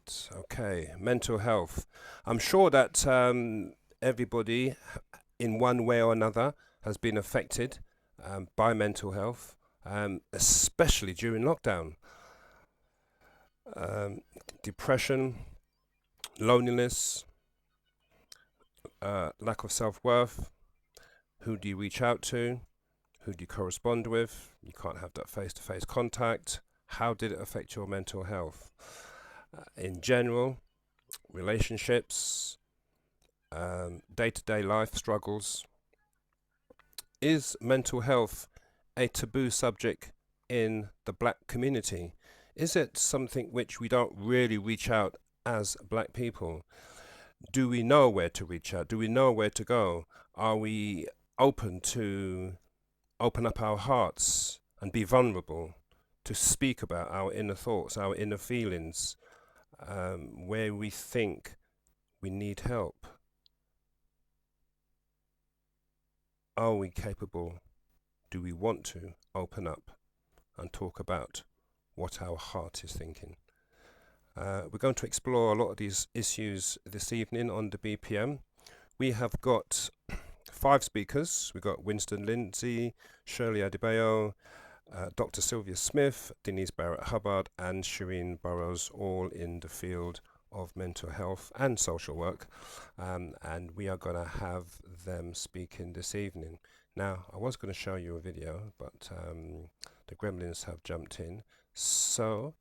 Right. Okay. Mental health. I'm sure that everybody, in one way or another, has been affected by mental health, especially during lockdown. Um, Depression, loneliness, lack of self worth. Who do you reach out to? Who do you correspond with? You can't have that face to face contact. How did it affect your mental health? In general, relationships, day to day life struggles. Is mental health a taboo subject in the black community? Is it something which we don't really reach out as black people? Do we know where to reach out? Do we know where to go? Are we open to open up our hearts and be vulnerable to speak about our inner thoughts, our inner feelings, where we think we need help? Are we capable? Do we want to open up and talk about what our heart is thinking? We're going to explore a lot of these issues this evening on the BPM. We have got 5 speakers. We've got Winston Lindsay, Shirley Adebayo, Dr. Sylvia Smith, Denise Barrett Hubbard, and Shireen Burrows, all in the field of mental health and social work. And we are going to have them speaking this evening. Now, I was going to show you a video, but the gremlins have jumped in. So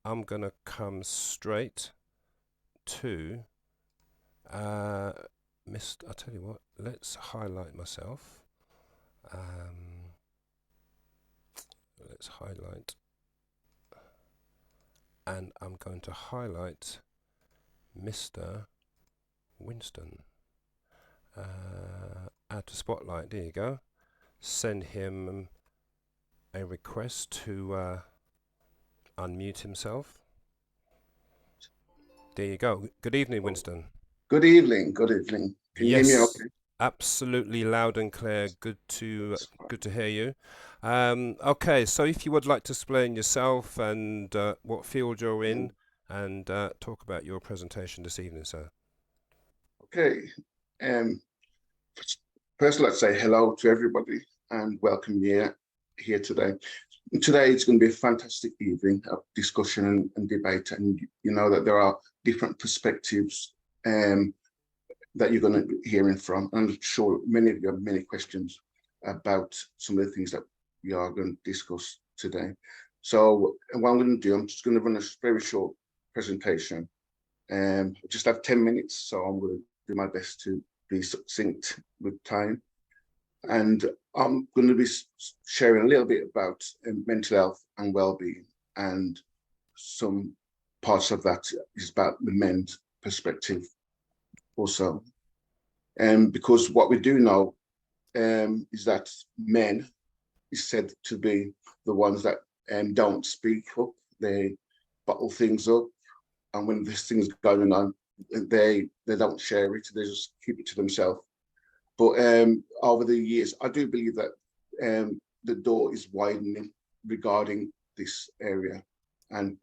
I'm going to come straight to I'll tell you what, let's highlight myself. Let's highlight. And I'm going to highlight Mr. Winston. Add to spotlight, there you go. Send him a request to unmute himself. There you go. Good evening, Winston. Good evening. Good evening. Can you hear me okay? Absolutely loud and clear. Good to hear you. Okay, so if you would like to explain yourself and what field you're in, and talk about your presentation this evening, sir. Okay. First, let's say hello to everybody and welcome you here today. Today it's going to be a fantastic evening of discussion and debate, and you know that there are different perspectives that you're going to be hearing from. I'm sure many of you have many questions about some of the things that we are going to discuss today. So what I'm going to do, I'm just going to run a very short presentation. I just have 10 minutes, so I'm going to do my best to be succinct with time. And I'm going to be sharing a little bit about mental health and well-being, and some parts of that is about the men's perspective also. Because what we do know is that men is said to be the ones that don't speak up. They bottle things up, and when there's things going on, they don't share it. They just keep it to themselves. But over the years, I do believe that the door is widening regarding this area, and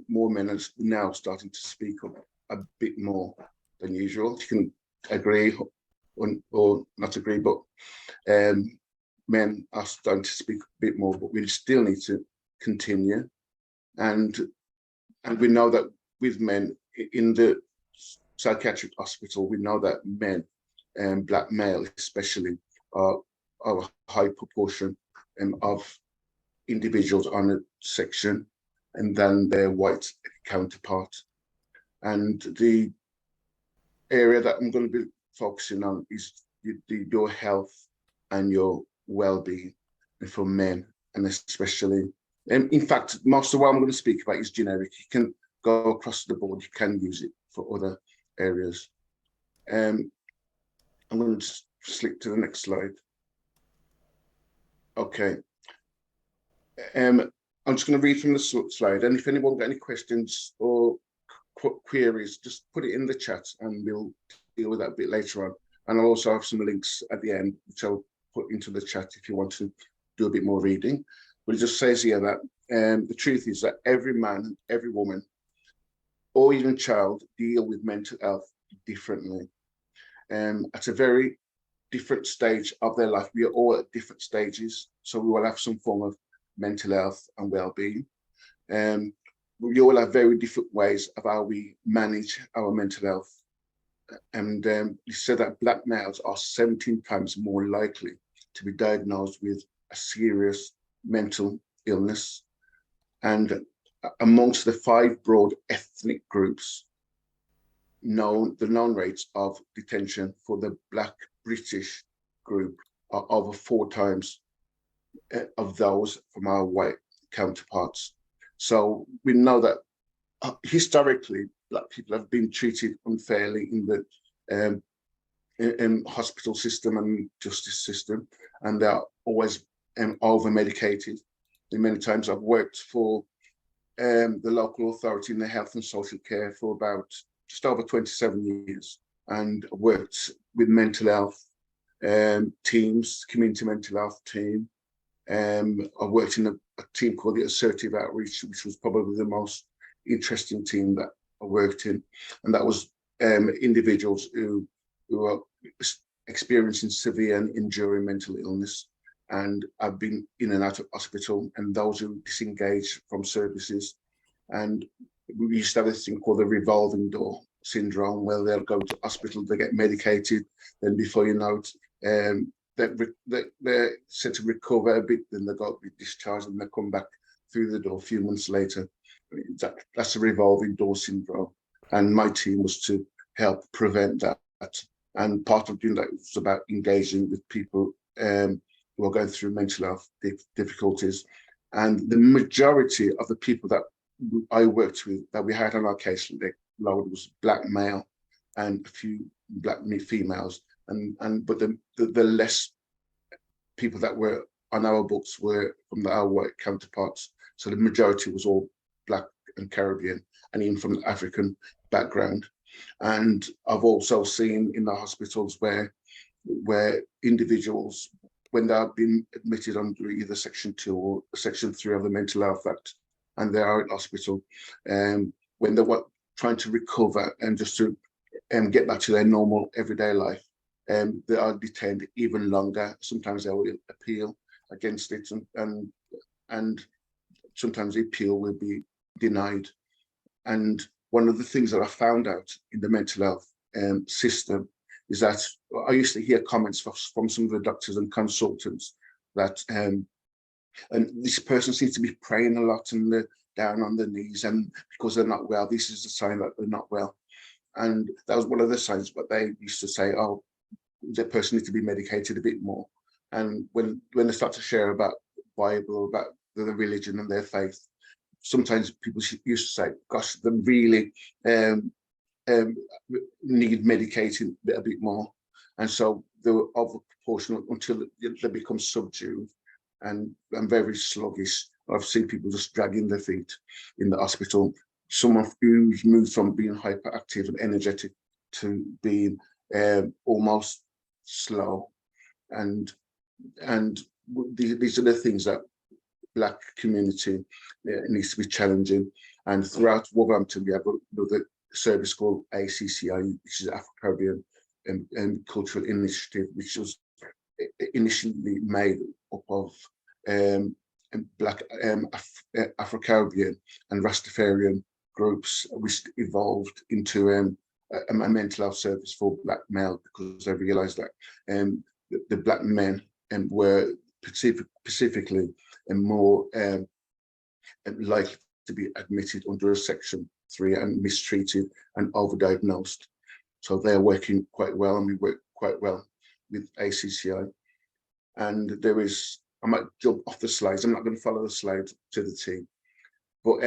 more men are now starting to speak up a bit more than usual. You can agree or not agree, but men are starting to speak a bit more. But we still need to continue, and we know that with men in the psychiatric hospital, we know that men, black male especially, are a high proportion of individuals on a section, and then their white counterpart. And the area that I'm going to be focusing on is your health and your well-being for men, and especially, in fact, most of what I'm going to speak about is generic. You can go across the board, you can use it for other areas. I'm going to slip to the next slide. Okay. I'm just going to read from the slide, and if anyone got any questions or queries, just put it in the chat and we'll deal with that a bit later on. And I'll also have some links at the end, which I'll put into the chat if you want to do a bit more reading. But it just says here that the truth is that every man, every woman or even child deal with mental health differently. At a very different stage of their life, we are all at different stages, so we will have some form of mental health and well-being. We all have very different ways of how we manage our mental health. And he said that Black males are 17 times more likely to be diagnosed with a serious mental illness. And amongst the 5 broad ethnic groups, the known rates of detention for the Black British group are over 4 times of those from our white counterparts. So we know that historically, Black people have been treated unfairly in the in hospital system and justice system, and they're always over-medicated. And many times I've worked for the local authority in the health and social care for about just over 27 years, and worked with mental health teams, community mental health team. I worked in a team called the Assertive Outreach, which was probably the most interesting team that I worked in, and that was individuals who are experiencing severe and enduring mental illness, and I've been in and out of hospital, and those who disengage from services. And we used to have this thing called the revolving door syndrome, where they'll go to hospital, they get medicated, then before you know it, they're said to recover a bit, then they got to be discharged, and they come back through the door a few months later. That's a revolving door syndrome, and my team was to help prevent that. And part of doing that was about engaging with people who are going through mental health difficulties. And the majority of the people that I worked with, that we had on our caseload, was Black male and a few Black females. But the less people that were on our books were from our white counterparts. So the majority was all Black and Caribbean, and even from the African background. And I've also seen in the hospitals where individuals, when they've been admitted under either Section 2 or Section 3 of the Mental Health Act, and they are in hospital, when they're trying to recover and just to get back to their normal everyday life, they are detained even longer. Sometimes they will appeal against it, and sometimes the appeal will be denied. And one of the things that I found out in the mental health system is that I used to hear comments from some of the doctors and consultants that and this person seems to be praying a lot, and they're down on their knees, and because they're not well, this is a sign that they're not well. And that was one of the signs, but they used to say, oh, the person needs to be medicated a bit more. And when they start to share about the Bible or about the religion and their faith, sometimes people used to say, gosh, they really need medicating a bit more. And so they were over proportional until they become subdued and very sluggish. I've seen people just dragging their feet in the hospital. Someone who's moved from being hyperactive and energetic to being almost slow. And these are the things that Black community needs to be challenging. And throughout Wolverhampton, we have another service called ACCI, which is Afro-Caribbean Cultural Initiative, which was initially made up of Black Afro-Caribbean and Rastafarian groups, which evolved into a mental health service for Black male, because they realized that the Black men were specifically more likely to be admitted under a Section 3 and mistreated and overdiagnosed. So they're working quite well, and we work quite well with ACCI. And there is, I might jump off the slides, I'm not going to follow the slides to the T, but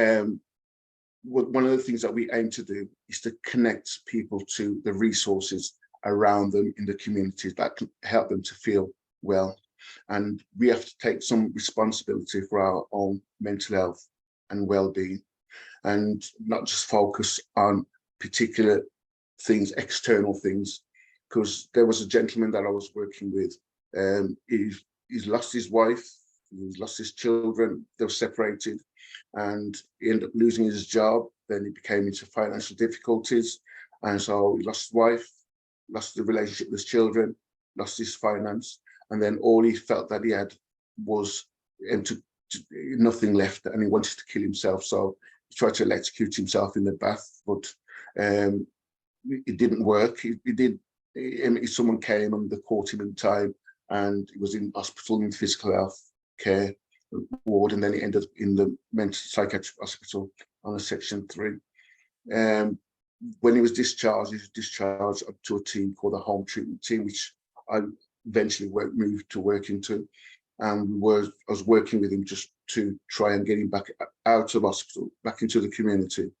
one of the things that we aim to do is to connect people to the resources around them in the communities that can help them to feel well. And we have to take some responsibility for our own mental health and well-being, and not just focus on particular things, external things. Because there was a gentleman that I was working with, he's lost his wife he lost his children, they were separated, and he ended up losing his job. Then he became into financial difficulties, and so he lost his wife, lost the relationship with his children, lost his finance, and then all he felt that he had was nothing left, and he wanted to kill himself. So he tried to electrocute himself in the bath, but it didn't work. Someone came and they caught him in time, and he was in hospital in physical health care ward, and then he ended up in the mental psychiatric hospital on a section 3. When he was discharged to a team called the home treatment team, which I eventually moved to work into. And I was working with him just to try and get him back out of hospital, back into the community.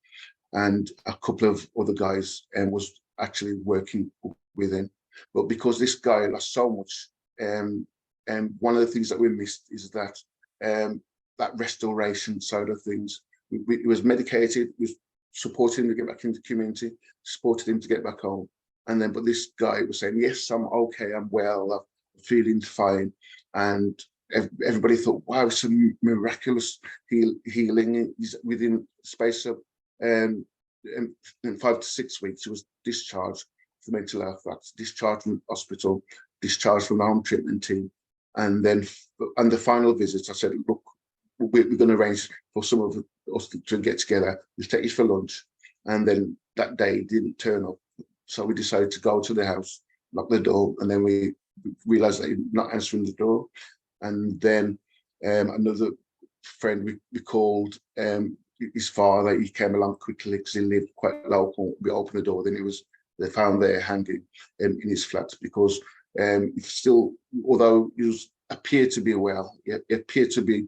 And a couple of other guys was actually working with him. But because this guy lost so much, one of the things that we missed is that that restoration side of things. He was medicated, we was supporting him to get back into the community, supported him to get back home. And then, but this guy was saying, yes, I'm okay, I'm well, I'm feeling fine. And everybody thought, wow, it's a miraculous healing. Within the space of 5 to 6 weeks, he was discharged for mental health facts, discharged from hospital, discharged from the home treatment team. And then, on the final visit, I said, look, we're going to arrange for some of us to get together. We'll take you for lunch. And then that day, he didn't turn up. So we decided to go to the house, knock the door, and then we realized that he's not answering the door. And then another friend, we called his father. He came along quickly because he lived quite local. We opened the door, then they found there hanging in his flat, because still, although he appeared to be well, he appeared to be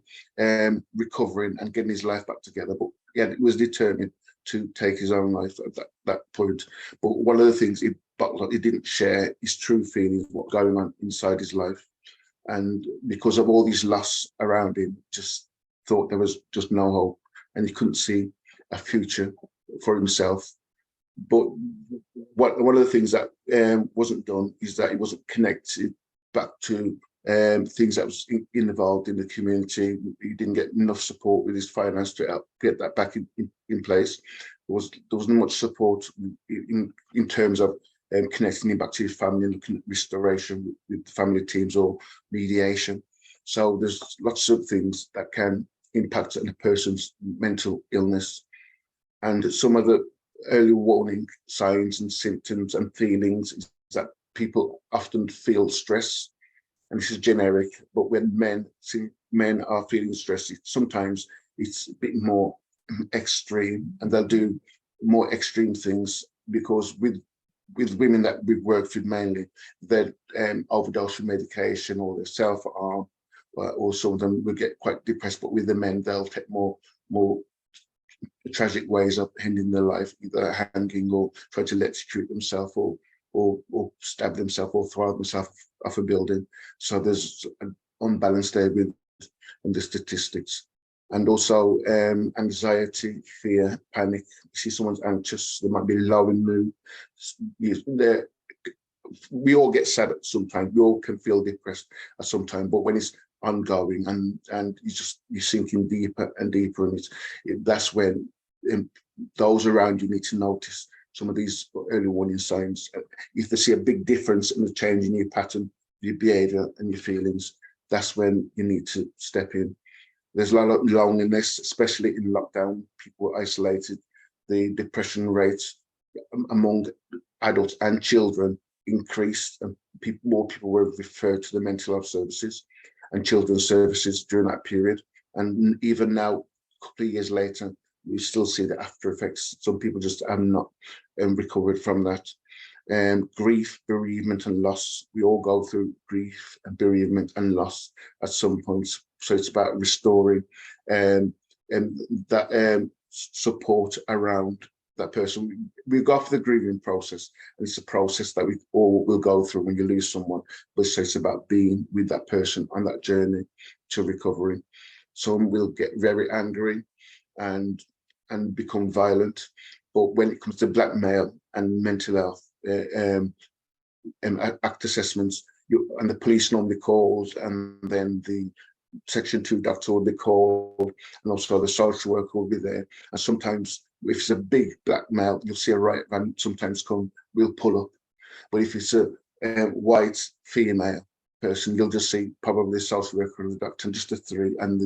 recovering and getting his life back together, but he was determined to take his own life at that point. But one of the things he didn't share his true feelings, what's going on inside his life. And because of all these loss around him, just thought there was just no hope, and he couldn't see a future for himself. But one of the things that wasn't done is that he wasn't connected back to things that was involved in the community. He didn't get enough support with his finance to help get that back in place. There wasn't much support in terms of connecting him back to his family and looking at restoration with the family teams or mediation. So there's lots of things that can impact on a person's mental illness. And some of the early warning signs and symptoms and feelings is that people often feel stress. And this is generic, but when men are feeling stressed, sometimes it's a bit more extreme, and they'll do more extreme things, because with women that we've worked with mainly, they overdose with medication, or they self-harm, or some of them will get quite depressed. But with the men, they'll take more tragic ways of ending their life, either hanging or try to electrocute themselves, or stab themselves or throw themselves off a building. So there's an unbalance there with the statistics. And also anxiety, fear, panic. You see someone's anxious, they might be low in mood. We all get sad at some time. We all can feel depressed at some time, but when it's ongoing and you're sinking deeper and deeper, and that's when those around you need to notice some of these early warning signs. If they see a big difference in the change in your pattern, your behavior and your feelings, that's when you need to step in. There's a lot of loneliness, especially in lockdown. People were isolated. The depression rates among adults and children increased, and more people were referred to the mental health services and children's services during that period. And even now, a couple of years later, we still see the after effects. Some people just have not recovered from that. Grief, bereavement and loss. We all go through grief and bereavement and loss at some point. So it's about restoring that support around that person. We go through the grieving process, and it's a process that we all will go through when you lose someone, but it's about being with that person on that journey to recovery. Some will get very angry and become violent, but when it comes to blackmail and mental health act assessments, and the police normally calls, and then the Section 2 doctor will be called, and also the social worker will be there. And sometimes, if it's a big black male, you'll see a right van sometimes come, we'll pull up. But if it's a white female person, you'll just see probably the social worker and the doctor, and just the three, and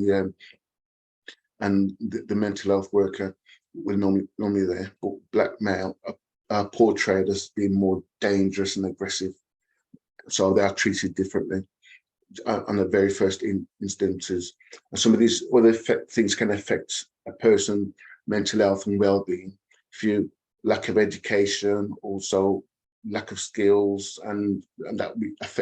the mental health worker will normally there. But black male are portrayed as being more dangerous and aggressive, so they are treated differently on the very first instances. And some of these other things can affect a person's mental health and well-being. If you lack of education, also lack of skills, and that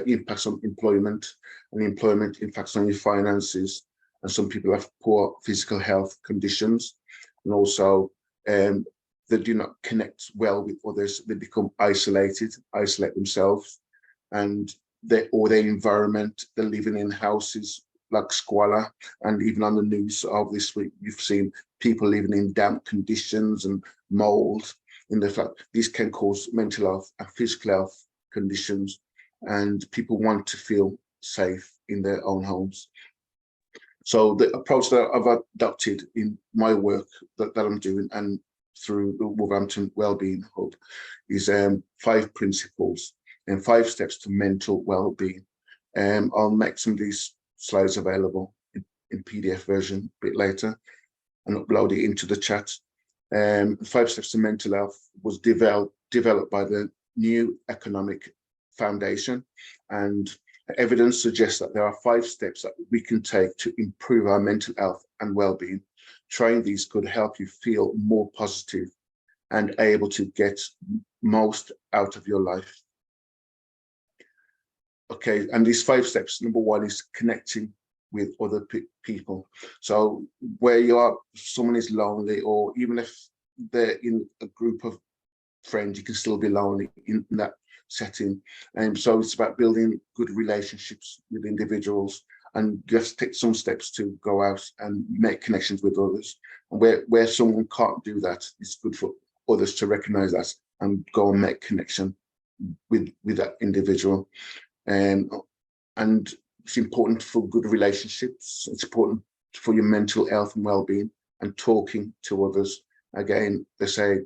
impacts on employment, and employment impacts on your finances. And some people have poor physical health conditions, and also they do not connect well with others. They become isolate themselves, and their environment. They're living in houses like squalor, and even on the news of this week, you've seen people living in damp conditions and mold. In the fact, these can cause mental health and physical health conditions, and people want to feel safe in their own homes. So the approach that I've adopted in my work that I'm doing and through the Wolverhampton Wellbeing Hub is 5 principles and 5 steps to mental well-being. I'll make some of these slides available in PDF version a bit later and upload it into the chat. 5 steps to mental health was developed by the New Economic Foundation, and evidence suggests that there are 5 steps that we can take to improve our mental health and well-being. Trying these could help you feel more positive and able to get most out of your life. Okay, and these 5 steps, number 1 is connecting with other people. So where you are, someone is lonely, or even if they're in a group of friends, you can still be lonely in that setting. And so it's about building good relationships with individuals, and just take some steps to go out and make connections with others. And where someone can't do that, it's good for others to recognize that and go and make connection with that individual. And it's important for good relationships. It's important for your mental health and well-being, and talking to others. Again, they say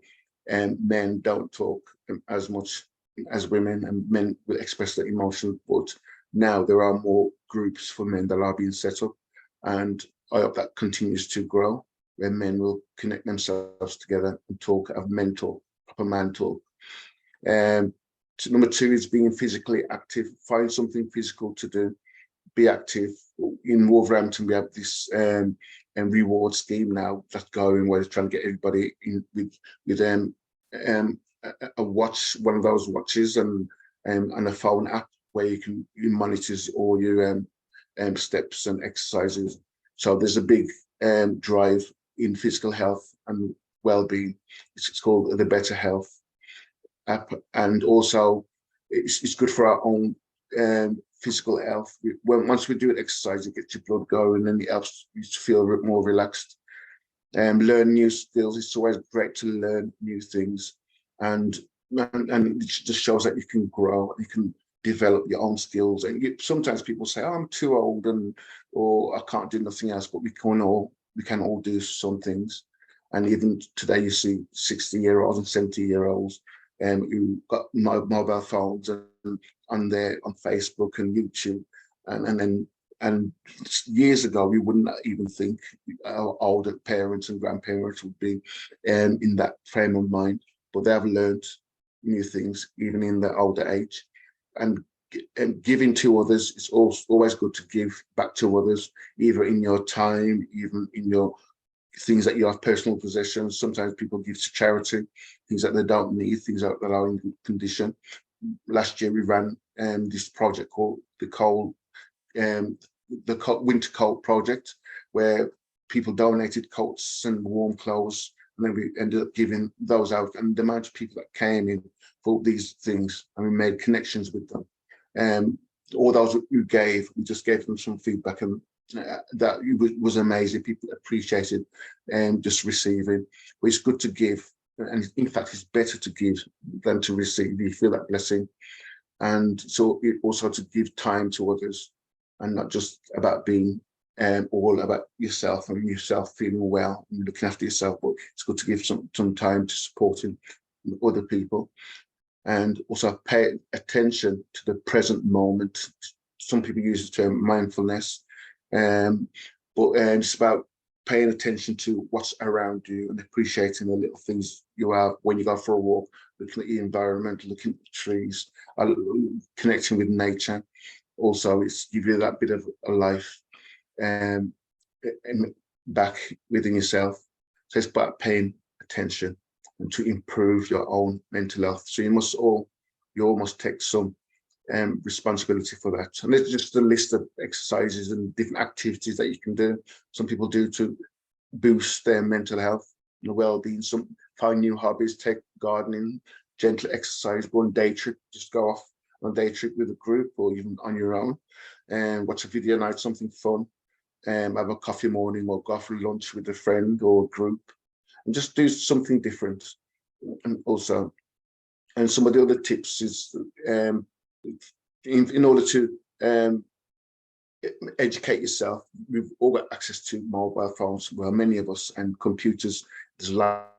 men don't talk as much as women, and men will express their emotions, but now there are more groups for men that are being set up, and I hope that continues to grow, where men will connect themselves together and talk, have proper man talk. Number 2 is being physically active. Find something physical to do. Be active. In Wolverhampton, we have this reward scheme now that's going, where it's trying to get everybody in with a watch, one of those watches, and a phone app where you monitors all your steps and exercises. So there's a big drive in physical health and well-being. It's called the Better Health app, and also it's good for our own physical health. Once we do an exercise, it gets your blood going, and it helps you to feel more relaxed. Learn new skills. It's always great to learn new things, and it just shows that you can grow, you can develop your own skills. And sometimes people say, "Oh, I'm too old," or "I can't do nothing else," but we can all do some things. And even today, you see 60-year-olds and 70-year-olds who got mobile phones and on Facebook and YouTube, and years ago we wouldn't even think our older parents and grandparents would be in that frame of mind, but they have learned new things even in their older age. And giving to others, it's always good to give back to others, either in your time, even in your things that you have, personal possessions. Sometimes people give to charity, things that they don't need, things that are in good condition. Last year we ran this project called the Winter Coat Project, where people donated coats and warm clothes, and then we ended up giving those out. And the amount of people that came in for these things, and we made connections with them. All those who gave, we just gave them some feedback, and that was amazing. People appreciated just receiving. But it's good to give, and in fact, it's better to give than to receive. You feel that blessing, and so it also to give time to others, and not just about being all about yourself and yourself feeling well and looking after yourself, but it's good to give some time to supporting other people, and also pay attention to the present moment. Some people use the term mindfulness, but it's about paying attention to what's around you and appreciating the little things you have when you go for a walk, looking at the environment, looking at the trees, connecting with nature. Also, it's give you that bit of a life back within yourself. So it's about paying attention and to improve your own mental health. So you almost take some responsibility for that. And it's just a list of exercises and different activities that you can do. Some people do to boost their mental health and well-being. Some find new hobbies, take gardening, gentle exercise, go on a day trip, just go off on a day trip with a group or even on your own, and watch a video night, something fun, have a coffee morning or go for lunch with a friend or a group, and just do something different. And also, and some of the other tips is in order to educate yourself, we've all got access to mobile phones, well, many of us, and computers. There's a lot.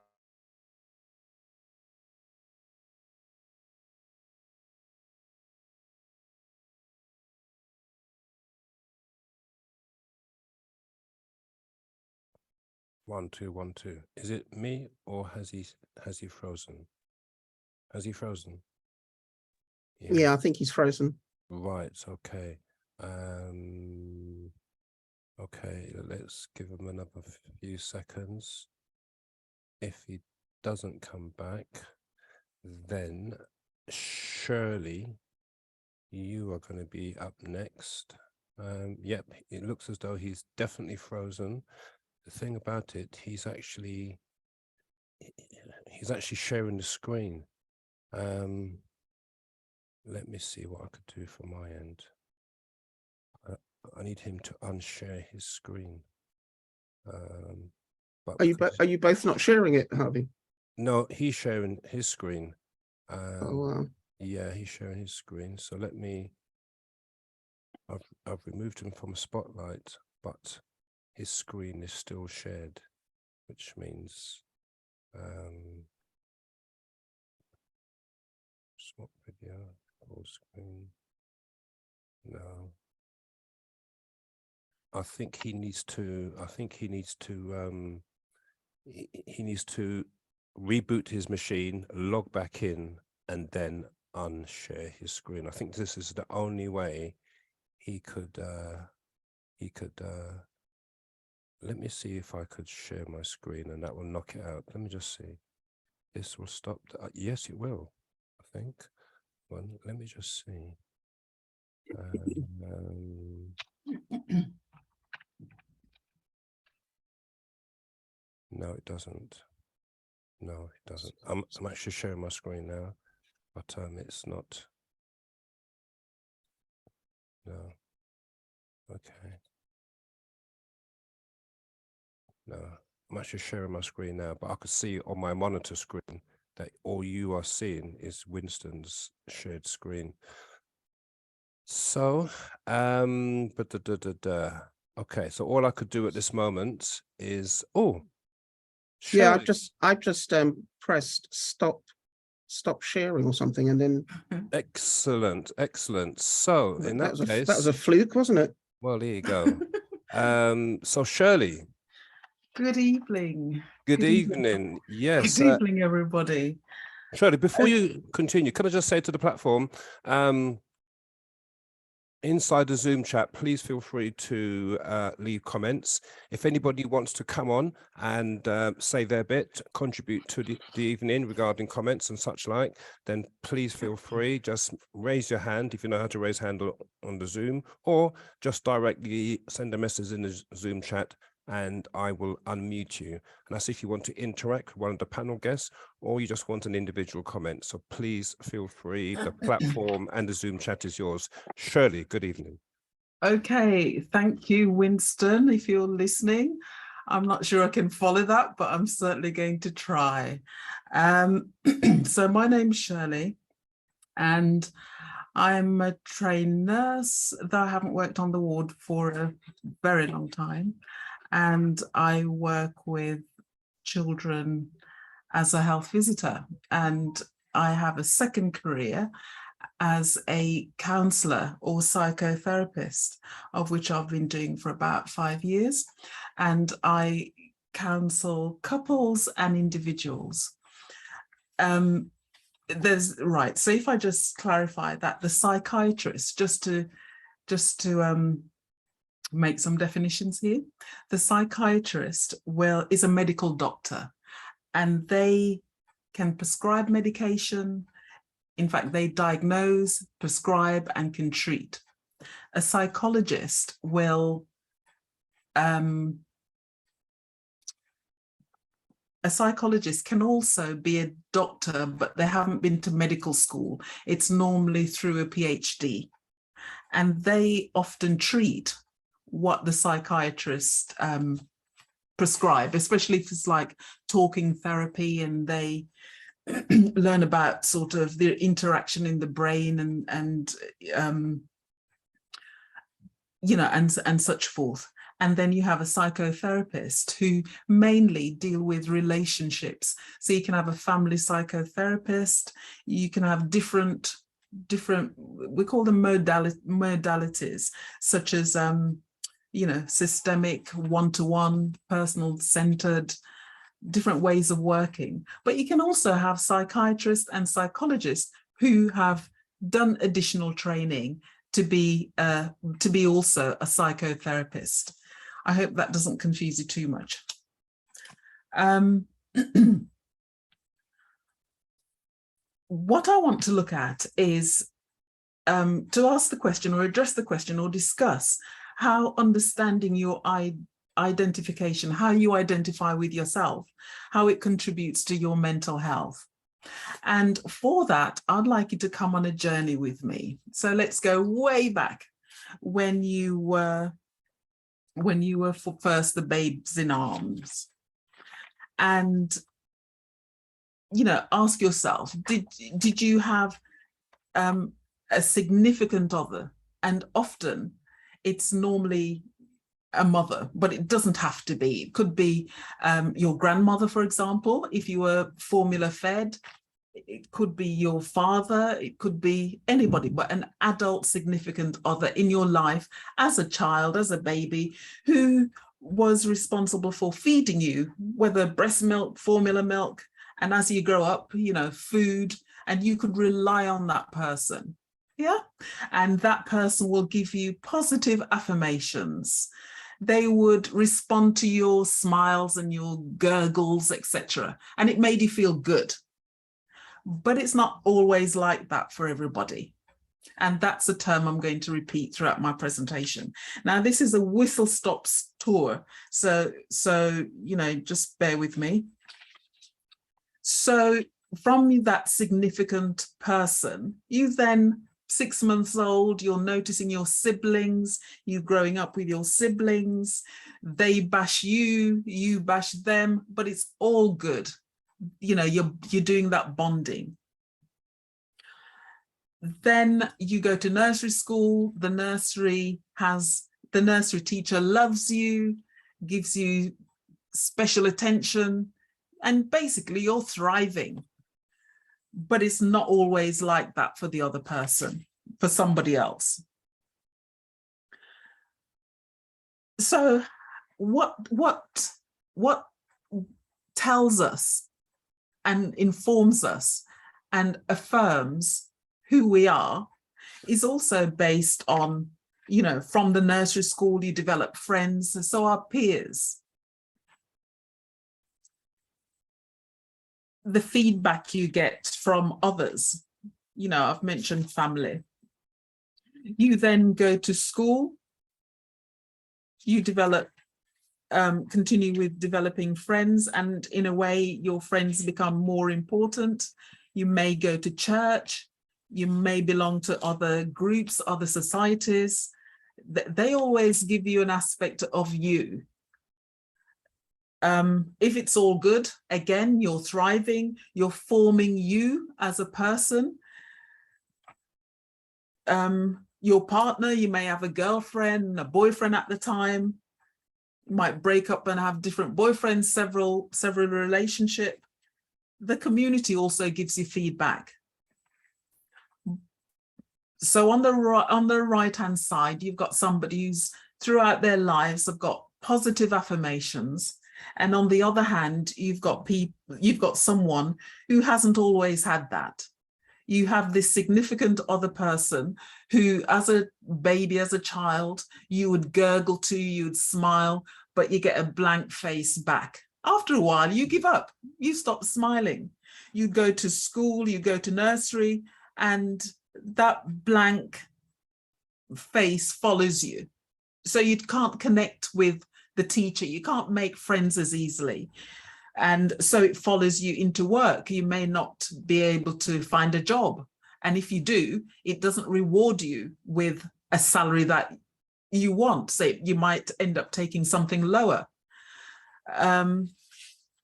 One, two, 1, 2. Is it me or has he frozen? Has he frozen? Yeah, I think he's frozen. Right, okay. Okay, let's give him another few seconds. If he doesn't come back, then Shirley, you are going to be up next. Yep, it looks as though he's definitely frozen. The thing about it, he's actually sharing the screen. Let me see what I could do from my end. I need him to unshare his screen. But are you both not sharing it, Harvey? No, he's sharing his screen. Oh wow. Yeah, he's sharing his screen. So let me. I've removed him from Spotlight, but his screen is still shared, which means swap video, full screen. No. I think he needs to reboot his machine, log back in, and then unshare his screen. I think this is the only way he could let me see if I could share my screen and that will knock it out. Let me just see. This will stop. Yes, it will, I think. Well, let me just see. No, it doesn't. No, it doesn't. I'm actually sharing my screen now, but it's not. No. Okay. No, I'm actually sharing my screen now, but I could see on my monitor screen that all you are seeing is Winston's shared screen. So, okay, so all I could do at this moment is, yeah, Shirley. I just pressed stop sharing or something, and then Excellent. So in that case, that was a fluke, wasn't it? Well, there you go. So Shirley. Good evening. Good evening. Yes. Good evening, everybody. Shirley, before you continue, can I just say to the platform, inside the Zoom chat, please feel free to leave comments. If anybody wants to come on and say their bit, contribute to the evening regarding comments and such like, then please feel free. Just raise your hand if you know how to raise hand on the Zoom, or just directly send a message in the Zoom chat and I will unmute you. And that's if you want to interact with one of the panel guests or you just want an individual comment. So please feel free. The platform and the Zoom chat is yours. Shirley, good evening. Okay, thank you, Winston, if you're listening. I'm not sure I can follow that, but I'm certainly going to try. So my name's Shirley, and I'm a trained nurse, though I haven't worked on the ward for a very long time. And I work with children as a health visitor. And I have a second career as a counsellor or psychotherapist, of which I've been doing for about 5 years. And I counsel couples and individuals. So if I just clarify that the psychiatrist, just to make some definitions here, the psychiatrist is a medical doctor, and they can prescribe medication. In fact, they diagnose, prescribe, and can treat. A psychologist will a psychologist can also be a doctor, but they haven't been to medical school. It's normally through a PhD. And they often treat what the psychiatrist prescribe, especially if it's like talking therapy, and they learn about sort of the interaction in the brain and such forth. And then you have a psychotherapist who mainly deal with relationships. So you can have a family psychotherapist, you can have different, we call them modalities, such as, systemic, one-to-one, personal-centered, different ways of working. But you can also have psychiatrists and psychologists who have done additional training to be also a psychotherapist. I hope that doesn't confuse you too much. What I want to look at is to ask the question or address the question or discuss how understanding your identification, how you identify with yourself, how it contributes to your mental health. And for that, I'd like you to come on a journey with me. So let's go way back when you were first the babes in arms, and ask yourself, did you have a significant other? And often it's normally a mother, but it doesn't have to be. It could be your grandmother, for example, if you were formula fed. It could be your father, it could be anybody, but an adult significant other in your life as a child, as a baby, who was responsible for feeding you, whether breast milk, formula milk, and as you grow up, food, and you could rely on that person. Yeah. And that person will give you positive affirmations. They would respond to your smiles and your gurgles, etc. And it made you feel good. But it's not always like that for everybody. And that's a term I'm going to repeat throughout my presentation. Now, this is a whistle-stop tour. So, just bear with me. So from that significant person, you then, 6 months old, you're noticing your siblings, you growing up with your siblings, they bash you, you bash them, but it's all good. You're doing that bonding. Then you go to nursery school, the nursery teacher loves you, gives you special attention, and basically you're thriving. But it's not always like that for the other person, for somebody else. So what tells us and informs us and affirms who we are is also based on, from the nursery school, you develop friends, so our peers. The feedback you get from others, I've mentioned family. You then go to school, you develop, continue with developing friends, and in a way, your friends become more important. You may go to church, you may belong to other groups, other societies. They always give you an aspect of you. If it's all good, again, you're thriving, you're forming you as a person. your partner, you may have a girlfriend, a boyfriend at the time, you might break up and have different boyfriends, several relationship. The community also gives you feedback. So on the right hand side, you've got somebody who's throughout their lives have got positive affirmations, and on the other hand, you've got someone who hasn't always had that. You have this significant other person who, as a baby, as a child, you would gurgle to, you would smile, but you get a blank face back. After a while, you give up, you stop smiling. You go to school, you go to nursery, and that blank face follows you. So you can't connect with the teacher, you can't make friends as easily. And so it follows you into work. You may not be able to find a job. And if you do, it doesn't reward you with a salary that you want. So you might end up taking something lower.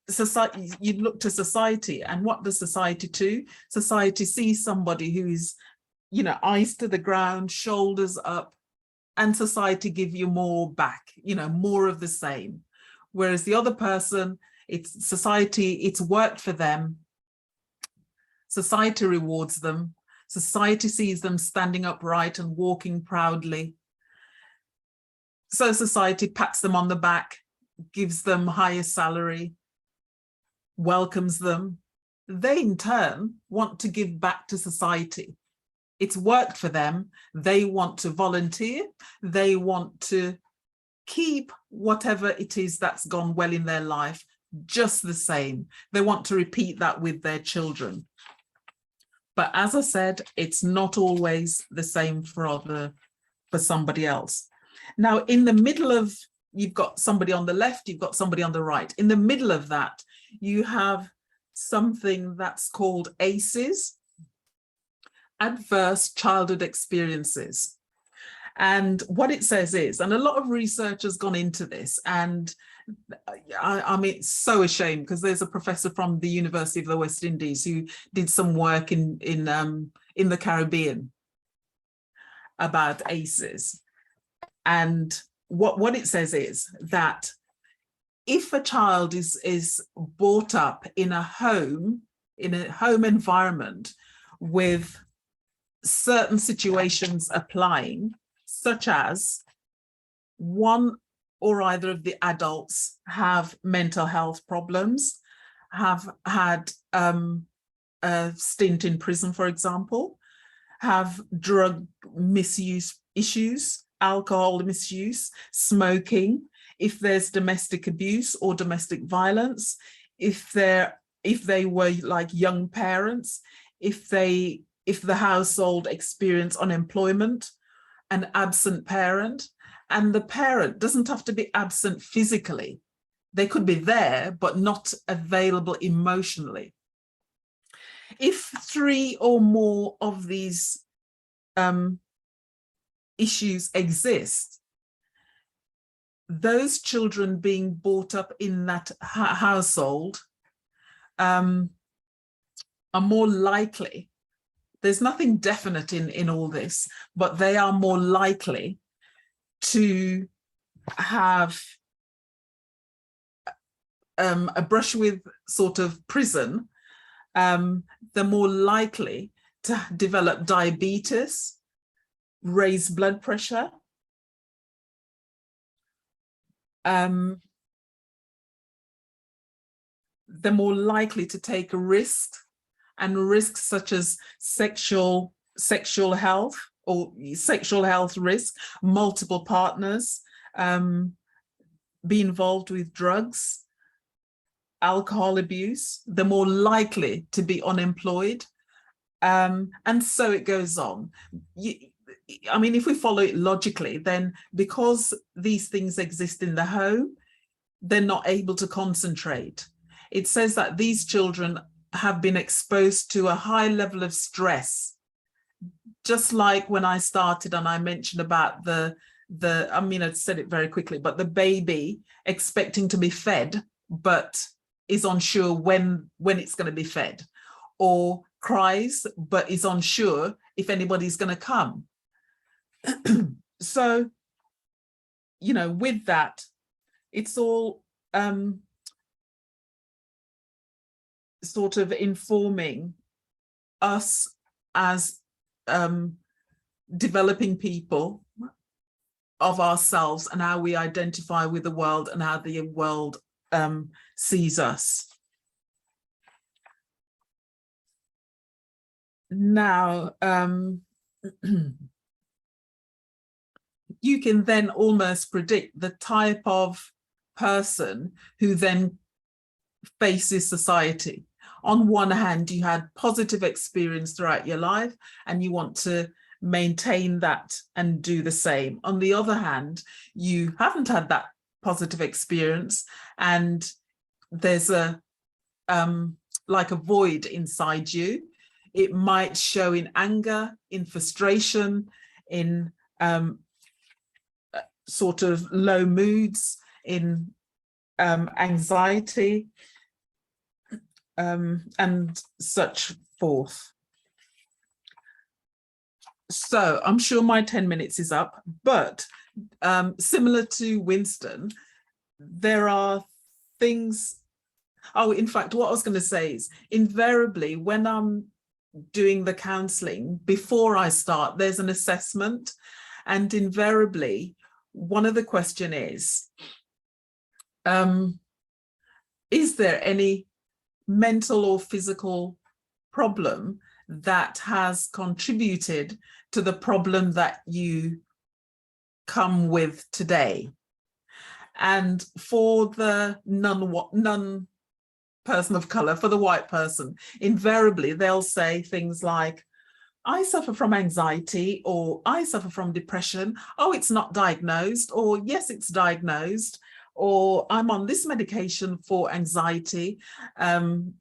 Society, you look to society, and what does society do? Society sees somebody who is, you know, eyes to the ground, shoulders up, and society give you more back, you know, more of the same. Whereas the other person, it's society, it's worked for them. Society rewards them. Society sees them standing upright and walking proudly. So society pats them on the back, gives them higher salary, welcomes them. They in turn want to give back to society. It's worked for them. They want to volunteer. They want to keep whatever it is that's gone well in their life just the same. They want to repeat that with their children. But as I said, it's not always the same for somebody else. Now, in the middle of, you've got somebody on the left, you've got somebody on the right. In the middle of that, you have something that's called ACEs, Adverse Childhood Experiences. And what it says is, and a lot of research has gone into this, and I mean, it's so a shame because there's a professor from the University of the West Indies who did some work in the Caribbean about ACEs. And what it says is that if a child is brought up in a home environment with certain situations applying, such as one or either of the adults have mental health problems, have had a stint in prison, for example, have drug misuse issues, alcohol misuse, smoking, if there's domestic abuse or domestic violence, if they were like young parents, if the household experienced unemployment, an absent parent, and the parent doesn't have to be absent physically. They could be there, but not available emotionally. If 3 or more of these issues exist, those children being brought up in that household are more likely, there's nothing definite in all this, but they are more likely to have a brush with sort of prison. They're more likely to develop diabetes, raise blood pressure, they're more likely to take a risk, and risks such as sexual health or sexual health risk, multiple partners, be involved with drugs, alcohol abuse. They're more likely to be unemployed, and so it goes on. I mean, if we follow it logically, then because these things exist in the home, they're not able to concentrate. It says that these children have been exposed to a high level of stress. Just like when I started and I mentioned about I mean, I said it very quickly, but the baby expecting to be fed, but is unsure when it's going to be fed, or cries, but is unsure if anybody's going to come. So, you know, with that, it's all sort of informing us as developing people of ourselves and how we identify with the world and how the world sees us. Now, you can then almost predict the type of person who then faces society. On one hand, you had positive experience throughout your life and you want to maintain that and do the same. On the other hand, you haven't had that positive experience and there's a like a void inside you. It might show in anger, in frustration, in sort of low moods, in anxiety, and such forth. So I'm sure my 10 minutes is up, but similar to Winston, there are things. Oh, in fact, what I was going to say is invariably when I'm doing the counseling, before I start, there's an assessment, and invariably one of the question is there any mental or physical problem that has contributed to the problem that you come with today? And for the non person of color, for the white person, invariably they'll say things like, I suffer from anxiety, or I suffer from depression. Oh, it's not diagnosed, or yes, it's diagnosed, or I'm on this medication for anxiety, and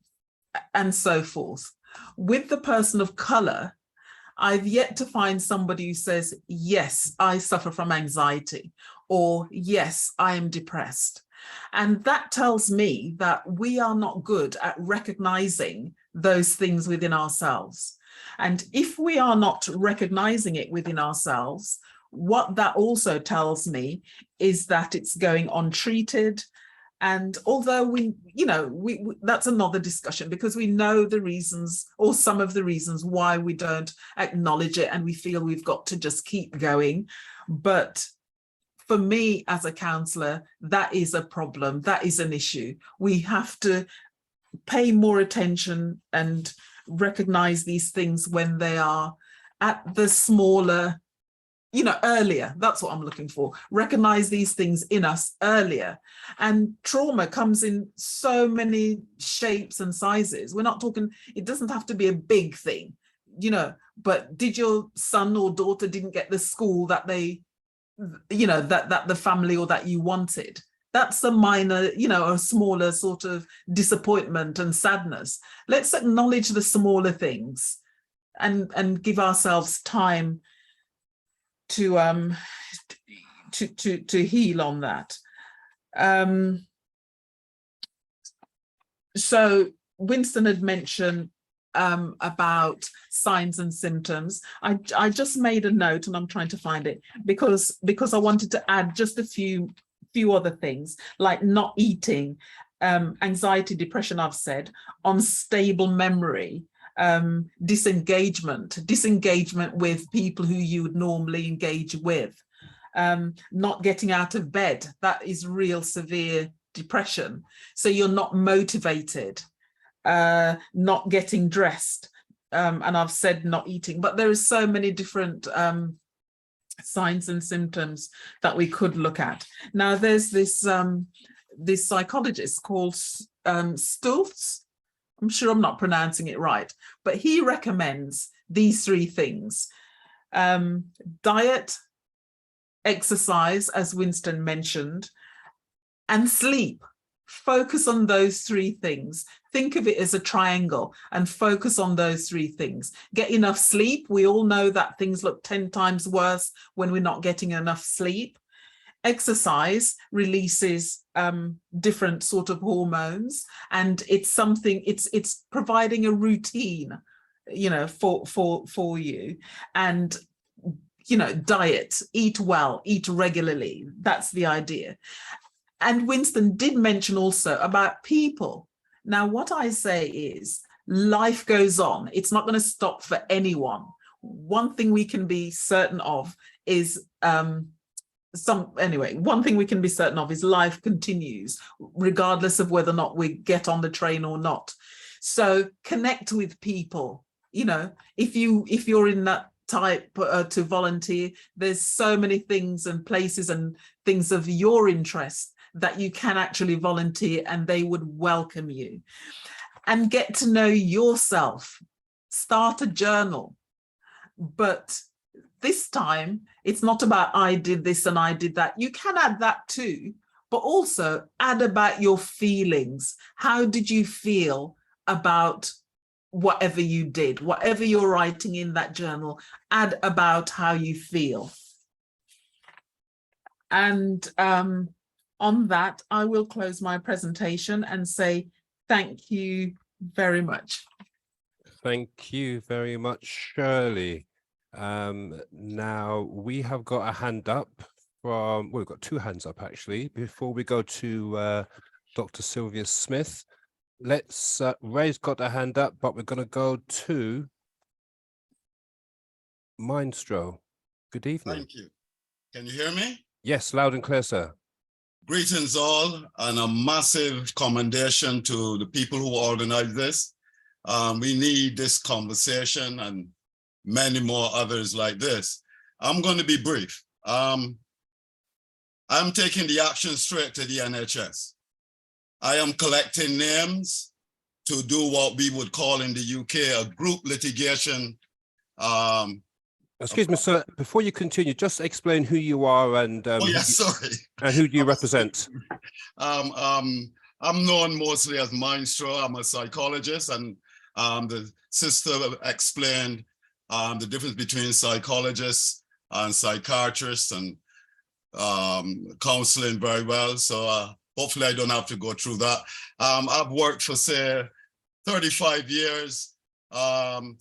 so forth. With the person of color, I've yet to find somebody who says, yes, I suffer from anxiety, or yes, I am depressed. And that tells me that we are not good at recognizing those things within ourselves. And if we are not recognizing it within ourselves, what that also tells me is that it's going untreated. And although we that's another discussion, because we know the reasons or some of the reasons why we don't acknowledge it and we feel we've got to just keep going. But for me as a counselor, that is a problem. That is an issue. We have to pay more attention and recognize these things when they are at the smaller, earlier. That's what I'm looking for. Recognize these things in us earlier. And trauma comes in so many shapes and sizes. We're not talking, it doesn't have to be a big thing, but did your son or daughter didn't get the school that they, that the family or that you wanted? That's a minor, a smaller sort of disappointment and sadness. Let's acknowledge the smaller things and give ourselves time to heal on that. So Winston had mentioned about signs and symptoms. I just made a note and I'm trying to find it because I wanted to add just a few other things, like not eating, anxiety, depression, I've said, unstable memory, disengagement with people who you would normally engage with, not getting out of bed. That is real severe depression. So you're not motivated, not getting dressed, and I've said not eating, but there is so many different signs and symptoms that we could look at. Now there's this psychologist called Stultz. I'm sure I'm not pronouncing it right, but he recommends these three things: diet, exercise, as Winston mentioned, and sleep. Focus on those three things. Think of it as a triangle and focus on those three things. Get enough sleep. We all know that things look 10 times worse when we're not getting enough sleep. Exercise releases different sort of hormones, and it's something, it's providing a routine, for you. And diet, eat well, eat regularly. That's the idea. And Winston did mention also about people. Now, what I say is life goes on. It's not going to stop for anyone. One thing we can be certain of is one thing we can be certain of is life continues, regardless of whether or not we get on the train or not. So connect with people. If you're in that type to volunteer, there's so many things and places and things of your interest that you can actually volunteer, and they would welcome you. And get to know yourself. Start a journal. But this time, it's not about I did this and I did that. You can add that too, but also add about your feelings. How did you feel about whatever you did? Whatever you're writing in that journal, add about how you feel. And on that, I will close my presentation and say thank you very much. Thank you very much, Shirley. Now we have got a hand up from, we've got two hands up actually. Before we go to Dr. Sylvia Smith, let's, Ray's got a hand up, but we're going to go to Mindstro. Good evening. Thank you. Can you hear me? Yes, loud and clear, sir. Greetings all, and a massive commendation to the people who organized this. We need this conversation and many more others like this. I'm going to be brief. I'm taking the action straight to the NHS. I am collecting names to do what we would call in the UK a group litigation. Excuse me, sir, before you continue, just explain who you are and sorry. And who do you represent? I'm known mostly as Mindstro. I'm a psychologist, and the sister explained the difference between psychologists and psychiatrists and counseling very well. So hopefully I don't have to go through that. I've worked for, say, 35 years,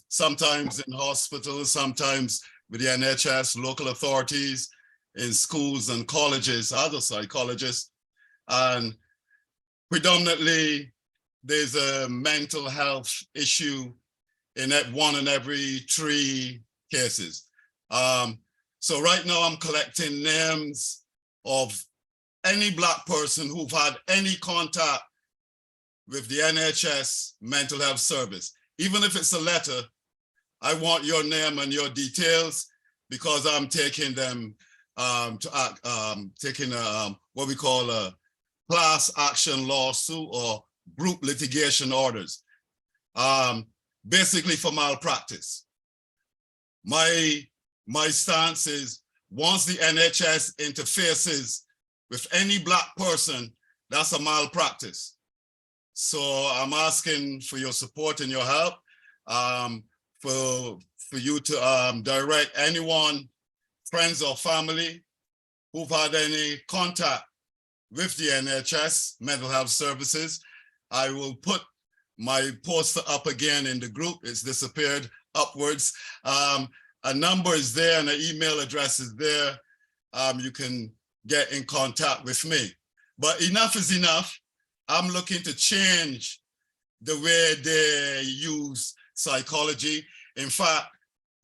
sometimes in hospitals, sometimes with the NHS, local authorities, in schools and colleges, as a psychologist. And predominantly, there's a mental health issue in 1 in every 3 cases. So right now I'm collecting names of any Black person who've had any contact with the NHS mental health service. Even if it's a letter, I want your name and your details, because I'm taking them taking what we call a class action lawsuit or group litigation orders, basically for malpractice. My stance is, once the NHS interfaces with any Black person, that's a malpractice. So I'm asking for your support and your help, for you to direct anyone, friends or family, who've had any contact with the NHS mental health services. I will put my poster up again in the group. It's disappeared upwards. A number is there and an email address is there. You can get in contact with me. But enough is enough. I'm looking to change the way they use psychology. In fact,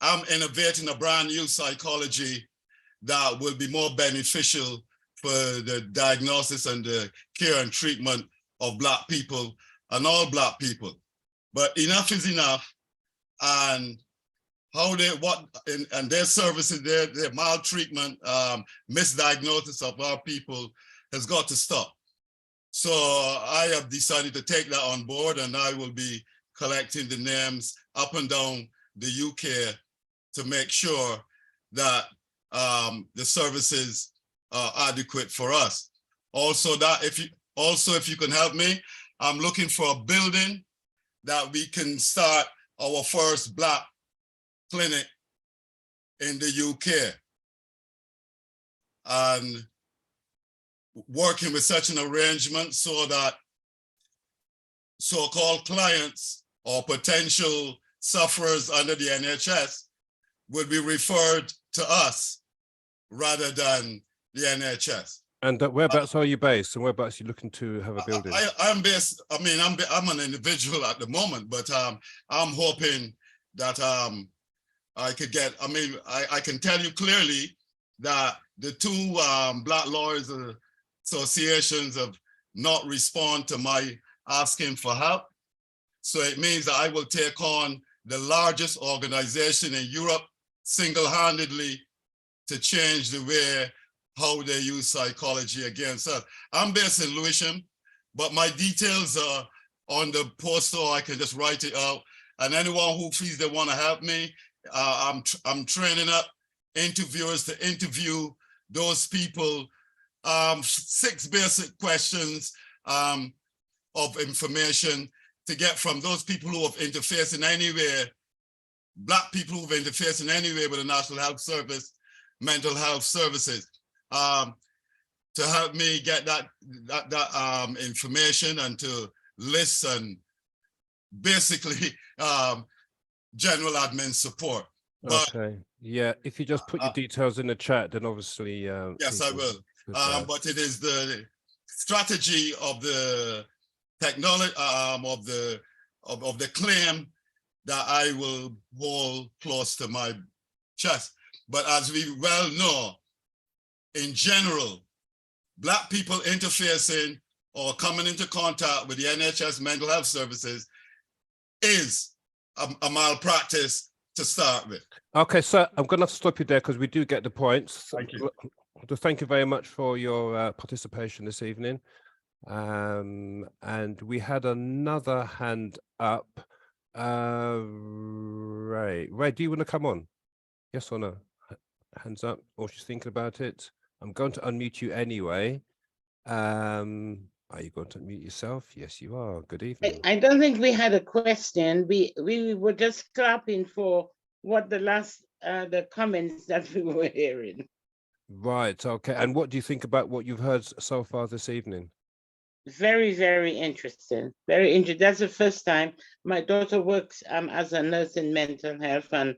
I'm innovating a brand new psychology that will be more beneficial for the diagnosis and the care and treatment of Black people and all Black people. But enough is enough. And and their services, their maltreatment, misdiagnosis of our people has got to stop. So I have decided to take that on board, and I will be collecting the names up and down the UK to make sure that the services are adequate for us. Also, if you can help me, I'm looking for a building that we can start our first Black clinic in the UK, and working with such an arrangement so that so-called clients or potential sufferers under the NHS would be referred to us rather than the NHS. And whereabouts are you based, and whereabouts are you looking to have a building? I'm based. I mean, I'm an individual at the moment, but I'm hoping that I could get. I mean, I can tell you clearly that the two Black Lawyers Associations have not responded to my asking for help. So it means that I will take on the largest organization in Europe single-handedly to change the way how they use psychology against us. I'm based in Lewisham, but my details are on the poster. I can just write it out. And anyone who feels they want to help me, I'm training up interviewers to interview those people. 6 basic questions of information to get from those people who have interfaced in any way, Black people who've interfaced in any way with the National Health Service, mental health services, to help me get that information and to list and basically general admin support. But, okay, yeah, if you just put your details in the chat, then obviously yes, I will. But it is the strategy of the technology of the claim that I will hold close to my chest. But as we well know, in general, Black people interfacing or coming into contact with the NHS mental health services is a malpractice to start with. Okay, so I'm going to stop you there because we do get the points. Thank you. Thank you very much for your participation this evening. And we had another hand up. Ray, do you want to come on? Yes or no? Hands up, or she's thinking about it. I'm going to unmute you anyway. Are you going to unmute yourself? Yes, you are. Good evening. I don't think we had a question. We were just clapping for what the last the comments that we were hearing. Right. Okay. And what do you think about what you've heard so far this evening? Very, very interesting. Very interesting. That's the first time. My daughter works as a nurse in mental health, and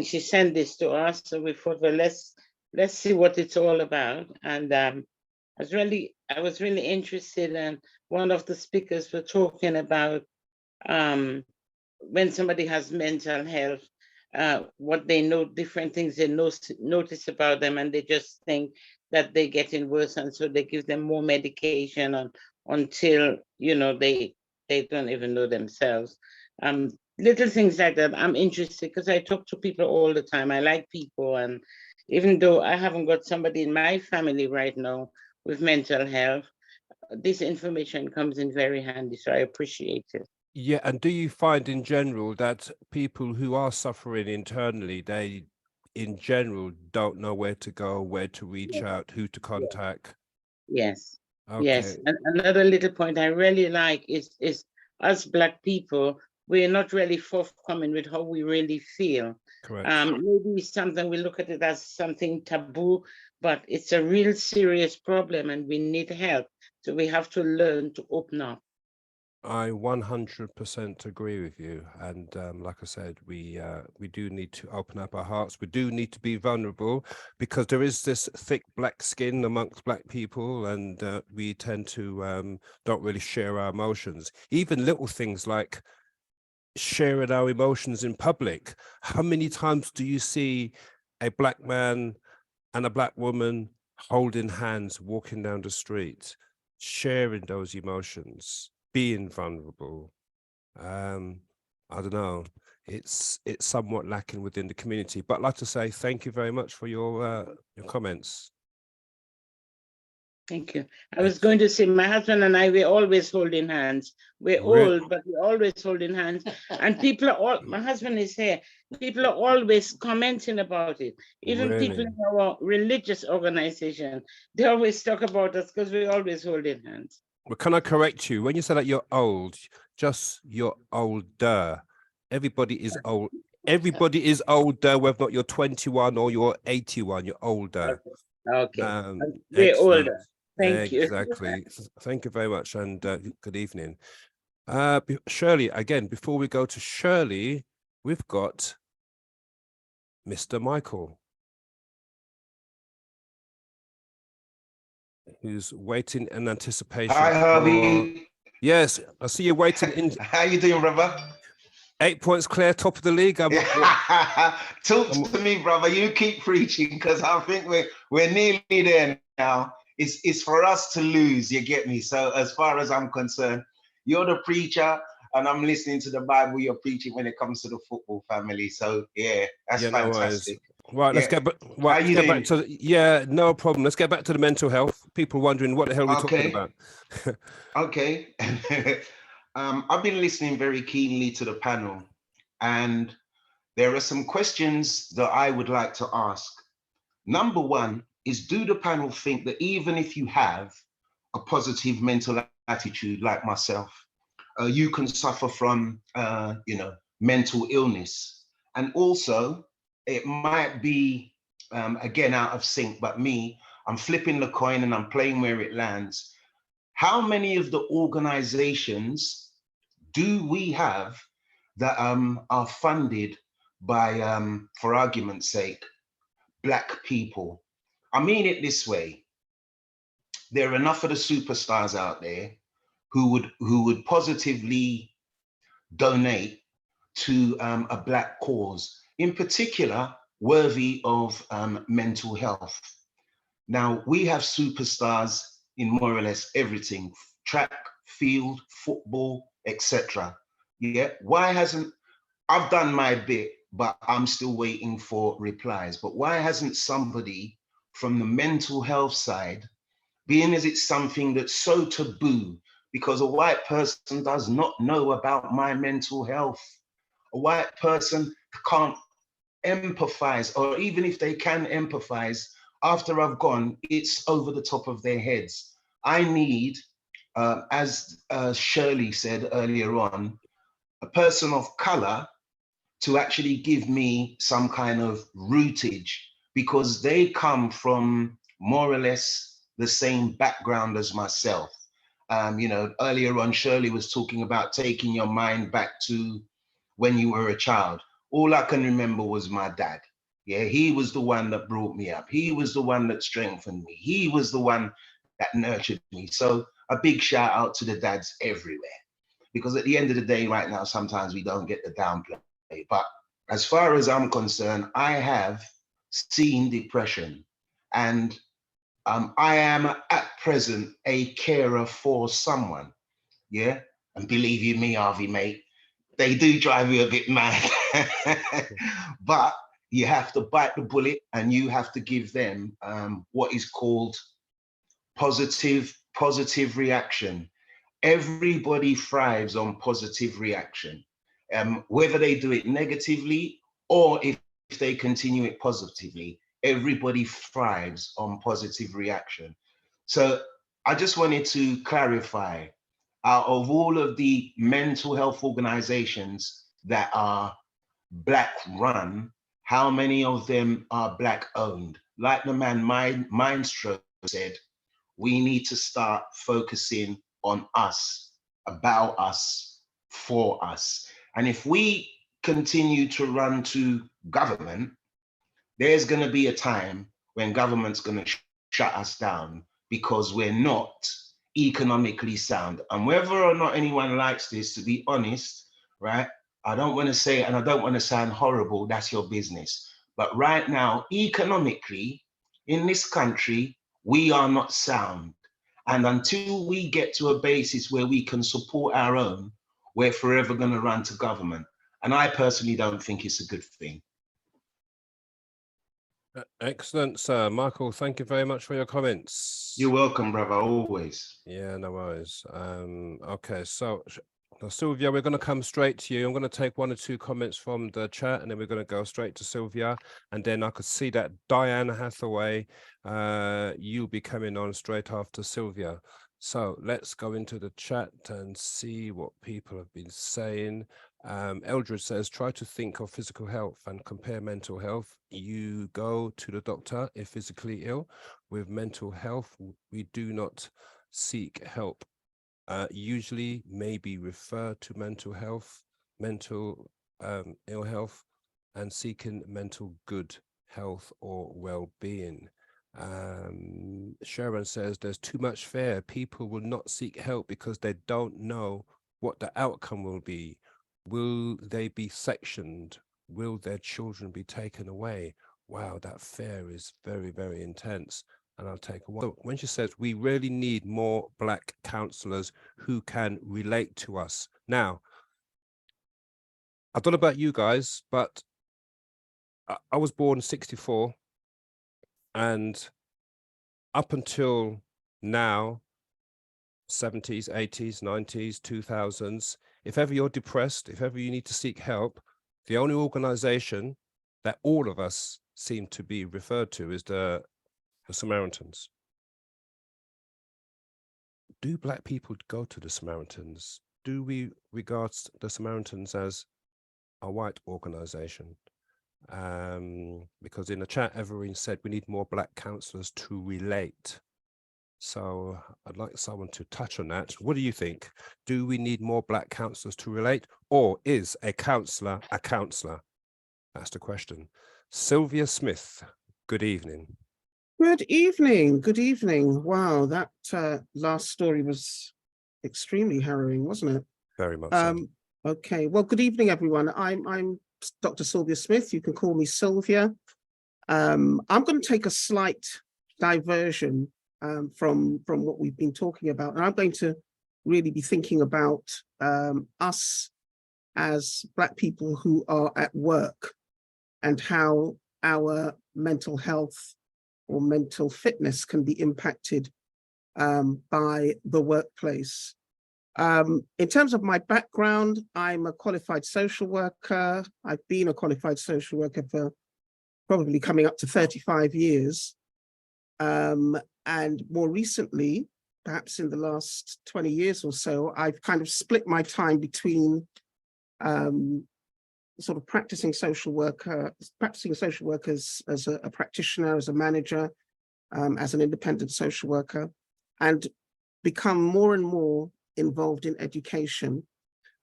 she sent this to us. So we thought, well, let's see what it's all about. And I was really interested. And one of the speakers were talking about when somebody has mental health, what they know, different things they notice about them, and they just think that they're getting worse, and so they give them more medication until they don't even know themselves. Little things like that. I'm interested because I talk to people all the time. I like people, and even though I haven't got somebody in my family right now with mental health, this information comes in very handy, so I appreciate it. Yeah, and do you find in general that people who are suffering internally, they in general don't know where to go, where to reach out, who to contact? Yes. Okay. Yes. And another little point I really like is us Black people, we're not really forthcoming with how we really feel. Correct. Maybe something we look at it as something taboo, but it's a real serious problem and we need help. So we have to learn to open up. I 100% agree with you. And like I said, we do need to open up our hearts. We do need to be vulnerable because there is this thick Black skin amongst Black people, and we tend to don't really share our emotions. Even little things like sharing our emotions in public. How many times do you see a Black man and a Black woman holding hands, walking down the street, sharing those emotions, being vulnerable? I don't know. It's somewhat lacking within the community. But I'd like to say thank you very much for your comments. Thank you. I was going to say, my husband and I, we're always holding hands. We're old, but we're always holding hands. And people are all, my husband is here, people are always commenting about it. Even people in our religious organization, they always talk about us because we're always holding hands. Well, can I correct you? When you say that you're old, just you're older. Everybody is old. Everybody is older, whether or not you're 21 or you're 81, you're older. Okay. We're older. Thank you. Exactly. Thank you very much, and good evening. Shirley, again, before we go to Shirley, we've got Mr. Michael, who's waiting in anticipation. Hi, Harvey. Yes, I see you waiting in. How you doing, brother? 8 points clear, top of the league. Talk to me, brother. You keep preaching, because I think we're nearly there now. It's for us to lose, you get me? So as far as I'm concerned, you're the preacher, and I'm listening to the Bible you're preaching when it comes to the football family. So yeah, that's fantastic. Right, let's get back. How you doing? No problem. Let's get back to the mental health. People wondering what the hell we're talking about. Okay. I've been listening very keenly to the panel, and there are some questions that I would like to ask. Number one is, do the panel think that even if you have a positive mental attitude like myself, you can suffer from, mental illness? And also, it might be, again, out of sync, but I'm flipping the coin and I'm playing where it lands. How many of the organizations do we have that are funded by, for argument's sake, Black people? I mean it this way. There are enough of the superstars out there who would positively donate to a Black cause, in particular, worthy of mental health. Now, we have superstars in more or less everything: track, field, football, etc. Yeah, why hasn't, I've done my bit, but I'm still waiting for replies. But why hasn't somebody from the mental health side, being as it's something that's so taboo, because a white person does not know about my mental health. A white person can't empathize, or even if they can empathize, after I've gone, it's over the top of their heads. I need, as Shirley said earlier on, a person of color to actually give me some kind of rootage, because they come from more or less the same background as myself. Earlier on, Shirley was talking about taking your mind back to when you were a child. All I can remember was my dad. Yeah, he was the one that brought me up. He was the one that strengthened me. He was the one that nurtured me. So a big shout out to the dads everywhere, because at the end of the day right now, sometimes we don't get the downplay. But as far as I'm concerned, I have seen depression, and I am at present a carer for someone. Yeah, and believe you me, Harvey, mate, they do drive you a bit mad. But you have to bite the bullet, and you have to give them what is called positive reaction. Everybody thrives on positive reaction, whether they do it negatively or if they continue it positively. Everybody thrives on positive reaction. So I just wanted to clarify, out of all of the mental health organizations that are Black run, how many of them are Black owned? Like the man Mindstro said, we need to start focusing on us, about us, for us. And if we continue to run to government, there's going to be a time when government's going to shut us down, because we're not economically sound. And whether or not anyone likes this, to be honest, right, I don't want to say it and I don't want to sound horrible, that's your business. But right now, economically, in this country, we are not sound. And until we get to a basis where we can support our own, we're forever going to run to government. And I personally don't think it's a good thing. Excellent, sir. Michael, thank you very much for your comments. You're welcome, brother, always. Yeah, no worries. Okay, so Sylvia, we're going to come straight to you. I'm going to take 1 or 2 comments from the chat, and then we're going to go straight to Sylvia. And then I could see that Diane Hathaway, you'll be coming on straight after Sylvia. So let's go into the chat and see what people have been saying. Eldred says, try to think of physical health and compare mental health. You go to the doctor if physically ill. With mental health, we do not seek help. Usually maybe refer to mental ill health, and seeking mental good health or well-being. Sharon says there's too much fear. People will not seek help because they don't know what the outcome will be. Will they be sectioned? Will their children be taken away? Wow, that fear is very, very intense. And I'll take a while. So when she says we really need more Black counsellors who can relate to us. Now, I don't know about you guys, but I was born in 64, and up until now, 70s, 80s, 90s, 2000s, if ever you're depressed, if ever you need to seek help, the only organization that all of us seem to be referred to is the Samaritans. Do Black people go to the Samaritans? Do we regard the Samaritans as a white organization? Because in the chat, Everine said we need more Black counsellors to relate. So I'd like someone to touch on that. What do you think? Do we need more Black counsellors to relate, or is a counsellor a counsellor? That's the question. Sylvia Smith, good evening. Good evening. Good evening. Wow, that last story was extremely harrowing, wasn't it? Very much so. Okay. Well, good evening, everyone. I'm Dr. Sylvia Smith. You can call me Sylvia. I'm going to take a slight diversion from what we've been talking about, and I'm going to really be thinking about us as Black people who are at work and how our mental health or mental fitness can be impacted by the workplace. In terms of my background, I'm a qualified social worker. I've been a qualified social worker for probably coming up to 35 years. And more recently, perhaps in the last 20 years or so, I've kind of split my time between sort of practicing social work as a practitioner, as a manager, as an independent social worker, and become more and more involved in education.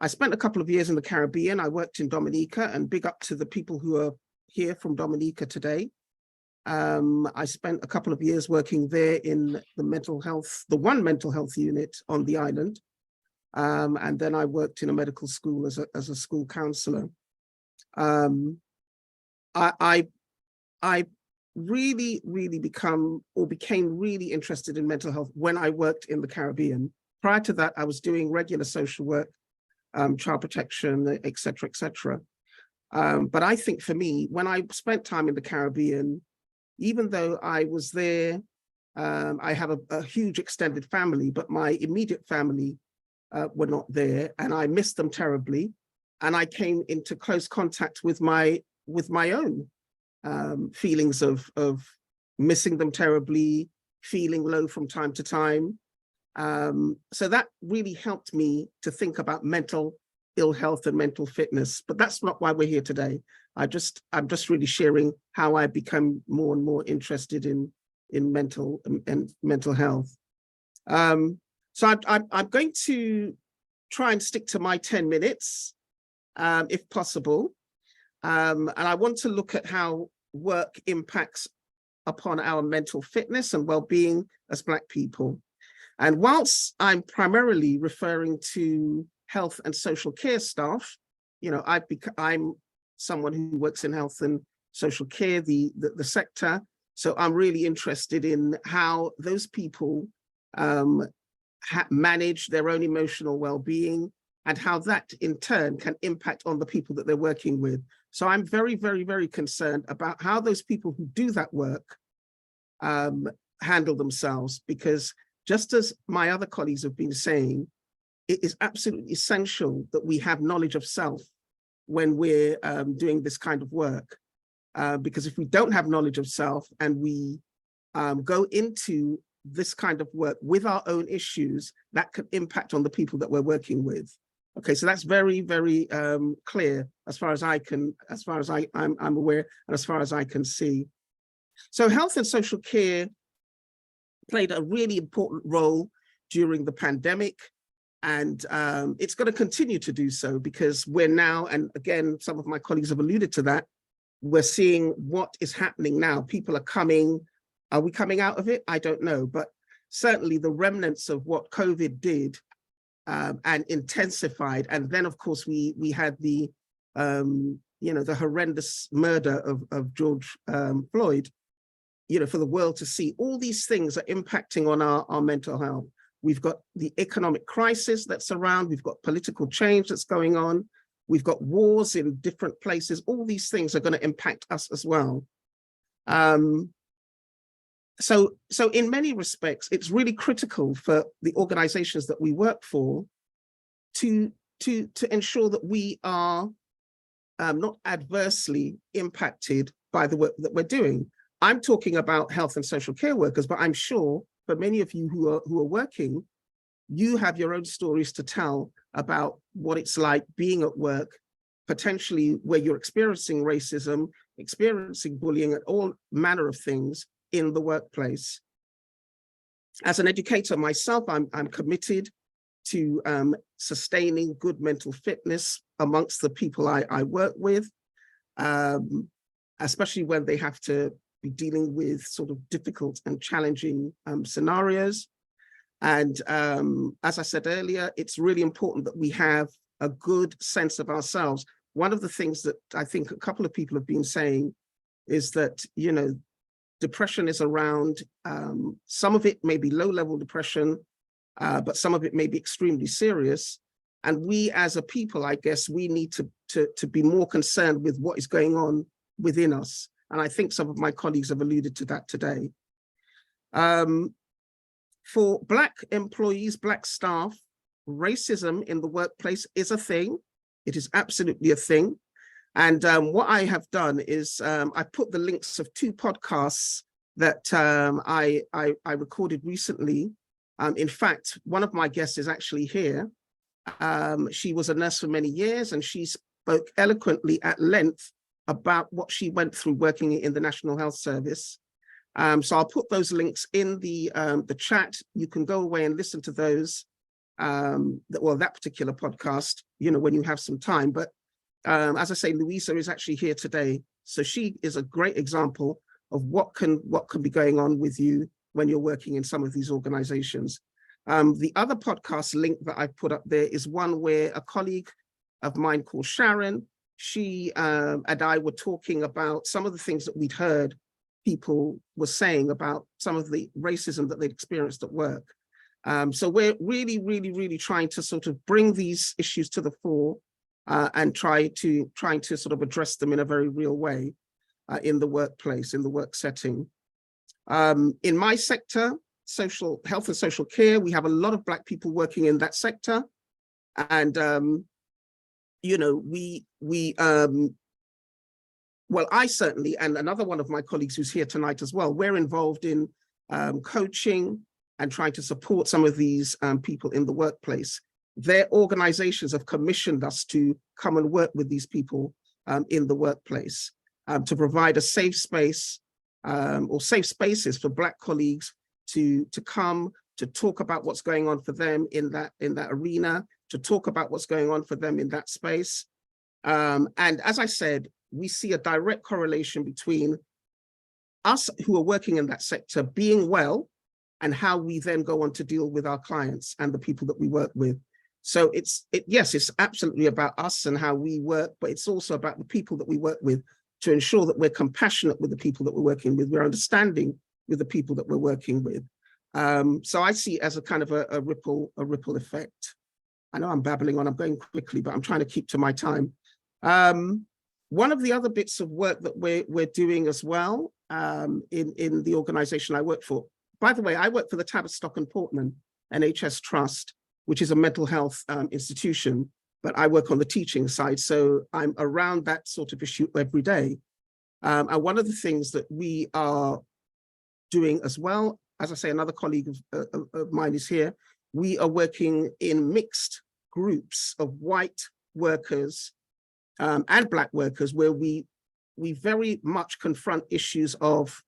I spent a couple of years in the Caribbean. I worked in Dominica, and big up to the people who are here from Dominica today. I spent a couple of years working there in the one mental health unit on the island. And then I worked in a medical school as a school counselor. I really became really interested in mental health when I worked in the Caribbean. Prior to that, I was doing regular social work, child protection, et cetera, et cetera. But I think for me, when I spent time in the Caribbean, even though I was there, I have a huge extended family, but my immediate family were not there, and I missed them terribly. And I came into close contact with my own feelings of missing them terribly, feeling low from time to time. So that really helped me to think about mental ill health and mental fitness. But that's not why we're here today. I'm just really sharing how I become more and more interested in mental health. So I'm going to try and stick to my 10 minutes, if possible. And I want to look at how work impacts upon our mental fitness and well-being as Black people. And whilst I'm primarily referring to health and social care staff, you know, I'm someone who works in health and social care, the sector. So I'm really interested in how those people manage their own emotional well-being and how that in turn can impact on the people that they're working with. So I'm very, very, very concerned about how those people who do that work handle themselves, because just as my other colleagues have been saying, it is absolutely essential that we have knowledge of self when we're doing this kind of work. Because if we don't have knowledge of self and we go into this kind of work with our own issues, that could impact on the people that we're working with. Okay, so that's very, very clear as far as I'm aware, and as far as I can see. So health and social care played a really important role during the pandemic, and it's going to continue to do so, because we're now, and again, some of my colleagues have alluded to that, we're seeing what is happening now. People are we coming out of it? I don't know, but certainly the remnants of what COVID did and intensified. And then of course we had the, the horrendous murder of George Floyd, for the world to see. All these things are impacting on our mental health. We've got the economic crisis that's around, we've got political change that's going on, we've got wars in different places. All these things are going to impact us as well. So in many respects, it's really critical for the organizations that we work for to ensure that we are not adversely impacted by the work that we're doing. I'm talking about health and social care workers, but I'm sure for many of you who are working, you have your own stories to tell about what it's like being at work, potentially where you're experiencing racism, experiencing bullying, and all manner of things in the workplace. As an educator myself, I'm committed to sustaining good mental fitness amongst the people I work with, especially when they have to be dealing with sort of difficult and challenging scenarios. And as I said earlier, it's really important that we have a good sense of ourselves. One of the things that I think a couple of people have been saying is that, depression is around. Some of it may be low-level depression, but some of it may be extremely serious. And we as a people, I guess, we need to be more concerned with what is going on within us. And I think some of my colleagues have alluded to that today. For Black employees, Black staff, racism in the workplace is a thing. It is absolutely a thing. And what I have done is I put the links of 2 podcasts that I recorded recently. In fact, one of my guests is actually here. She was a nurse for many years, and she spoke eloquently at length about what she went through working in the National Health Service. So I'll put those links in the chat. You can go away and listen to those, that particular podcast, when you have some time. But as I say, Louisa is actually here today. So she is a great example of what can be going on with you when you're working in some of these organizations. The other podcast link that I put up there is one where a colleague of mine called Sharon, she and I were talking about some of the things that we'd heard people were saying about some of the racism that they'd experienced at work. So we're really trying to sort of bring these issues to the fore and trying to sort of address them in a very real way in the workplace, in the work setting. In my sector, social health and social care, we have a lot of Black people working in that sector. And, well, I certainly, and another one of my colleagues who's here tonight as well, we're involved in coaching and trying to support some of these people in the workplace. Their organizations have commissioned us to come and work with these people in the workplace to provide a safe space or safe spaces for Black colleagues to come to talk about what's going on for them in that arena, to talk about what's going on for them in that space. And as I said, we see a direct correlation between us who are working in that sector being well and how we then go on to deal with our clients and the people that we work with. So yes, it's absolutely about us and how we work, but it's also about the people that we work with to ensure that we're compassionate with the people that we're working with, we're understanding with the people that we're working with. So I see it as a kind of a ripple effect. I know I'm babbling on, I'm going quickly, but I'm trying to keep to my time. One of the other bits of work that we're doing as well in the organization I work for, by the way, I work for the Tavistock and Portman NHS Trust, which is a mental health institution, but I work on the teaching side. So I'm around that sort of issue every day. And one of the things that we are doing as well, as I say, another colleague of mine is here, we are working in mixed groups of white workers and Black workers, where we very much confront issues of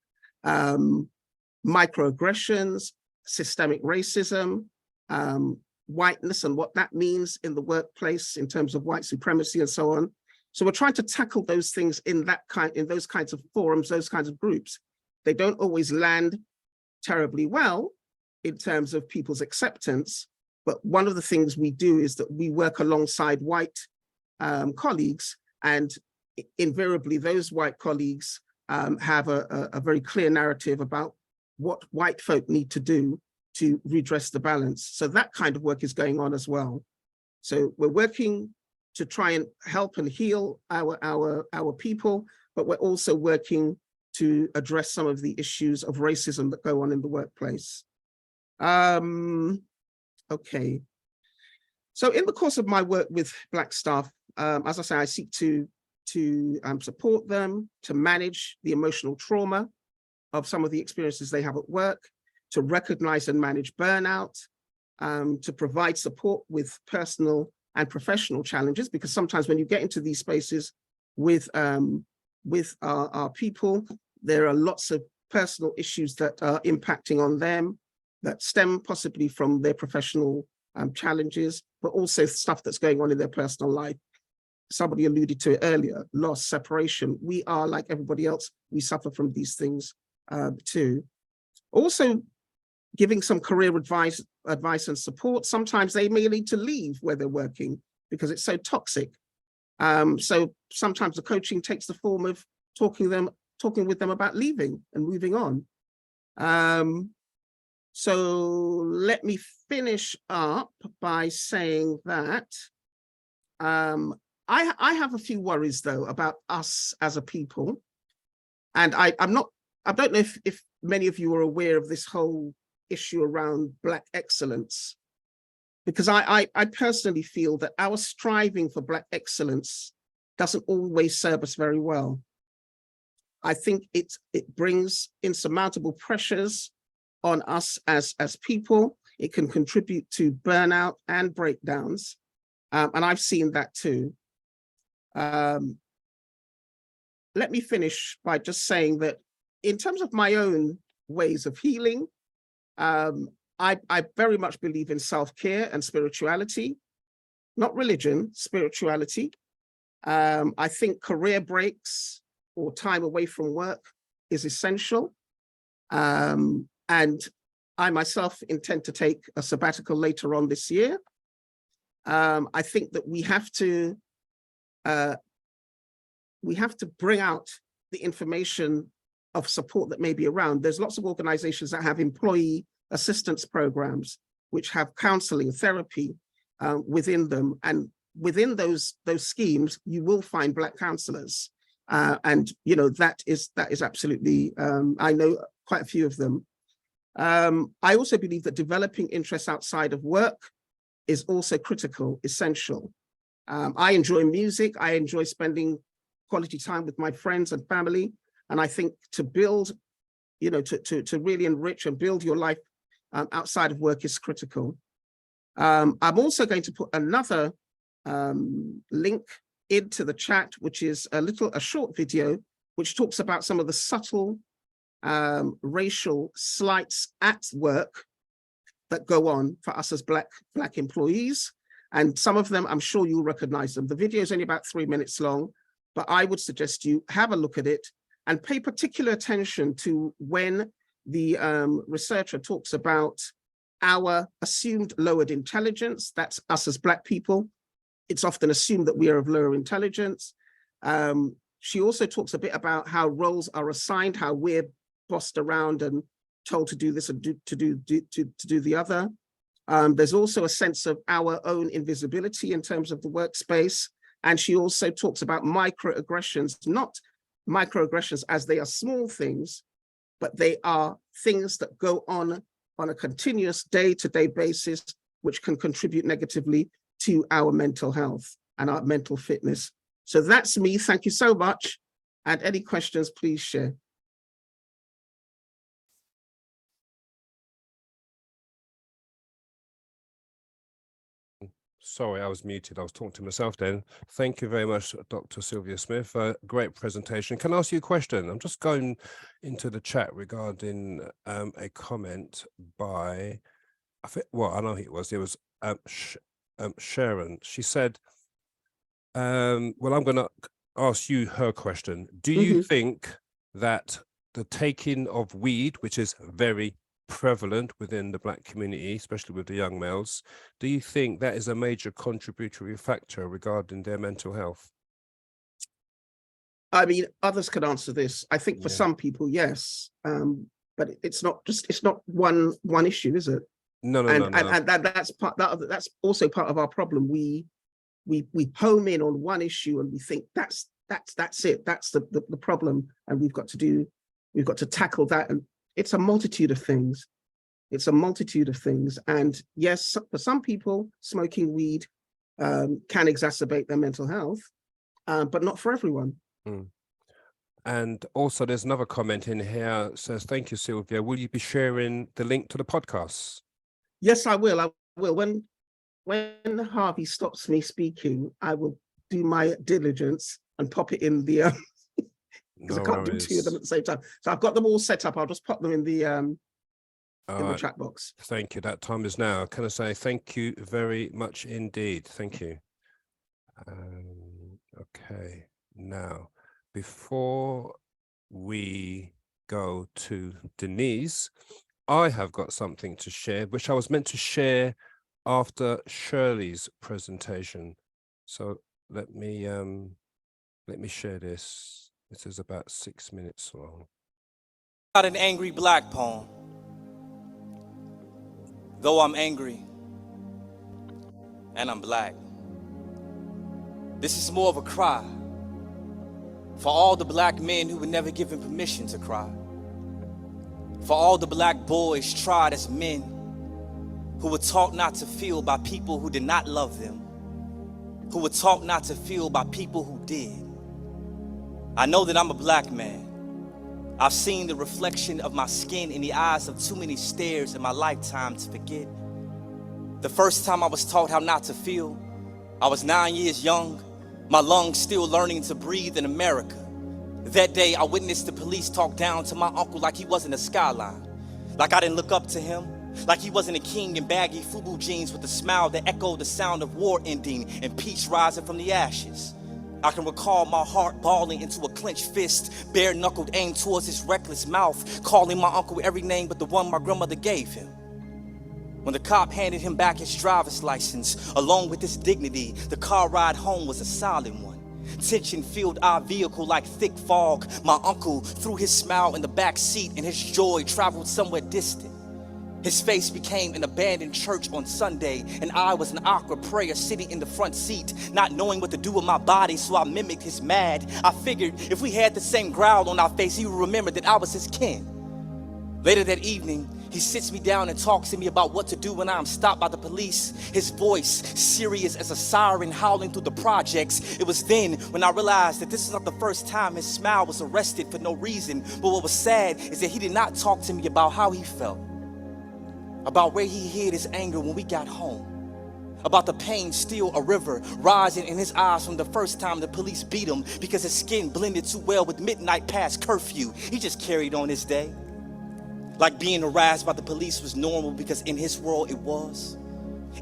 microaggressions, systemic racism, whiteness and what that means in the workplace in terms of white supremacy and so on. So we're trying to tackle those things in those kinds of forums, those kinds of groups. They don't always land terribly well in terms of people's acceptance. But one of the things we do is that we work alongside white colleagues, and invariably those white colleagues have a very clear narrative about what white folk need to do to redress the balance. So that kind of work is going on as well. So we're working to try and help and heal our people, but we're also working to address some of the issues of racism that go on in the workplace. Okay. So in the course of my work with Black staff, as I say, I seek to support them, to manage the emotional trauma of some of the experiences they have at work, to recognize and manage burnout, to provide support with personal and professional challenges, because sometimes when you get into these spaces with our people, there are lots of personal issues that are impacting on them that stem possibly from their professional challenges, but also stuff that's going on in their personal life. Somebody alluded to it earlier, loss, separation. We are like everybody else, we suffer from these things too. Also, giving some career advice and support. Sometimes they may need to leave where they're working because it's so toxic. So sometimes the coaching takes the form of talking with them about leaving and moving on. So let me finish up by saying that I have a few worries though about us as a people. And I don't know if many of you are aware of this whole issue around Black excellence, because I personally feel that our striving for Black excellence doesn't always serve us very well. I think it brings insurmountable pressures on us as people. It can contribute to burnout and breakdowns, and I've seen that too. Let me finish by just saying that in terms of my own ways of healing, I very much believe in self-care and spirituality, not religion, spirituality. I think career breaks or time away from work is essential. And I myself intend to take a sabbatical later on this year. I think that we have to bring out the information of support that may be around. There's lots of organizations that have employee assistance programs, which have counseling, therapy within them. And within those schemes, you will find Black counselors. And you know, that is absolutely, I know quite a few of them. I also believe that developing interests outside of work is also critical, essential. I enjoy music. I enjoy spending quality time with my friends and family. And I think to build, you know, to really enrich and build your life outside of work is critical. I'm also going to put another link into the chat, which is a short video, which talks about some of the subtle racial slights at work that go on for us as Black employees. And some of them, I'm sure you'll recognize them. The video is only about 3 minutes long, but I would suggest you have a look at it and pay particular attention to when the researcher talks about our assumed lowered intelligence. That's us as Black people. It's often assumed that we are of lower intelligence. She also talks a bit about how roles are assigned, how we're bossed around and told to do this and to do the other. There's also a sense of our own invisibility in terms of the workspace. And she also talks about microaggressions, not microaggressions as they are small things, but they are things that go on a continuous day-to-day basis, which can contribute negatively to our mental health and our mental fitness. So that's me. Thank you so much. And any questions, please share. Sorry, I was muted. I was talking to myself then. Thank you very much, Dr. Sylvia Smith. Great presentation. Can I ask you a question? I'm just going into the chat regarding a comment by, I think, well, I know who it was. It was Sharon. She said, well, I'm going to ask you her question. Do you think that the taking of weed, which is very prevalent within the Black community, especially with the young males, do you think that is a major contributory factor regarding their mental health? I mean, others could answer this. I think for some people, yes, but it's not one issue, is it? No. And that's also part of our problem. We home in on one issue and we think that's it. That's the problem, and we've got to tackle that. And it's a multitude of things. It's a multitude of things. And yes, for some people, smoking weed can exacerbate their mental health, but not for everyone. And also there's another comment in here that says, thank you, Sylvia. Will you be sharing the link to the podcast? Yes, I will. When Harvey stops me speaking, I will do my diligence and pop it in the because I can't do two of them at the same time. So I've got them all set up. I'll just pop them in the chat box. Thank you. That time is now. Can I say thank you very much indeed? Thank you. Okay. Now, before we go to Denise, I have got something to share, which I was meant to share after Shirley's presentation. So let me share this. This is about 6 minutes long. Not an angry Black poem, though I'm angry and I'm Black. This is more of a cry for all the Black men who were never given permission to cry, for all the Black boys tried as men who were taught not to feel by people who did not love them, who were taught not to feel by people who did. I know that I'm a Black man. I've seen the reflection of my skin in the eyes of too many stares in my lifetime to forget. The first time I was taught how not to feel, I was 9 years young, my lungs still learning to breathe in America. That day I witnessed the police talk down to my uncle like he wasn't a skyline, like I didn't look up to him, like he wasn't a king in baggy FUBU jeans with a smile that echoed the sound of war ending and peace rising from the ashes. I can recall my heart balling into a clenched fist, bare-knuckled aimed towards his reckless mouth, calling my uncle every name but the one my grandmother gave him. When the cop handed him back his driver's license, along with his dignity, the car ride home was a silent one. Tension filled our vehicle like thick fog. My uncle threw his smile in the back seat and his joy traveled somewhere distant. His face became an abandoned church on Sunday, and I was an awkward prayer sitting in the front seat, not knowing what to do with my body, so I mimicked his mad. I figured if we had the same growl on our face, he would remember that I was his kin. Later that evening, he sits me down and talks to me about what to do when I'm stopped by the police. His voice, serious as a siren howling through the projects. It was then when I realized that this is not the first time his smile was arrested for no reason. But what was sad is that he did not talk to me about how he felt, about where he hid his anger when we got home, about the pain still a river rising in his eyes from the first time the police beat him because his skin blended too well with midnight past curfew. He just carried on his day. Like being harassed by the police was normal because in his world it was.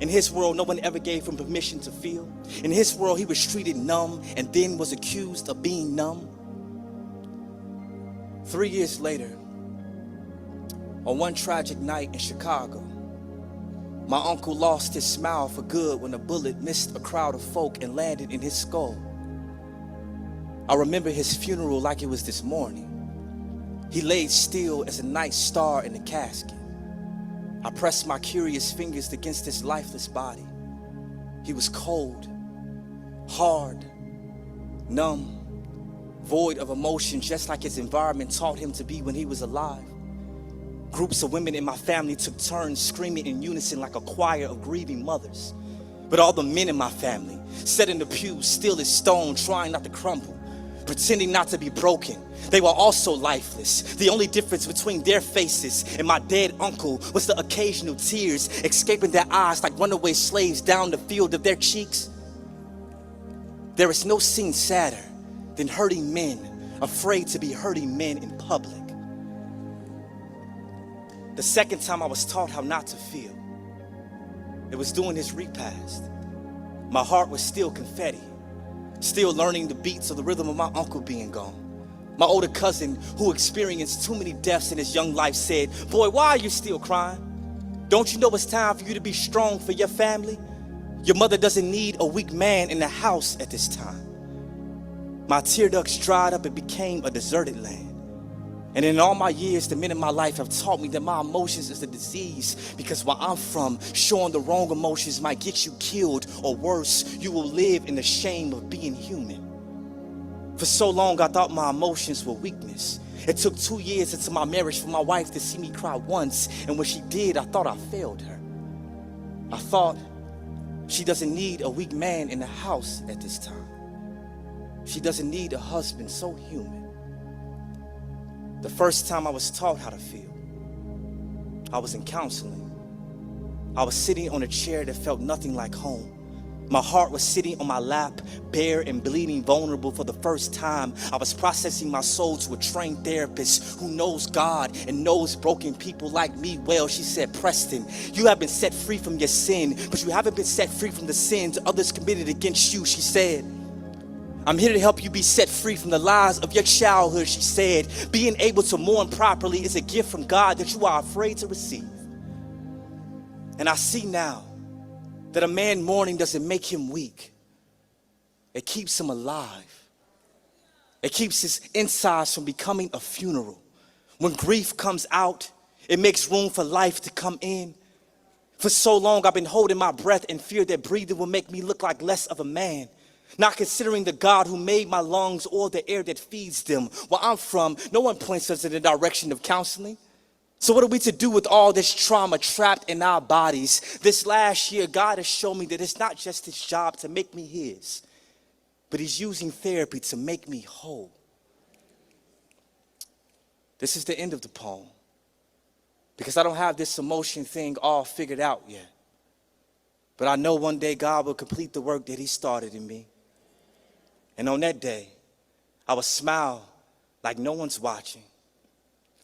In his world, no one ever gave him permission to feel. In his world, he was treated numb and then was accused of being numb. 3 years later, on one tragic night in Chicago, my uncle lost his smile for good when a bullet missed a crowd of folk and landed in his skull. I remember his funeral like it was this morning. He laid still as a night star in the casket. I pressed my curious fingers against his lifeless body. He was cold, hard, numb, void of emotion, just like his environment taught him to be when he was alive. Groups of women in my family took turns screaming in unison like a choir of grieving mothers. But all the men in my family sat in the pews still as stone, trying not to crumble, pretending not to be broken. They were also lifeless. The only difference between their faces and my dead uncle was the occasional tears escaping their eyes like runaway slaves down the field of their cheeks. There is no scene sadder than hurting men, afraid to be hurting men in public. The second time I was taught how not to feel, it was during his repast. My heart was still confetti. Still learning the beats of the rhythm of my uncle being gone. My older cousin, who experienced too many deaths in his young life, said, "Boy, why are you still crying? Don't you know it's time for you to be strong for your family? Your mother doesn't need a weak man in the house at this time." My tear ducts dried up and became a deserted land. And in all my years, the men in my life have taught me that my emotions is a disease, because where I'm from, showing the wrong emotions might get you killed, or worse, you will live in the shame of being human. For so long, I thought my emotions were weakness. It took 2 years into my marriage for my wife to see me cry once, and when she did, I thought I failed her. I thought she doesn't need a weak man in the house at this time. She doesn't need a husband so human. The first time I was taught how to feel, I was in counseling. I was sitting on a chair that felt nothing like home. My heart was sitting on my lap, bare and bleeding, vulnerable for the first time. I was processing my soul to a trained therapist who knows God and knows broken people like me well. She said, "Preston, you have been set free from your sin, but you haven't been set free from the sins others committed against you." She said, "I'm here to help you be set free from the lies of your childhood." She said, "Being able to mourn properly is a gift from God that you are afraid to receive." And I see now that a man mourning doesn't make him weak. It keeps him alive. It keeps his insides from becoming a funeral. When grief comes out, it makes room for life to come in. For so long, I've been holding my breath in fear that breathing will make me look like less of a man, not considering the God who made my lungs or the air that feeds them. Where I'm from, no one points us in the direction of counseling. So what are we to do with all this trauma trapped in our bodies? This last year, God has shown me that it's not just his job to make me his, but he's using therapy to make me whole. This is the end of the poem, because I don't have this emotion thing all figured out yet. But I know one day God will complete the work that he started in me. And on that day, I will smile like no one's watching.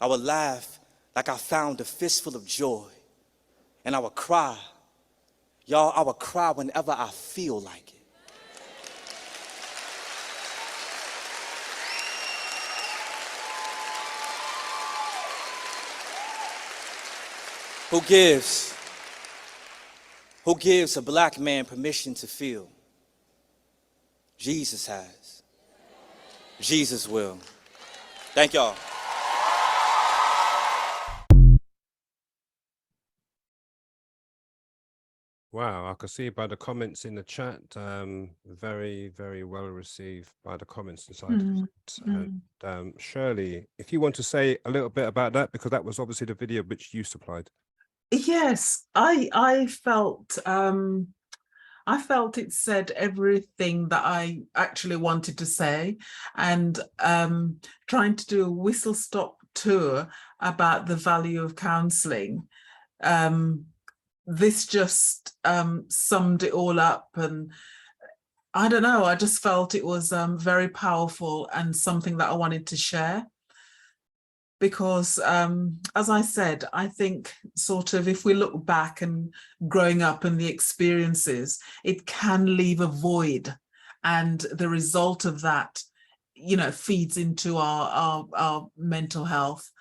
I will laugh like I found a fistful of joy. And I will cry. Y'all, I will cry whenever I feel like it. Who gives a black man permission to feel? Jesus has. Jesus will. Thank y'all. Wow, I can see by the comments in the chat, very, very well received by the comments inside of it. And Shirley, if you want to say a little bit about that, because that was obviously the video which you supplied. Yes, I felt it said everything that I actually wanted to say, and trying to do a whistle-stop tour about the value of counselling. This just summed it all up, and I don't know, I just felt it was very powerful and something that I wanted to share. Because as I said, I think sort of if we look back and growing up and the experiences, it can leave a void, and the result of that, you know, feeds into our mental health,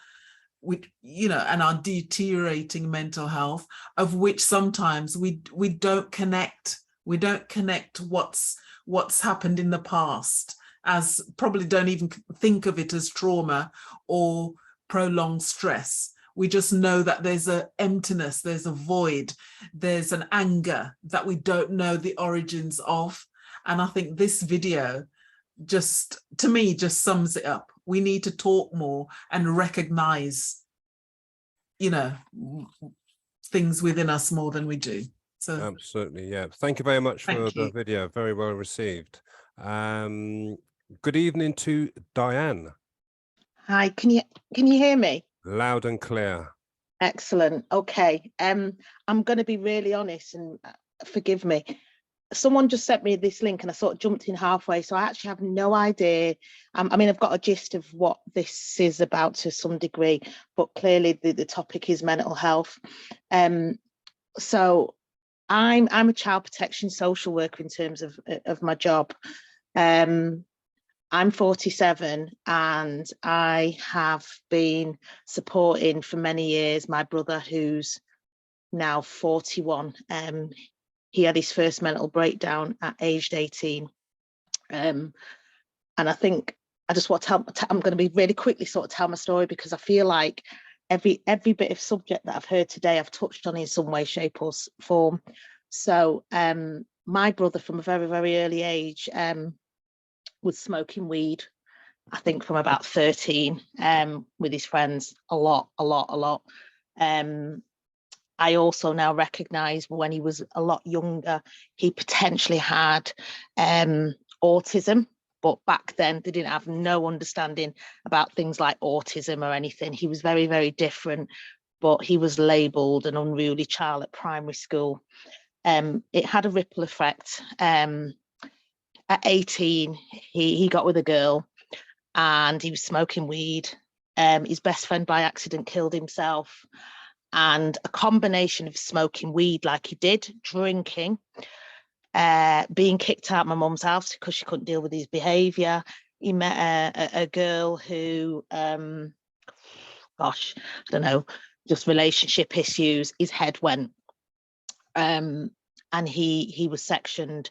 which, you know, and our deteriorating mental health, of which sometimes we don't connect. We don't connect what's happened in the past, as probably don't even think of it as trauma or prolonged stress. We just know that there's an emptiness, there's a void, there's an anger that we don't know the origins of. And I think this video just, to me, just sums it up. We need to talk more and recognize, you know, things within us more than we do. So Absolutely, yeah. Thank you very much for the video. Very well received. Good evening to Diane. Hi, can you hear me? Loud and clear. Excellent. Okay. I'm going to be really honest, and forgive me. Someone just sent me this link and I sort of jumped in halfway, so I actually have no idea. I mean, I've got a gist of what this is about to some degree, but clearly the topic is mental health. So I'm a child protection social worker in terms of my job. I'm 47 and I have been supporting for many years my brother who's now 41. He had his first mental breakdown at aged 18. And I think I just want to I'm going to be really quickly sort of tell my story, because I feel like every bit of subject that I've heard today, I've touched on in some way, shape or form. So my brother from a very, very early age was smoking weed, I think from about 13 with his friends, a lot. I also now recognise when he was a lot younger, he potentially had autism, but back then they didn't have no understanding about things like autism or anything. He was very, very different, but he was labelled an unruly child at primary school. It had a ripple effect. At 18, he got with a girl and he was smoking weed. His best friend by accident killed himself. And a combination of smoking weed like he did, drinking, being kicked out of my mum's house because she couldn't deal with his behaviour. He met a girl who, gosh, I don't know, just relationship issues. His head went, and he was sectioned.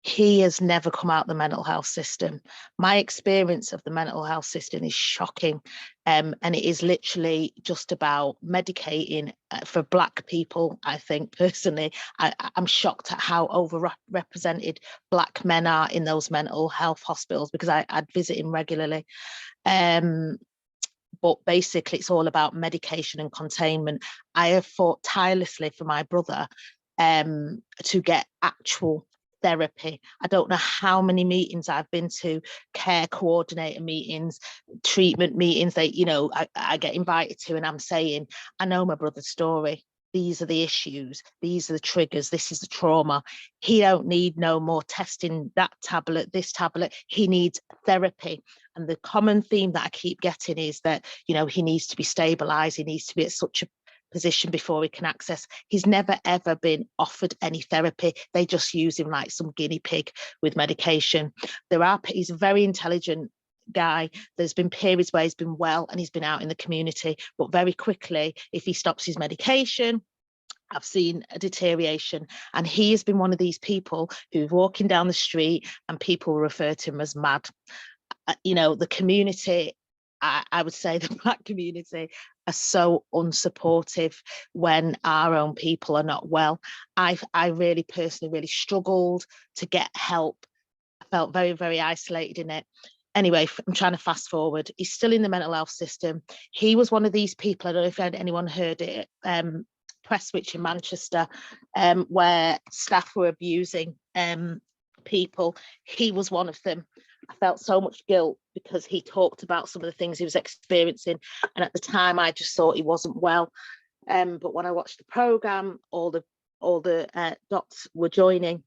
He has never come out of the mental health system. My experience of the mental health system is shocking. And it is literally just about medicating for Black people, I think, personally. I'm shocked at how overrepresented Black men are in those mental health hospitals, because I'd visit him regularly. But basically, it's all about medication and containment. I have fought tirelessly for my brother to get actual therapy. I don't know how many meetings I've been to, care coordinator meetings, treatment meetings that, you know, I get invited to, and I'm saying, I know my brother's story. These are the issues. These are the triggers. This is the trauma. He don't need no more testing, that tablet, this tablet. He needs therapy. And the common theme that I keep getting is that, you know, he needs to be stabilized. He needs to be at such a position before he can access. He's never ever been offered any therapy. They just use him like some guinea pig with medication. He's a very intelligent guy. There's been periods where he's been well and he's been out in the community, but very quickly, if he stops his medication, I've seen a deterioration. And he has been one of these people who's walking down the street and people refer to him as mad. You know, the community, I would say the Black community are so unsupportive when our own people are not well. I really personally really struggled to get help. I felt very, very isolated in it. Anyway, I'm trying to fast forward. He's still in the mental health system. He was one of these people, I don't know if anyone heard it, Prestwich in Manchester, where staff were abusing people. He was one of them. I felt so much guilt because he talked about some of the things he was experiencing, and at the time I just thought he wasn't well. But when I watched the programme, all the dots were joining.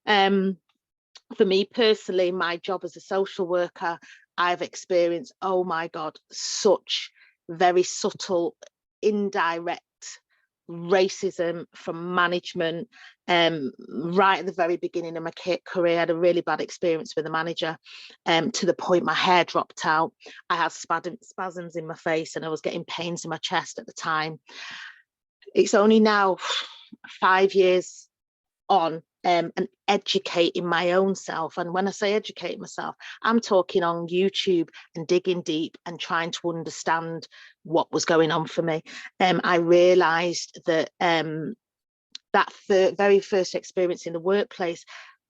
For me personally, my job as a social worker, I've experienced, oh my God, such very subtle, indirect racism from management. Right at the very beginning of my career, I had a really bad experience with a manager, to the point my hair dropped out. I had spasms in my face and I was getting pains in my chest at the time. It's only now 5 years on, and educating my own self. And when I say educate myself, I'm talking on YouTube and digging deep and trying to understand what was going on for me. I realised that that very first experience in the workplace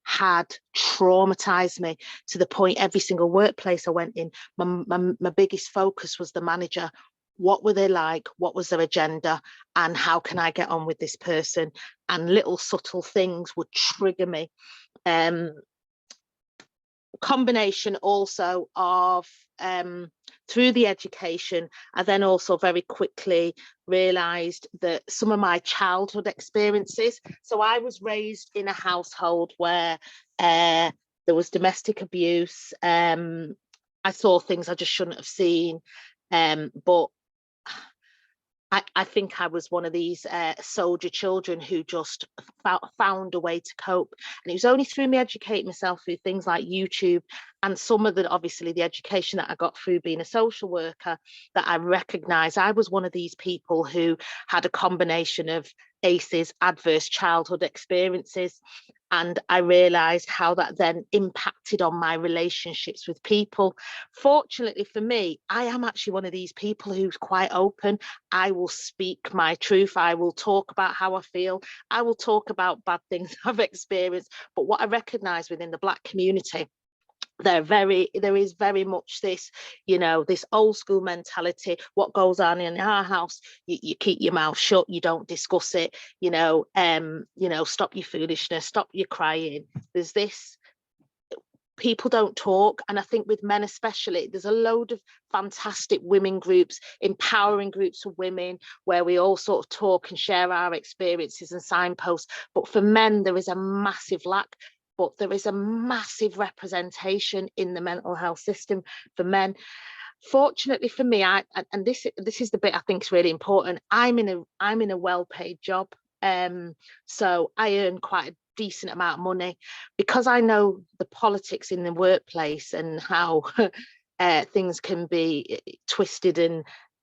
had traumatized me to the point every single workplace I went in, my biggest focus was the manager. What were they like? What was their agenda? And how can I get on with this person? And little subtle things would trigger me. Combination also of through the education, I then also very quickly realised that some of my childhood experiences, so I was raised in a household where there was domestic abuse. I saw things I just shouldn't have seen, but I think I was one of these soldier children who just found a way to cope. And it was only through me educating myself through things like YouTube and some of the, obviously, the education that I got through being a social worker, that I recognised I was one of these people who had a combination of ACEs, adverse childhood experiences. And I realised how that then impacted on my relationships with people. Fortunately for me, I am actually one of these people who's quite open. I will speak my truth. I will talk about how I feel. I will talk about bad things I've experienced. But what I recognise within the Black community, there is very much this, you know, this old school mentality. What goes on in our house, you keep your mouth shut, you don't discuss it, you know, stop your foolishness, stop your crying. There's this, people don't talk. And I think with men especially, there's a load of fantastic women groups, empowering groups of women, where we all sort of talk and share our experiences and signposts. But for men, there is a massive lack. But there is a massive representation in the mental health system for men. Fortunately for me, and this is the bit I think is really important. I'm in a well-paid job, so I earn quite a decent amount of money, because I know the politics in the workplace and how things can be twisted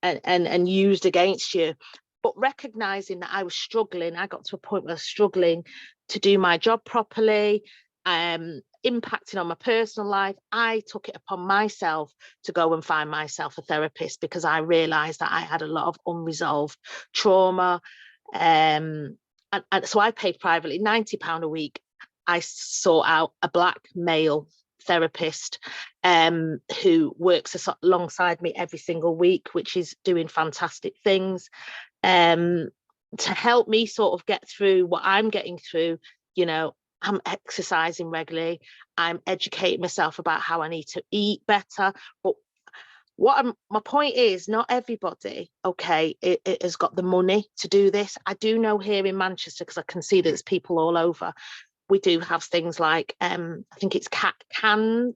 and used against you. But recognizing that I was struggling, I got to a point where I was struggling to do my job properly, impacting on my personal life. I took it upon myself to go and find myself a therapist, because I realized that I had a lot of unresolved trauma. And so I paid privately £90 a week. I sought out a Black male therapist who works alongside me every single week, which is doing fantastic things to help me sort of get through what I'm getting through. You know, I'm exercising regularly, I'm educating myself about how I need to eat better. But my point is, not everybody, okay, it has got the money to do this. I do know here in Manchester, because I can see there's people all over, we do have things like I think it's Can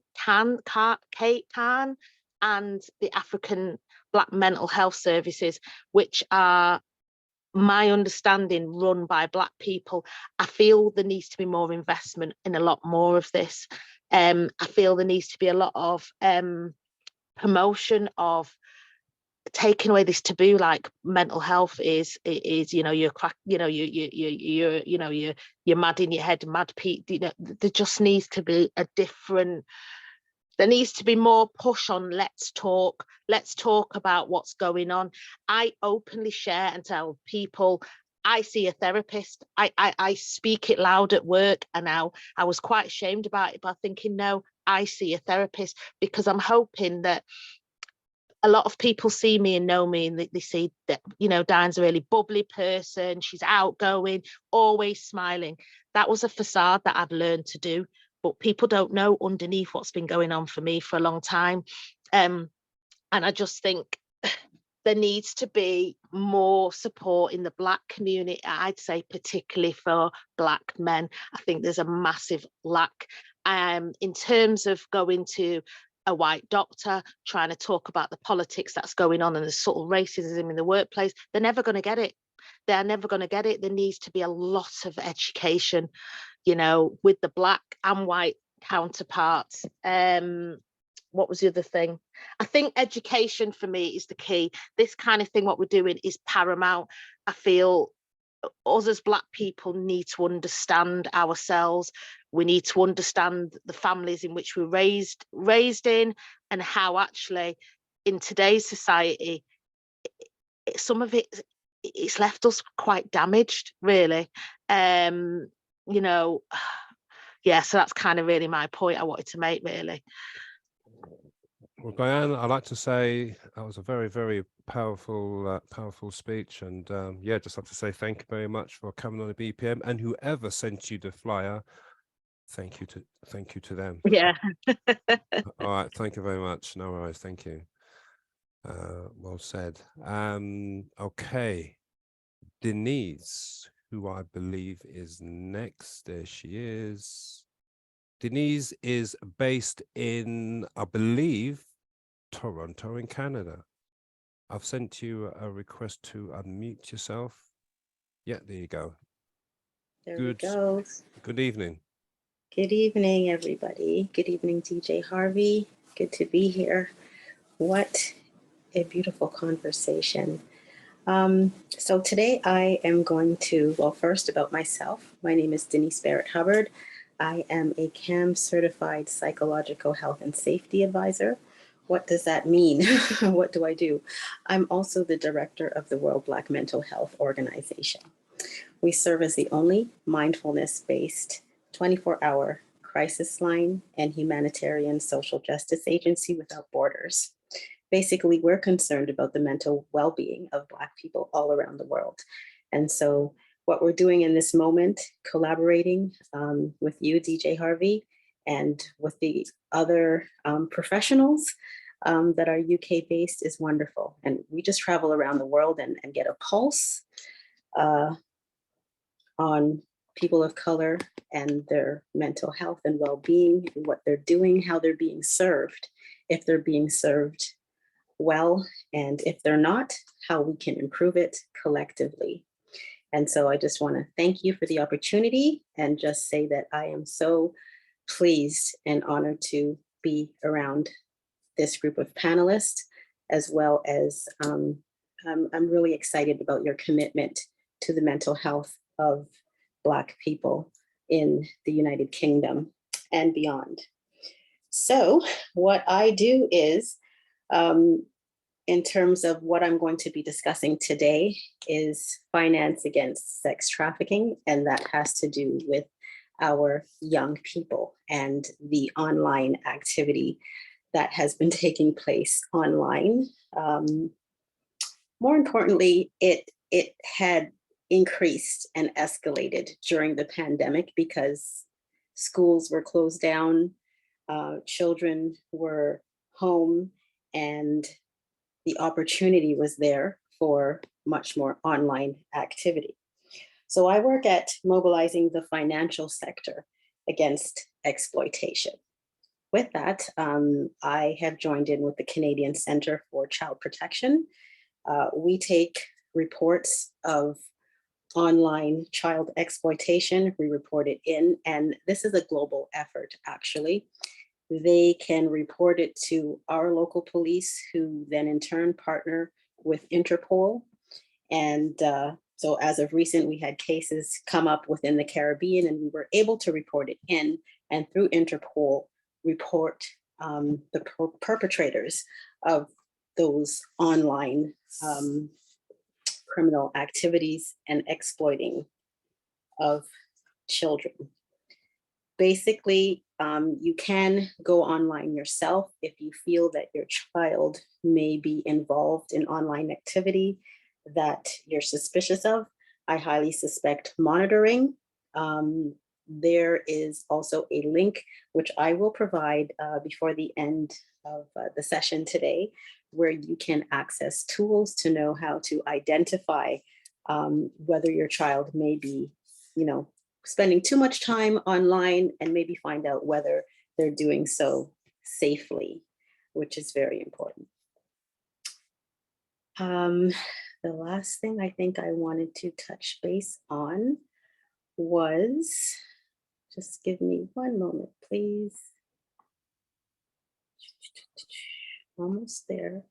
and the African Black Mental Health Services, which are, my understanding, run by Black people. I feel there needs to be more investment in a lot more of this. I feel there needs to be a lot of promotion of taking away this taboo, like mental health is you're mad in your head, mad Pete. You know, there just needs to be a different. There needs to be more push on let's talk about what's going on. I openly share and tell people I see a therapist. I speak it loud at work, and now I was quite ashamed about it, but thinking, no, I see a therapist, because I'm hoping that a lot of people see me and know me, and they see that, you know, Diane's a really bubbly person. She's outgoing, always smiling. That was a facade that I've learned to do, but people don't know underneath what's been going on for me for a long time. And I just think there needs to be more support in the Black community, I'd say particularly for Black men. I think there's a massive lack in terms of going to a white doctor, trying to talk about the politics that's going on and the sort of racism in the workplace. They're never going to get it. They're never going to get it. There needs to be a lot of education, you know, with the Black and white counterparts. What was the other thing? I think education for me is the key. This kind of thing, what we're doing, is paramount. I feel us as Black people need to understand ourselves. We need to understand the families in which we're raised in, and how actually in today's society, some of it's left us quite damaged, really. You know, yeah, so that's kind of really my point I wanted to make, really. Well, Diane, I'd like to say that was a very, very powerful speech, and yeah, just like to say thank you very much for coming on the BPM, and whoever sent you the flyer, thank you to them. Yeah. All right, thank you very much. No worries, thank you. Well said. Okay, Denise, who I believe is next. There she is. Denise is based in, I believe, Toronto in Canada. I've sent you a request to unmute yourself. Yeah, there you go. There Good. we go. Good evening. Good evening, everybody. Good evening, DJ Harvey. Good to be here. What a beautiful conversation. So today I am going to, well, first about myself. My name is Denise Barrett Hubbard. I am a CAM certified psychological health and safety advisor. What does that mean? What do I do? I'm also the director of the World Black Mental Health Organization. We serve as the only mindfulness-based 24-hour crisis line and humanitarian social justice agency without borders. Basically, we're concerned about the mental well-being of Black people all around the world. And so what we're doing in this moment, collaborating with you, DJ Harvey, and with the other professionals that are UK-based is wonderful. And we just travel around the world and get a pulse on people of color and their mental health and well-being, and what they're doing, how they're being served, if they're being served well, and if they're not, how we can improve it collectively. And so I just want to thank you for the opportunity and just say that I am so pleased and honored to be around this group of panelists, as well as I'm really excited about your commitment to the mental health of Black people in the United Kingdom and beyond. So what I do is, in terms of what I'm going to be discussing today, is finance against sex trafficking, and that has to do with our young people and the online activity that has been taking place online. More importantly, it had increased and escalated during the pandemic because schools were closed down, children were home, and the opportunity was there for much more online activity. So I work at mobilizing the financial sector against exploitation. With that, I have joined in with the Canadian Centre for Child Protection. We take reports of online child exploitation, we report it in, and this is a global effort, actually. They can report it to our local police, who then in turn partner with Interpol. And so as of recent, we had cases come up within the Caribbean, and we were able to report it in, and through Interpol, report the perpetrators of those online criminal activities and exploiting of children. Basically, you can go online yourself if you feel that your child may be involved in online activity that you're suspicious of. I highly suspect monitoring. There is also a link, which I will provide before the end of the session today, where you can access tools to know how to identify whether your child may be, spending too much time online, and maybe find out whether they're doing so safely, which is very important. The last thing I think I wanted to touch base on was, just give me one moment, please. Almost there.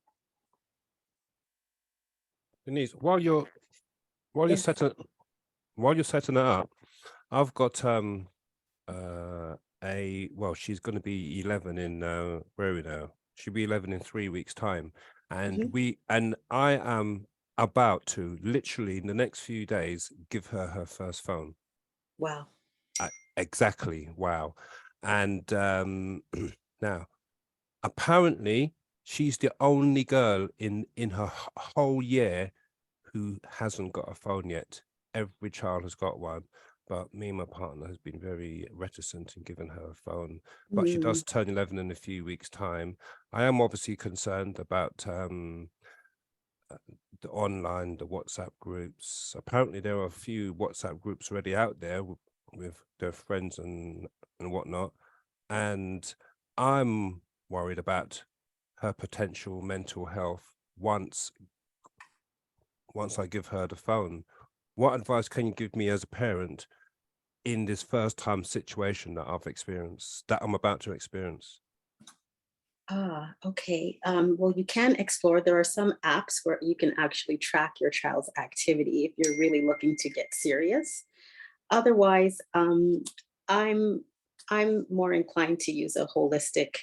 Denise, while you're setting it up, I've got she's going to be 11 in where are we now? She'll be 11 in 3 weeks' time, and I am about to literally in the next few days give her first phone. Wow. Exactly. Wow. And now, apparently, she's the only girl in her whole year who hasn't got a phone yet. Every child has got one, but me and my partner has been very reticent in giving her a phone. But she does turn 11 in a few weeks' time. I am obviously concerned about the online, the WhatsApp groups. Apparently, there are a few WhatsApp groups already out there with their friends and whatnot, and I'm worried about her potential mental health once I give her the phone. What advice can you give me as a parent in this first time situation that I've experienced, that I'm about to experience? Okay. Well, you can explore. There are some apps where you can actually track your child's activity if you're really looking to get serious. Otherwise, I'm more inclined to use a holistic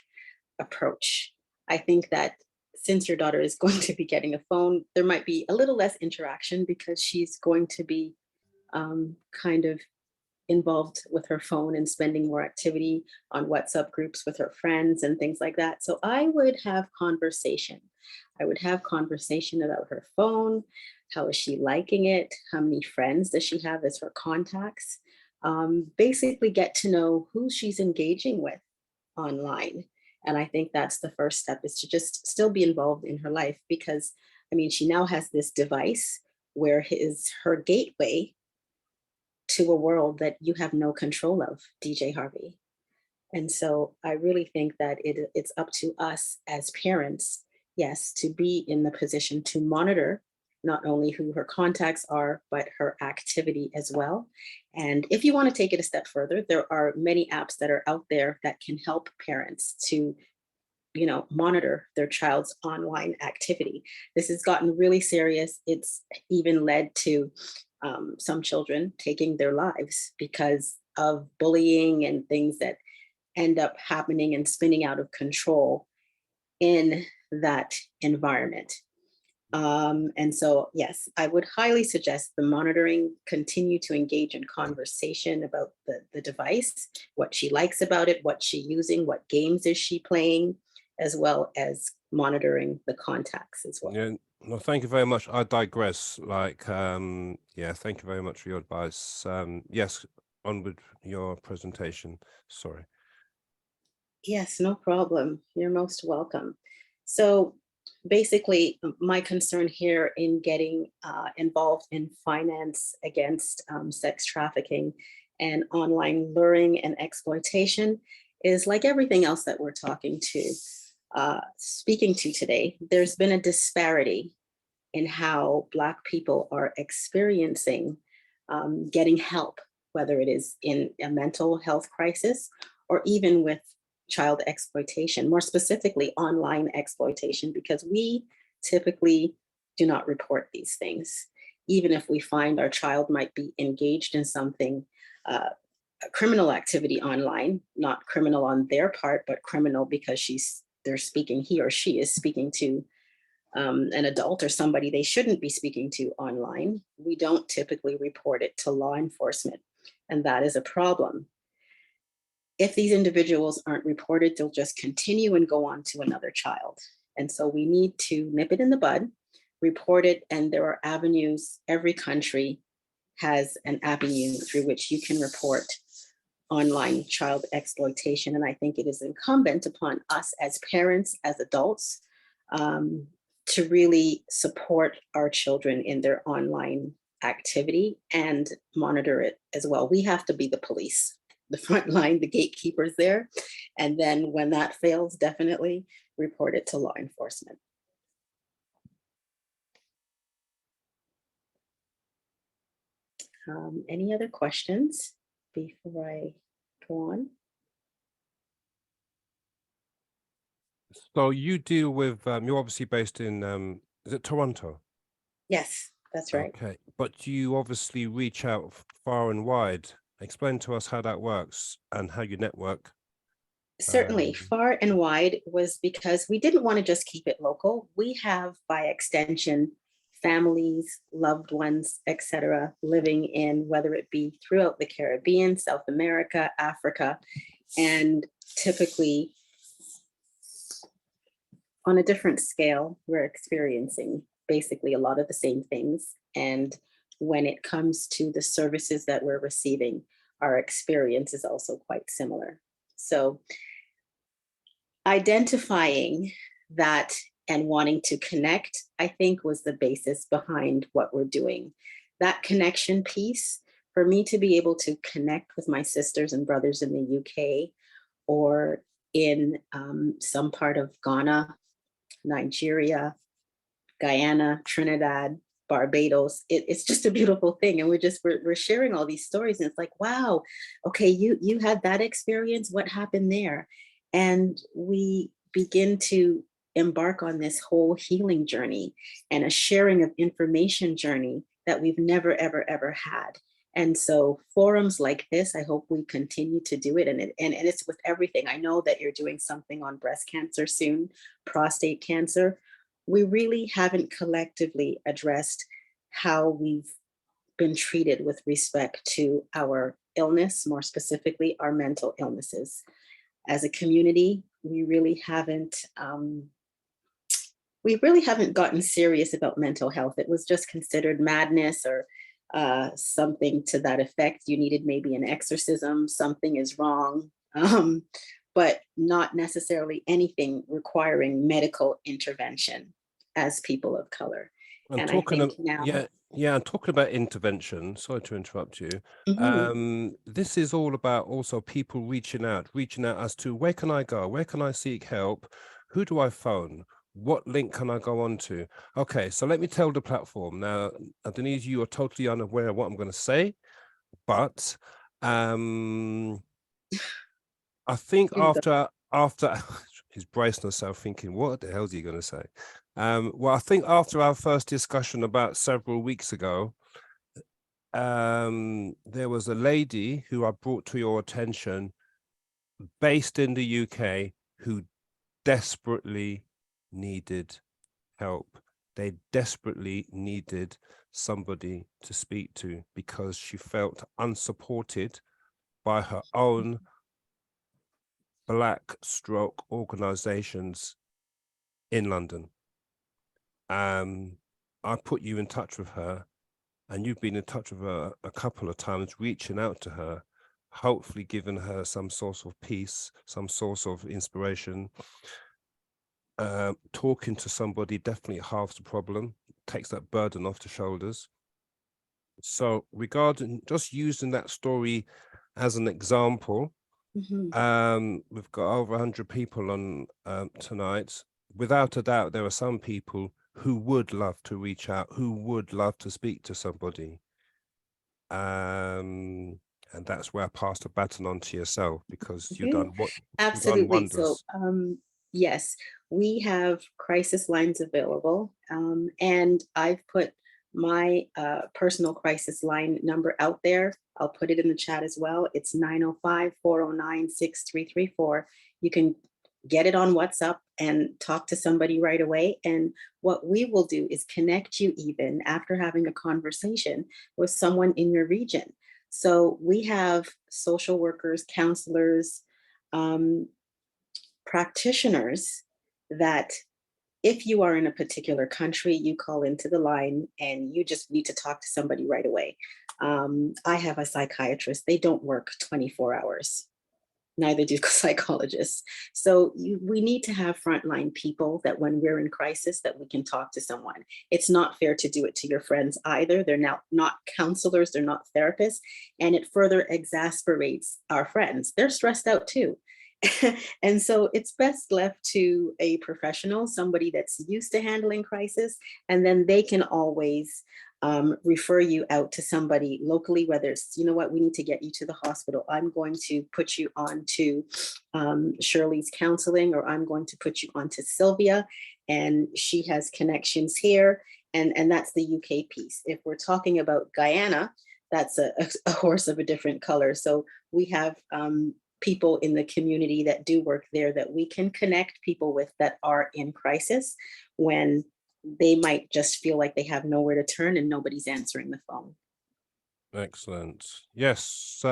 approach. I think that since your daughter is going to be getting a phone, there might be a little less interaction because she's going to be kind of involved with her phone and spending more activity on WhatsApp groups with her friends and things like that. So I would have conversation. I would have conversation about her phone. How is she liking it? How many friends does she have as her contacts? Basically get to know who she's engaging with online. And I think that's the first step, is to just still be involved in her life, because I mean, she now has this device where is her gateway to a world that you have no control of, DJ Harvey. And so I really think that it's up to us as parents, yes, to be in the position to monitor not only who her contacts are, but her activity as well. And if you want to take it a step further, there are many apps that are out there that can help parents to, you know, monitor their child's online activity. This has gotten really serious. It's even led to some children taking their lives because of bullying and things that end up happening and spinning out of control in that environment. And so, yes, I would highly suggest the monitoring, continue to engage in conversation about the device, what she likes about it, what she's using, what games is she playing, as well as monitoring the contacts as well. Yeah, no, thank you very much. I digress. Like, yeah, thank you very much for your advice. Yes, on with your presentation. Sorry. Yes, no problem. You're most welcome. So basically, my concern here in getting involved in finance against sex trafficking and online luring and exploitation is like everything else that we're speaking to today. There's been a disparity in how Black people are experiencing getting help, whether it is in a mental health crisis or even with child exploitation, more specifically online exploitation, because we typically do not report these things. Even if we find our child might be engaged in something, a criminal activity online, not criminal on their part, but criminal because he or she is speaking to an adult or somebody they shouldn't be speaking to online, we don't typically report it to law enforcement. And that is a problem. If these individuals aren't reported, they'll just continue and go on to another child. And so we need to nip it in the bud, report it, and there are avenues. Every country has an avenue through which you can report online child exploitation. And I think it is incumbent upon us as parents, as adults, to really support our children in their online activity and monitor it as well. We have to be the police, the front line, the gatekeepers there. And then when that fails, definitely report it to law enforcement. Any other questions before I go on? So you deal with, you're obviously based in, is it Toronto? Yes, that's right. Okay, but you obviously reach out far and wide. Explain to us how that works and how you network. Certainly, far and wide was because we didn't want to just keep it local. We have, by extension, families, loved ones, etc., living in, whether it be throughout the Caribbean, South America, Africa, and typically on a different scale, we're experiencing basically a lot of the same things. And when it comes to the services that we're receiving, our experience is also quite similar. So identifying that and wanting to connect, I think, was the basis behind what we're doing. That connection piece, for me to be able to connect with my sisters and brothers in the UK or in some part of Ghana, Nigeria, Guyana, Trinidad, Barbados. It's just a beautiful thing. And we're sharing all these stories. And it's like, wow, okay, you had that experience. What happened there? And we begin to embark on this whole healing journey and a sharing of information journey that we've never, ever, ever had. And so forums like this, I hope we continue to do it. And it's with everything. I know that you're doing something on breast cancer soon, prostate cancer. We really haven't collectively addressed how we've been treated with respect to our illness, more specifically, our mental illnesses. As a community, we really haven't gotten serious about mental health. It was just considered madness or something to that effect. You needed maybe an exorcism, something is wrong, but not necessarily anything requiring medical intervention as people of color. And I talking think of, now, and talking about intervention, sorry to interrupt you. This is all about also people reaching out as to where can I go? Where can I seek help? Who do I phone? What link can I go on to? Okay, so let me tell the platform. Now, Denise, you are totally unaware of what I'm going to say, but I think after he's bracing himself thinking, what the hell is he going to say? Well, I think after our first discussion about several weeks ago, there was a lady who I brought to your attention based in the UK who desperately needed help. They desperately needed somebody to speak to because she felt unsupported by her own Black stroke organizations in London. I put you in touch with her, and you've been in touch with her a couple of times, reaching out to her, hopefully giving her some source of peace, some source of inspiration. Talking to somebody definitely halves the problem, takes that burden off the shoulders. So regarding just using that story as an example, we've got over 100 people on tonight. Without a doubt, there are some people who would love to reach out, who would love to speak to somebody. And that's where I pass the baton on to yourself, because you've done what? Absolutely. You've done wonders. So yes, we have crisis lines available, and I've put my personal crisis line number out there. I'll put it in the chat as well. It's 905-409-6334. You can get it on WhatsApp and talk to somebody right away. And what we will do is connect you even after having a conversation with someone in your region. So we have social workers, counselors, practitioners that if you are in a particular country, you call into the line and you just need to talk to somebody right away. I have a psychiatrist. They don't work 24 hours. Neither do psychologists. So we need to have frontline people that when we're in crisis, that we can talk to someone. It's not fair to do it to your friends either. They're now not counselors, they're not therapists. And it further exasperates our friends. They're stressed out too. And so it's best left to a professional, somebody that's used to handling crisis, and then they can always refer you out to somebody locally, whether it's, you know what, we need to get you to the hospital. I'm going to put you on to Shirley's counseling, or I'm going to put you on to Sylvia, and she has connections here. And that's the UK piece. If we're talking about Guyana, that's a horse of a different color. So we have people in the community that do work there that we can connect people with that are in crisis when they might just feel like they have nowhere to turn and nobody's answering the phone. Excellent. Yes.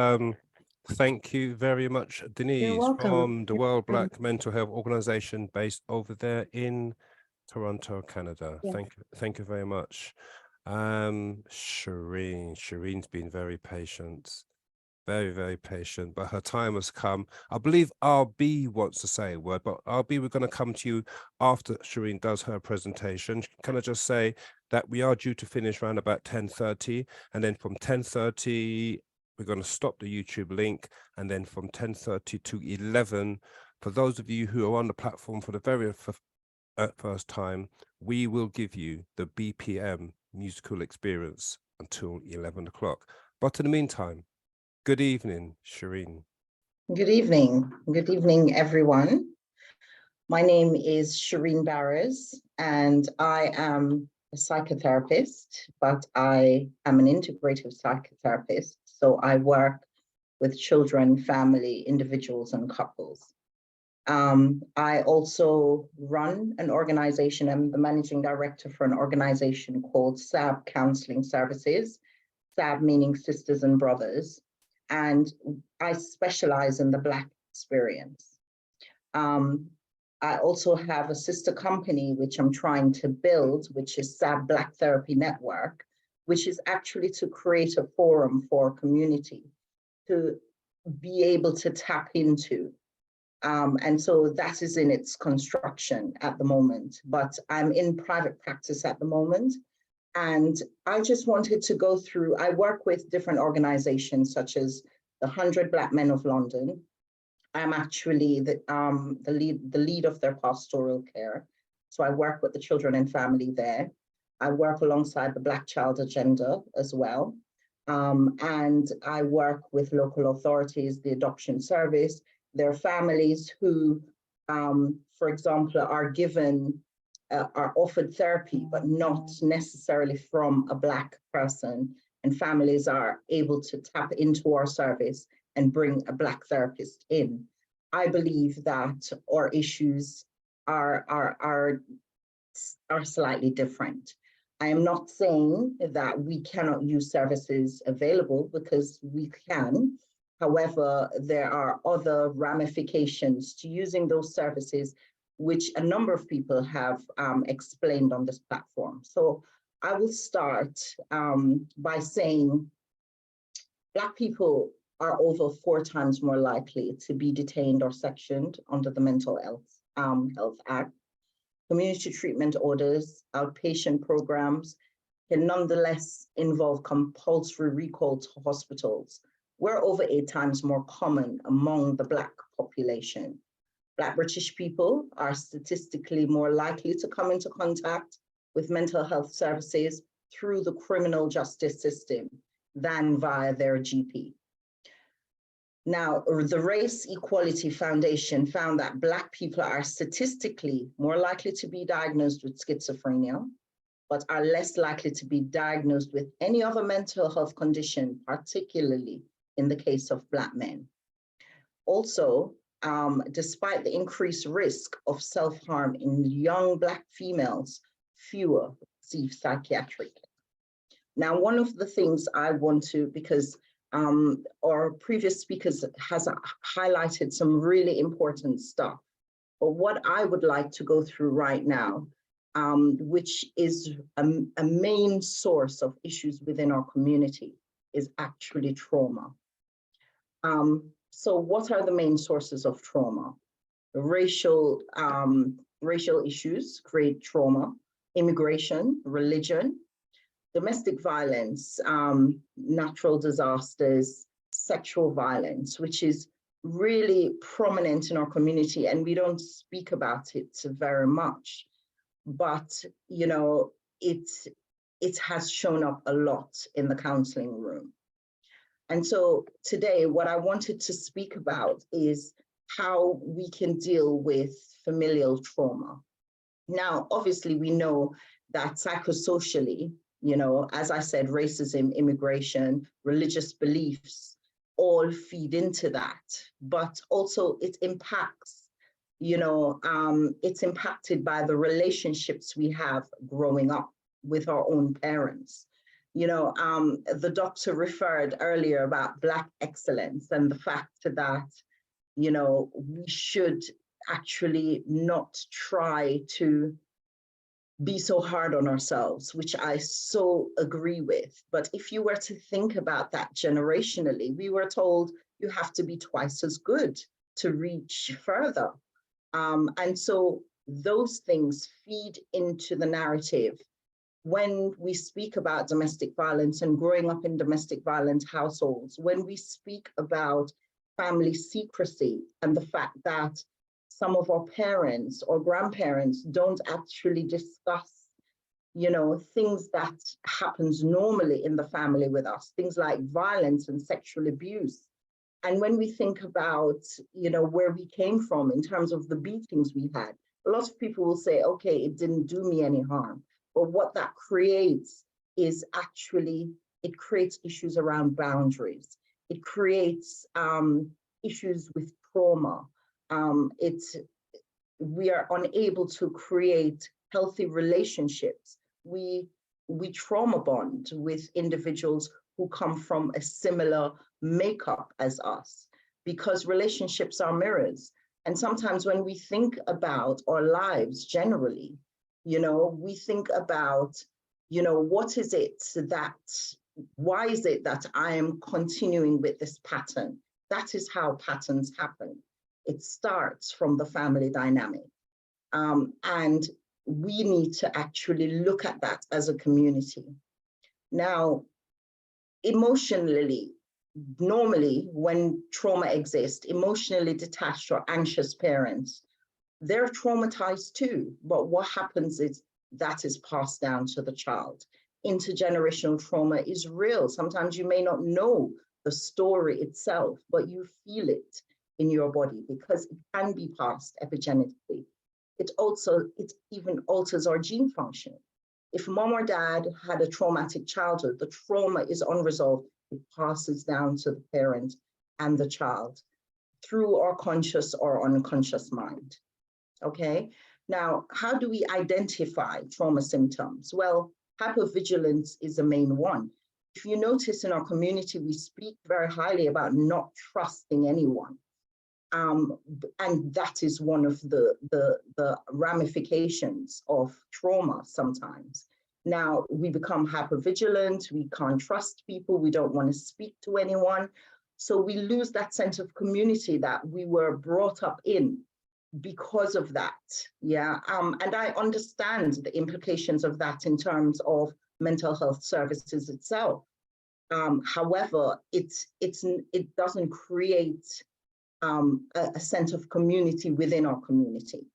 Thank you very much, Denise, from the World Black Mental Health Organization based over there in Toronto, Canada. Yes. Thank you very much. Shireen's been very patient. Very, very patient, but her time has come. I believe RB wants to say a word, but RB, we're going to come to you after Shireen does her presentation. Can I just say that we are due to finish around about 10:30, and then from 10:30, we're going to stop the YouTube link, and then from 10:30 to 11, for those of you who are on the platform for the very at first time, we will give you the BPM musical experience until 11 o'clock. But in the meantime, good evening, Shireen. Good evening. Good evening, everyone. My name is Shireen Barres, and I am a psychotherapist, but I am an integrative psychotherapist. So I work with children, family, individuals, and couples. I also run an organization. I'm the managing director for an organization called SAB Counseling Services, SAB meaning Sisters and Brothers, and I specialize in the Black experience. I also have a sister company, which I'm trying to build, which is SAB Black Therapy Network, which is actually to create a forum for community to be able to tap into. And so that is in its construction at the moment, but I'm in private practice at the moment. And I just wanted to go through, I work with different organizations such as the 100 Black Men of London. I'm actually the lead of their pastoral care. So I work with the children and family there. I work alongside the Black Child Agenda as well. And I work with local authorities, the adoption service, their families who, for example, are given, are offered therapy, but not necessarily from a Black person. And families are able to tap into our service and bring a Black therapist in. I believe that our issues are slightly different. I am not saying that we cannot use services available, because we can. However, there are other ramifications to using those services, which a number of people have explained on this platform. So I will start by saying Black people are over 4 times more likely to be detained or sectioned under the Mental Health Act. Community treatment orders, outpatient programs can nonetheless involve compulsory recall to hospitals. We're over 8 times more common among the Black population. Black British people are statistically more likely to come into contact with mental health services through the criminal justice system than via their GP. Now, the Race Equality Foundation found that Black people are statistically more likely to be diagnosed with schizophrenia, but are less likely to be diagnosed with any other mental health condition, particularly in the case of Black men. Also, despite the increased risk of self-harm in young Black females, fewer receive psychiatric care. Now, one of the things I want to, because our previous speakers has highlighted some really important stuff, but what I would like to go through right now, which is a main source of issues within our community, is actually trauma. So what are the main sources of trauma? Racial issues create trauma, immigration, religion, domestic violence, natural disasters, sexual violence, which is really prominent in our community, and we don't speak about it very much. But you know, it has shown up a lot in the counseling room. And so today, what I wanted to speak about is how we can deal with familial trauma. Now, obviously, we know that psychosocially, you know, as I said, racism, immigration, religious beliefs all feed into that, but also it impacts, you know, it's impacted by the relationships we have growing up with our own parents. You know, the doctor referred earlier about Black excellence and the fact that, you know, we should actually not try to be so hard on ourselves, which I so agree with. But if you were to think about that generationally, we were told you have to be twice as good to reach further. And so those things feed into the narrative. When we speak about domestic violence and growing up in domestic violence households, when we speak about family secrecy and the fact that some of our parents or grandparents don't actually discuss, you know, things that happens normally in the family with us, things like violence and sexual abuse. And when we think about, you know, where we came from in terms of the beatings we had, a lot of people will say, okay, it didn't do me any harm. But what that creates is actually, it creates issues around boundaries. It creates issues with trauma. We are unable to create healthy relationships. We trauma bond with individuals who come from a similar makeup as us, because relationships are mirrors. And sometimes when we think about our lives generally, you know, we think about, you know, what is it that, why is it that I am continuing with this pattern? That is how patterns happen. It starts from the family dynamic. And we need to actually look at that as a community. Now, emotionally, normally when trauma exists, emotionally detached or anxious parents, they're traumatized too. But what happens is that is passed down to the child. Intergenerational trauma is real. Sometimes you may not know the story itself, but you feel it in your body because it can be passed epigenetically. It even alters our gene function. If mom or dad had a traumatic childhood, the trauma is unresolved. It passes down to the parent and the child through our conscious or unconscious mind. Okay, now, how do we identify trauma symptoms? Well, hypervigilance is the main one. If you notice in our community, we speak very highly about not trusting anyone. And that is one of the ramifications of trauma sometimes. Now, we become hypervigilant, we can't trust people, we don't want to speak to anyone. So we lose that sense of community that we were brought up in because of that, yeah. And I understand the implications of that in terms of mental health services itself. However, it doesn't create a sense of community within our community.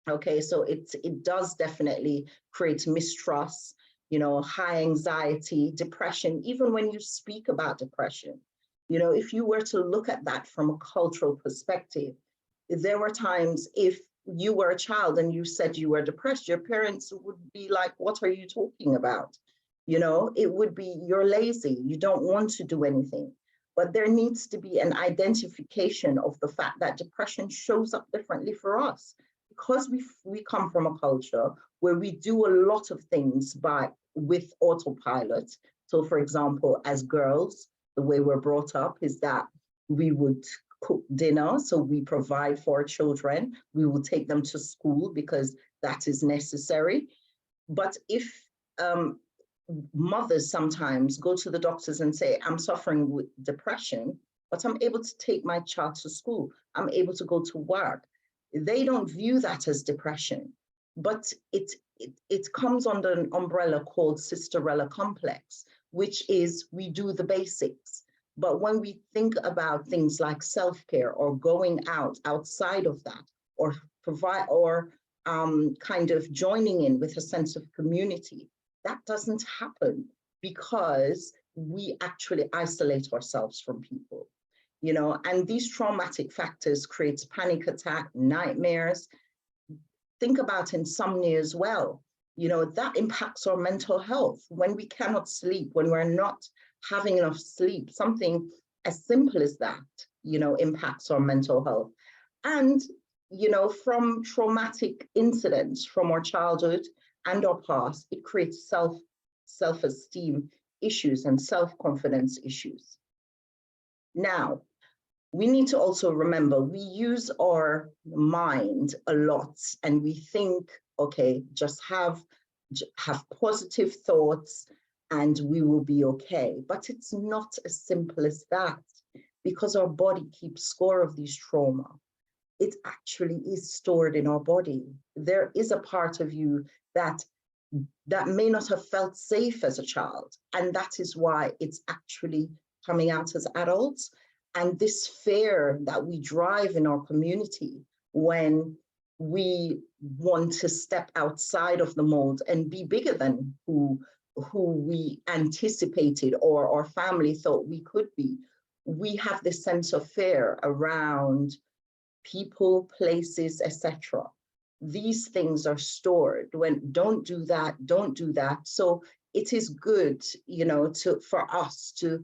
Okay, so it does definitely create mistrust, you know, high anxiety, depression. Even when you speak about depression, you know, if you were to look at that from a cultural perspective, there were times if you were a child and you said you were depressed, your parents would be like, what are you talking about? You know, it would be, you're lazy, you don't want to do anything. But there needs to be an identification of the fact that depression shows up differently for us. Because we come from a culture where we do a lot of things with autopilot. So for example, as girls, the way we're brought up is that we would cook dinner, so we provide for our children. We will take them to school because that is necessary. But if mothers sometimes go to the doctors and say, I'm suffering with depression, but I'm able to take my child to school, I'm able to go to work, they don't view that as depression. But it comes under an umbrella called Sisterella complex, which is we do the basics. But when we think about things like self-care or going outside of that, or kind of joining in with a sense of community, that doesn't happen because we actually isolate ourselves from people, you know, and these traumatic factors creates panic attack, nightmares. Think about insomnia as well. You know, that impacts our mental health. When we cannot sleep, when we're not having enough sleep, something as simple as that, you know, impacts our mental health. And, you know, from traumatic incidents from our childhood and our past, it creates self-esteem issues and self-confidence issues. Now, we need to also remember, we use our mind a lot and we think, okay, just have positive thoughts and we will be okay. But it's not as simple as that, because our body keeps score of these trauma. It actually is stored in our body. There is a part of you that may not have felt safe as a child. And that is why it's actually coming out as adults. And this fear that we drive in our community, when we want to step outside of the mold and be bigger than who we anticipated or our family thought we could be. We have this sense of fear around people, places, etc. These things are stored when don't do that, don't do that. So it is good, you know, for us to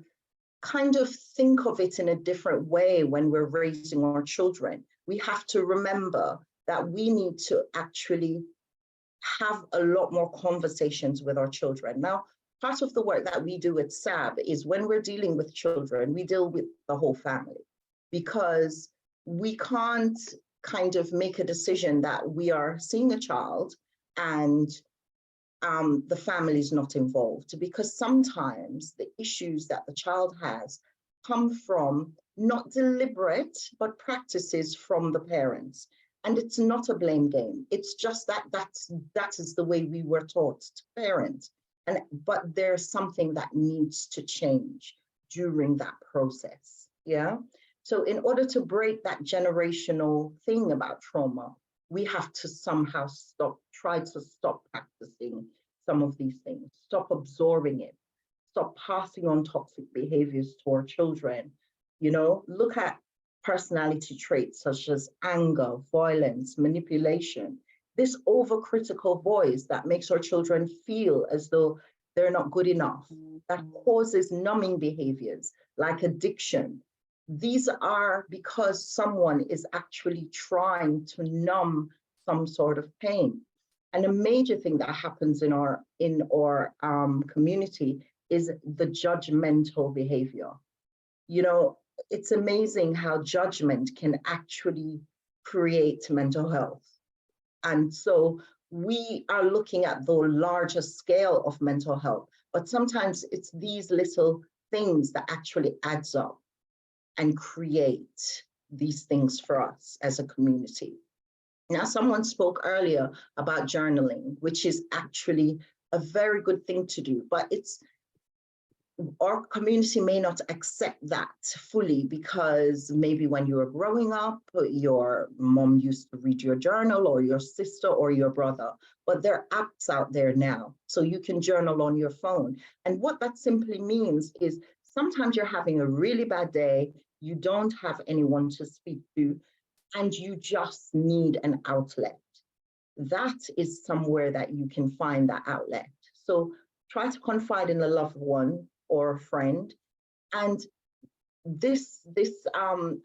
kind of think of it in a different way when we're raising our children. We have to remember that we need to actually have a lot more conversations with our children. Now, part of the work that we do at SAB is when we're dealing with children, we deal with the whole family, because we can't kind of make a decision that we are seeing a child and the family is not involved, because sometimes the issues that the child has come from not deliberate, but practices from the parents. And it's not a blame game. It's just that is the way we were taught to parent. But there's something that needs to change during that process, yeah? So in order to break that generational thing about trauma, we have to somehow try to stop practicing some of these things, stop absorbing it, stop passing on toxic behaviors to our children. You know, look at personality traits such as anger, violence, manipulation, this overcritical voice that makes our children feel as though they're not good enough, that causes numbing behaviors like addiction. These are because someone is actually trying to numb some sort of pain. And a major thing that happens in our community is the judgmental behavior. You know, it's amazing how judgment can actually create mental health. And so we are looking at the larger scale of mental health, but sometimes it's these little things that actually adds up and create these things for us as a community. Now, someone spoke earlier about journaling, which is actually a very good thing to do, but our community may not accept that fully because maybe when you were growing up, your mom used to read your journal, or your sister or your brother, but there are apps out there now, so you can journal on your phone. And what that simply means is sometimes you're having a really bad day, you don't have anyone to speak to, and you just need an outlet. That is somewhere that you can find that outlet. So try to confide in a loved one or a friend. And this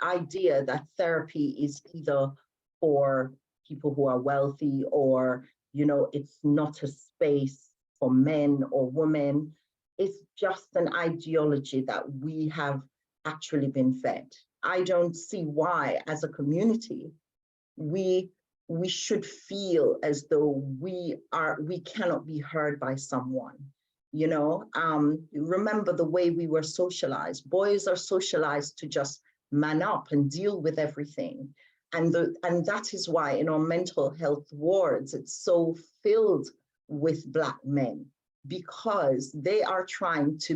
idea that therapy is either for people who are wealthy, or, you know, it's not a space for men or women, it's just an ideology that we have actually been fed. I don't see why, as a community, we should feel as though we cannot be heard by someone. You know, remember the way we were socialized. Boys are socialized to just man up and deal with everything. And that is why in our mental health wards, it's so filled with Black men, because they are trying to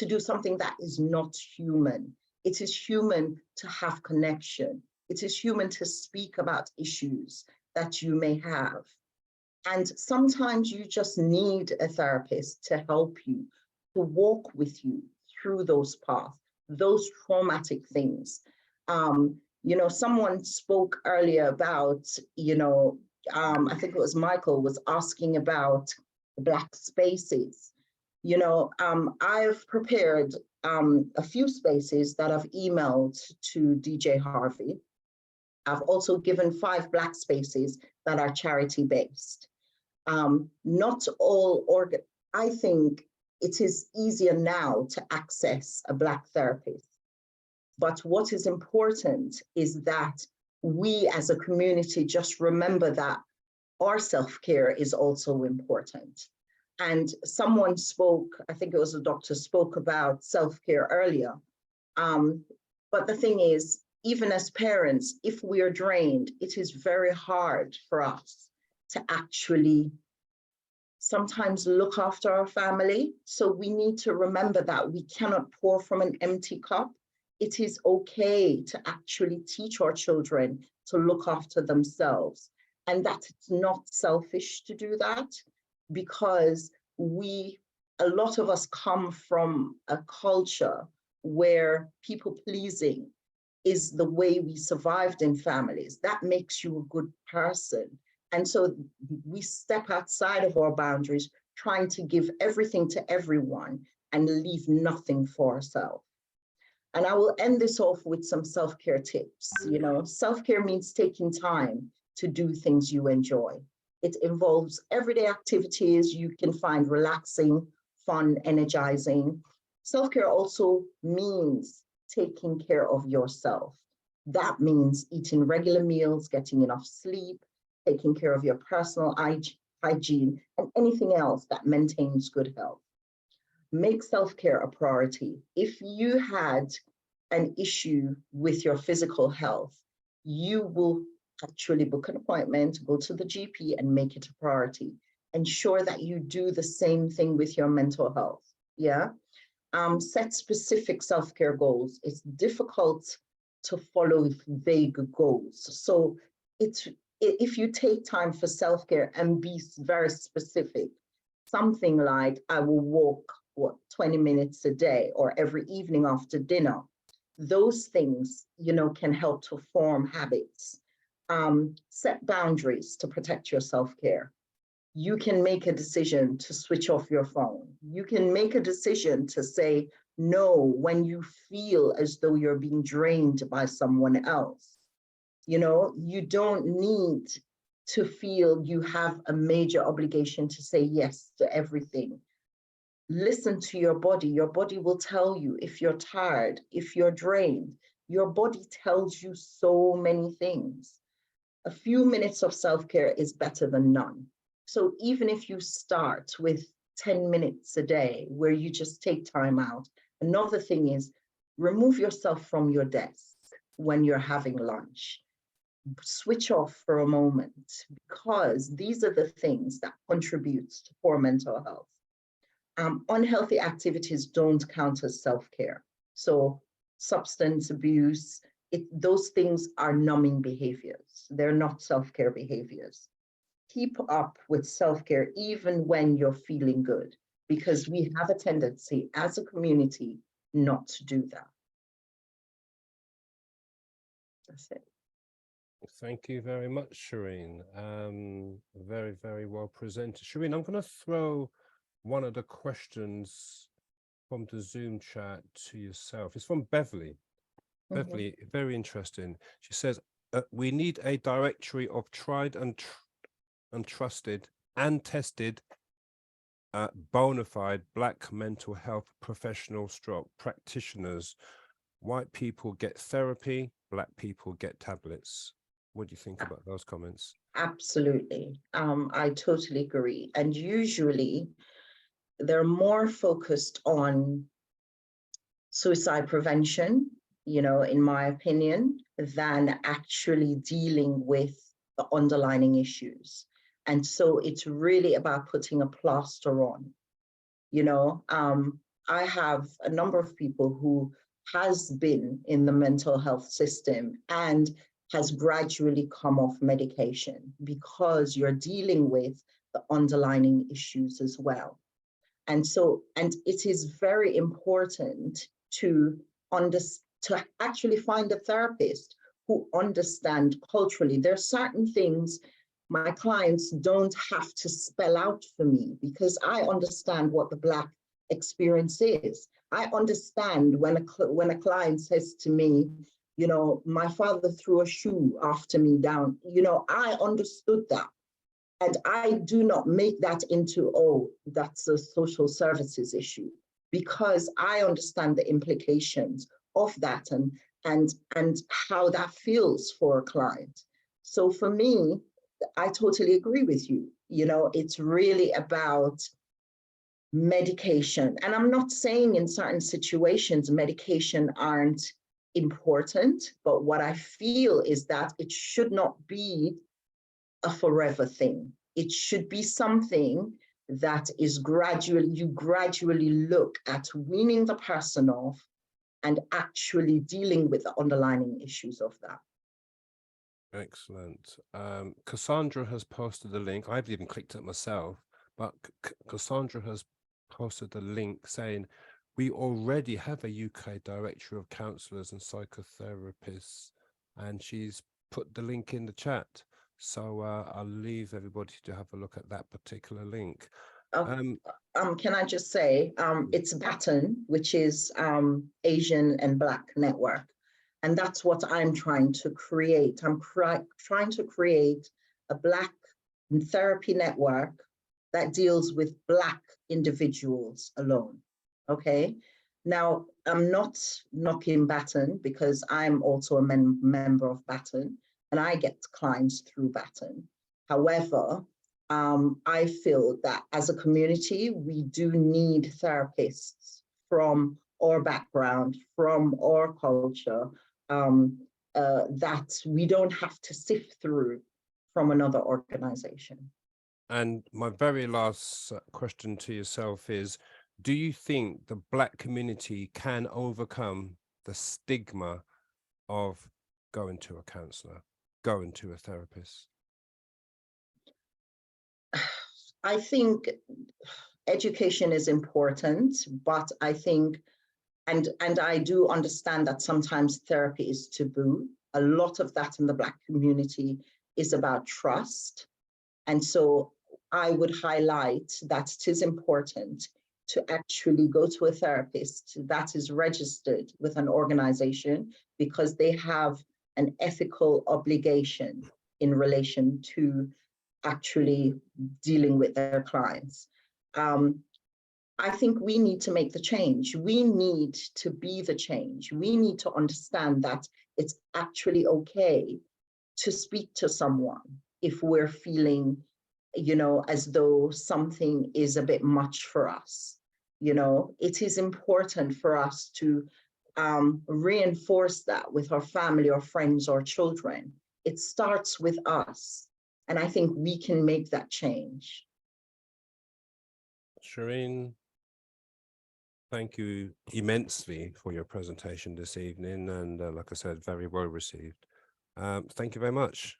do something that is not human. It is human to have connection. It is human to speak about issues that you may have. And sometimes you just need a therapist to help you, to walk with you through those paths, those traumatic things. You know, someone spoke earlier about, you know, I think it was Michael was asking about Black spaces. You know, I've prepared a few spaces that I've emailed to DJ Harvey. I've also given 5 Black spaces that are charity-based. Not all I think it is easier now to access a Black therapist. But what is important is that we as a community just remember that our self-care is also important. And someone spoke, I think it was a doctor, spoke about self-care earlier. But the thing is, even as parents, if we are drained, it is very hard for us to actually sometimes look after our family. So we need to remember that we cannot pour from an empty cup. It is okay to actually teach our children to look after themselves, and that it's not selfish to do that, because a lot of us come from a culture where people pleasing is the way we survived in families. That makes you a good person. And so we step outside of our boundaries, trying to give everything to everyone and leave nothing for ourselves. And I will end this off with some self-care tips. You know, self-care means taking time to do things you enjoy. It involves everyday activities you can find relaxing, fun, energizing. Self-care also means taking care of yourself. That means eating regular meals, getting enough sleep, taking care of your personal hygiene, and anything else that maintains good health. Make self-care a priority. If you had an issue with your physical health, you will actually book an appointment, go to the GP and make it a priority. Ensure that you do the same thing with your mental health, yeah? Set specific self-care goals. It's difficult to follow vague goals. So if you take time for self-care and be very specific, something like I will walk 20 minutes a day or every evening after dinner, those things, you know, can help to form habits. Set boundaries to protect your self-care. You can make a decision to switch off your phone. You can make a decision to say no when you feel as though you're being drained by someone else. You know, you don't need to feel you have a major obligation to say yes to everything. Listen to your body. Your body will tell you if you're tired, if you're drained. Your body tells you so many things. A few minutes of self-care is better than none. So even if you start with 10 minutes a day where you just take time out, another thing is remove yourself from your desk when you're having lunch. Switch off for a moment, because these are the things that contribute to poor mental health. Unhealthy activities don't count as self-care. So substance abuse, those things are numbing behaviors. They're not self-care behaviors. Keep up with self-care even when you're feeling good, because we have a tendency as a community not to do that. That's it. Thank you very much, Shireen. Very, very well presented. Shireen, I'm going to throw one of the questions from the Zoom chat to yourself. It's from Beverly. Beverly, very interesting. She says, we need a directory of tried and trusted and tested bona fide Black mental health professional stroke practitioners. White people get therapy, Black people get tablets. What do you think about those comments? Absolutely. I totally agree. And usually they're more focused on suicide prevention, you know, in my opinion, than actually dealing with the underlying issues. And so it's really about putting a plaster on, you know. I have a number of people who has been in the mental health system and has gradually come off medication, because you're dealing with the underlying issues as well. And so, and it is very important to actually find a therapist who understand culturally. There are certain things my clients don't have to spell out for me, because I understand what the Black experience is. I understand when a client says to me, you know, my father threw a shoe after me down, you know, I understood that. And I do not make that into, oh, that's a social services issue, because I understand the implications of that and how that feels for a client. So for me, I totally agree with you. You know, it's really about medication. And I'm not saying in certain situations medication aren't important, but what I feel is that it should not be a forever thing. It should be something that is you gradually look at weaning the person off and actually dealing with the underlying issues of that. Excellent. Cassandra has posted the link. I haven't even clicked it myself, but Cassandra has posted the link saying we already have a UK director of counsellors and psychotherapists, and she's put the link in the chat. So I'll leave everybody to have a look at that particular link. Can I just say, it's Baton, which is Asian and Black network. And that's what I'm trying to create. I'm trying to create a Black therapy network that deals with Black individuals alone, okay? Now, I'm not knocking Baton because I'm also a member of Baton and I get clients through Baton. However, I feel that as a community, we do need therapists from our background, from our culture, that we don't have to sift through from another organization. And my very last question to yourself is, do you think the Black community can overcome the stigma of going to a counsellor, going to a therapist? I think education is important, but I think, and I do understand that sometimes therapy is taboo. A lot of that in the Black community is about trust. And so I would highlight that it is important to actually go to a therapist that is registered with an organization, because they have an ethical obligation in relation to actually dealing with their clients. I think we need to make the change. We need to be the change. We need to understand that it's actually okay to speak to someone if we're feeling, you know, as though something is a bit much for us. You know, it is important for us to reinforce that with our family or friends or children. It starts with us. And I think we can make that change. Shireen, thank you immensely for your presentation this evening. And like I said, very well received. Thank you very much.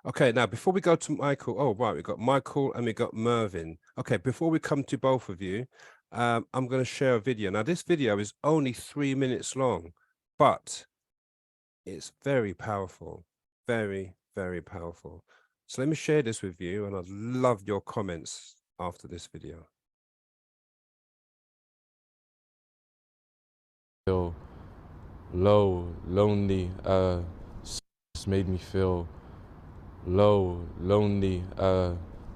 Okay, now before we go to Michael, oh, right, we've got Michael and we got Mervyn. Okay, before we come to both of you, I'm going to share a video. Now, this video is only 3 minutes long, but it's very powerful, very, very powerful. So let me share this with you, and I'd love your comments after this video. Feel low, lonely, just made me feel low, lonely,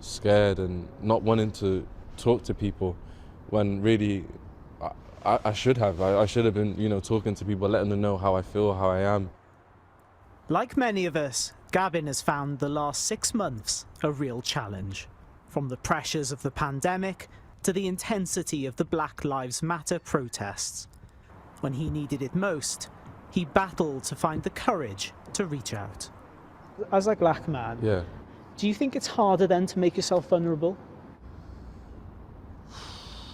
scared, and not wanting to talk to people when really I should have. I should have been, you know, talking to people, letting them know how I feel, how I am. Like many of us, Gavin has found the last 6 months a real challenge. From the pressures of the pandemic to the intensity of the Black Lives Matter protests. When he needed it most, he battled to find the courage to reach out. As a Black man, Yeah. do you think it's harder then to make yourself vulnerable?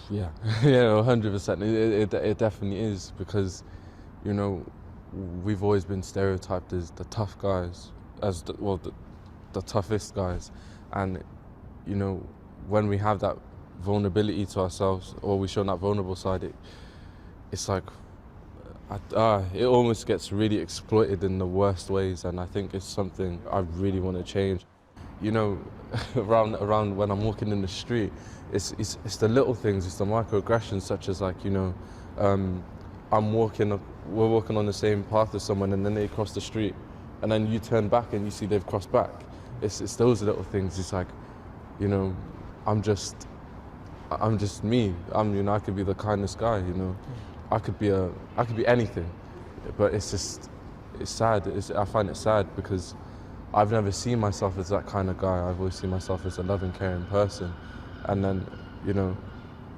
Yeah, yeah, 100%. It definitely is, because, you know, we've always been stereotyped as the tough guys, as the toughest guys, and you know, when we have that vulnerability to ourselves, or we show that vulnerable side, it's like it almost gets really exploited in the worst ways, and I think it's something I really want to change. You know, around when I'm walking in the street, it's the little things, it's the microaggressions, such as, like, you know, we're walking on the same path as someone, and then they cross the street, and then you turn back and you see they've crossed back. It's those little things. It's like, you know, I'm just me. You know, I could be the kindest guy. You know, I could be anything, but it's sad. I find it sad because I've never seen myself as that kind of guy. I've always seen myself as a loving, caring person, and then, you know,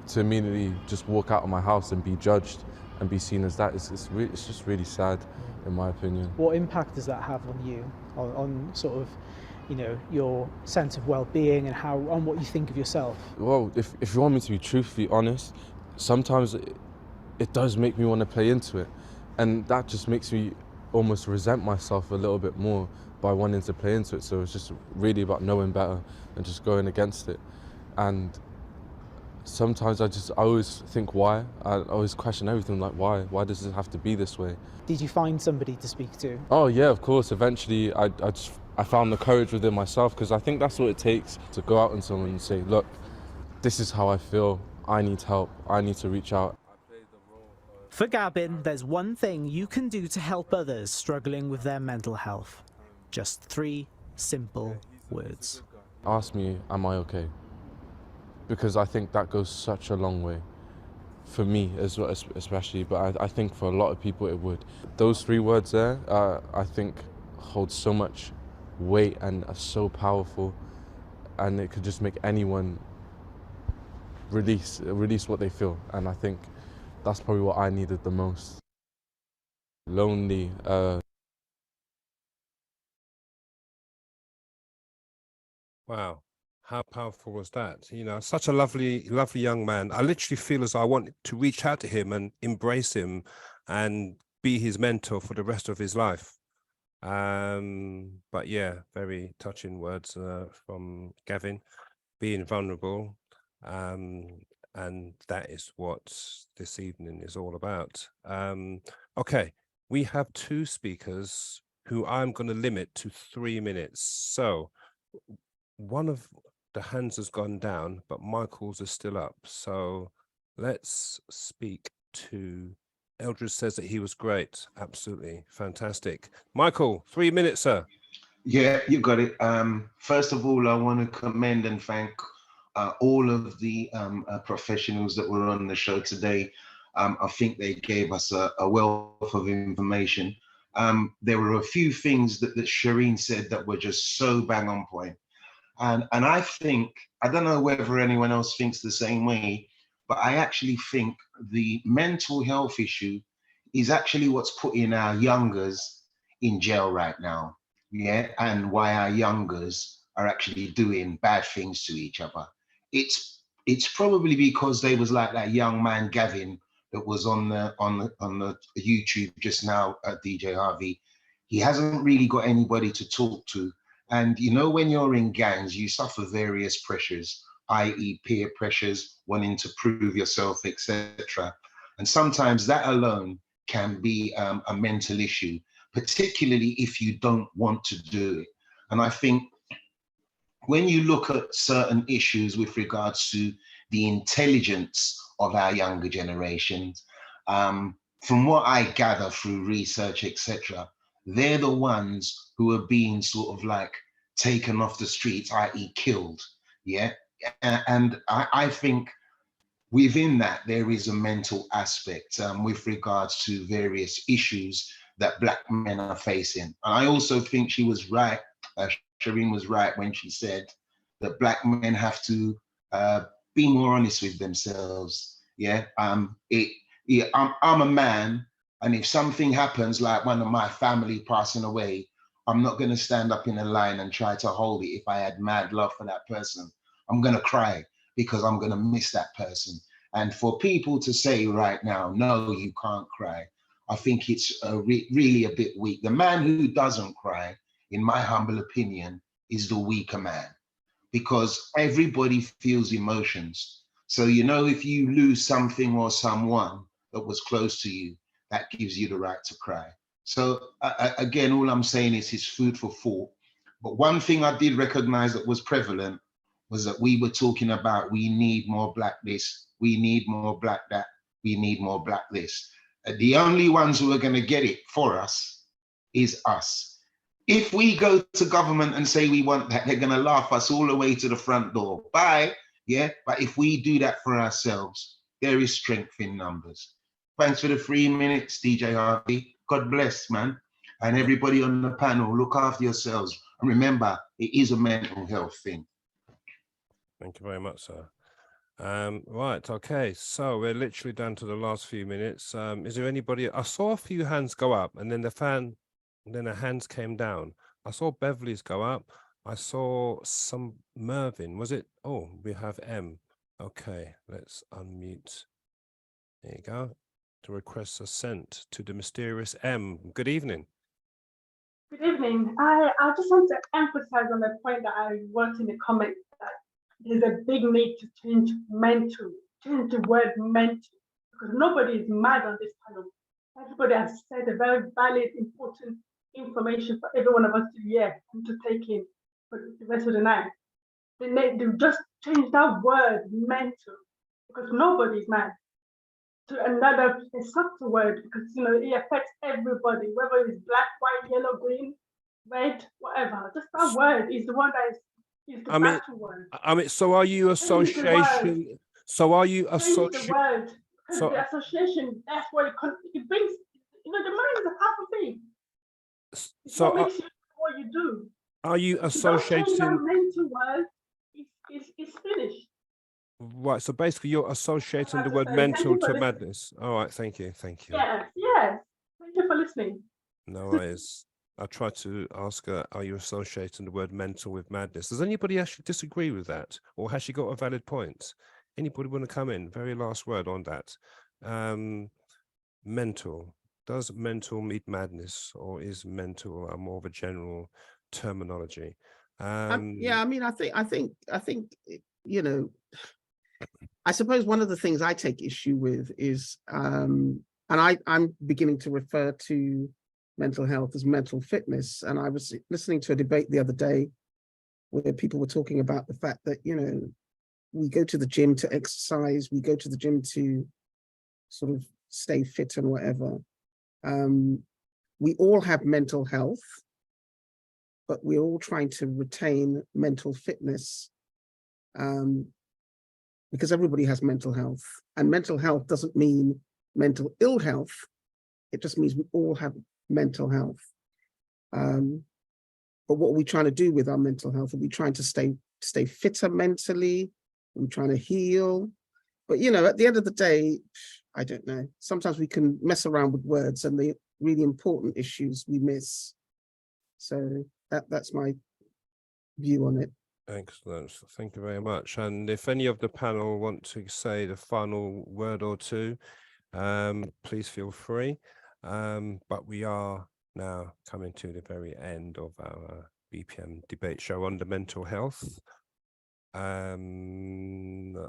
to immediately just walk out of my house and be judged and be seen as that, it's just really sad, in my opinion. What impact does that have on you, on sort of, you know, your sense of well-being and on what you think of yourself? Well, if you want me to be truthfully honest, sometimes it does make me want to play into it, And that just makes me almost resent myself a little bit more by wanting to play into it. So it's just really about knowing better and just going against it. And sometimes I always think why. I always question everything, like why does it have to be this way? Did you find somebody to speak to? Oh yeah, of course. Eventually I found the courage within myself, because I think that's what it takes to go out on someone and say, look, this is how I feel, I need help, I need to reach out. For Gavin, there's one thing you can do to help others struggling with their mental health. Just 3 simple words. Ask me, am I okay? Because I think that goes such a long way. For me, as well, especially, but I think for a lot of people it would. Those 3 words there, I think hold so much weight and are so powerful, and it could just make anyone release what they feel. And I think that's probably what I needed the most. Lonely. Wow, how powerful was that? You know, such a lovely, lovely young man. I literally feel as I want to reach out to him and embrace him and be his mentor for the rest of his life. But yeah, very touching words from Gavin, being vulnerable. And that is what this evening is all about. Okay, we have 2 speakers who I'm going to limit to 3 minutes. So one of the hands has gone down, but Michael's is still up. So let's speak to Eldridge. Says that he was great. Absolutely fantastic. Michael, 3 minutes, sir. Yeah, you got it. First of all, I want to commend and thank all of the professionals that were on the show today. I think they gave us a wealth of information. There were a few things that Shireen said that were just so bang on point. And I think, I don't know whether anyone else thinks the same way, but I actually think the mental health issue is actually what's putting our youngers in jail right now. Yeah, and why our youngers are actually doing bad things to each other. It's probably because they was like that young man Gavin that was on the YouTube just now at DJ Harvey. He hasn't really got anybody to talk to. And you know, when you're in gangs, you suffer various pressures, i.e. peer pressures, wanting to prove yourself, etc. And sometimes that alone can be a mental issue, particularly if you don't want to do it. And I think when you look at certain issues with regards to the intelligence of our younger generations, from what I gather through research, etc., they're the ones who are being sort of like taken off the streets, i.e. killed, yeah? And I think within that, there is a mental aspect with regards to various issues that Black men are facing. And I also think she was right, Shireen was right when she said that Black men have to be more honest with themselves, yeah? I'm a man, and if something happens, like one of my family passing away, I'm not gonna stand up in a line and try to hold it if I had mad love for that person. I'm gonna cry because I'm gonna miss that person. And for people to say right now, no, you can't cry, I think it's really a bit weak. The man who doesn't cry, in my humble opinion, is the weaker man, because everybody feels emotions. So, you know, if you lose something or someone that was close to you, that gives you the right to cry. So again, all I'm saying is it's food for thought. But one thing I did recognize that was prevalent was that we were talking about, we need more Black this, we need more Black that, we need more Black this. The only ones who are going to get it for us is us. If we go to government and say we want that, they're going to laugh us all the way to the front door. Bye. Yeah. But if we do that for ourselves, there is strength in numbers. Thanks for the 3 minutes, DJ Harvey. God bless, man. And everybody on the panel, look after yourselves. And remember, it is a mental health thing. Thank you very much, sir. Right, okay, so we're literally down to the last few minutes. Is there anybody? I saw a few hands go up, and then the hands came down. I saw Beverly's go up. I saw some Mervyn. Was it? Oh, we have M. Okay, let's unmute. There you go. The requests are sent to the mysterious M. Good evening. Good evening. I just want to emphasize on the point that I wrote in the comments that there's a big need to change the word mental, because nobody is mad on this panel. Everybody has said a very valid, important information for every one of us to hear and to take in for the rest of the night. They just change that word mental, because nobody is mad, to another a softer word, because it affects everybody, whether it's black, white, yellow, green, red, whatever. Just that word is the one that is the battle word. So are you association? So are you Change the word, because so, the association, that's what it brings. The mind is a powerful thing. It's what makes you do what you do. Are you associating? If you don't change that mental word, it's finished. Right, so basically you're associating the word mental to madness. All right, thank you. Yes. Thank you for listening. No worries. I tried to ask her, are you associating the word mental with madness? Does anybody actually disagree with that? Or has she got a valid point? Anybody want to come in? Very last word on that. Mental. Does mental mean madness, or is mental a more of a general terminology? Yeah, I mean, I think, I suppose one of the things I take issue with is, and I'm beginning to refer to mental health as mental fitness. And I was listening to a debate the other day where people were talking about the fact that, we go to the gym to exercise, we go to the gym to sort of stay fit and whatever. We all have mental health, but we're all trying to retain mental fitness. Because everybody has mental health, and mental health doesn't mean mental ill health. It just means we all have mental health. But what are we trying to do with our mental health? Are we trying to stay fitter mentally? Are we trying to heal? But, at the end of the day, I don't know. Sometimes we can mess around with words and the really important issues we miss. So that's my view on it. Excellent. Thank you very much. And if any of the panel want to say the final word or two, please feel free. But we are now coming to the very end of our BPM debate show on the mental health. No,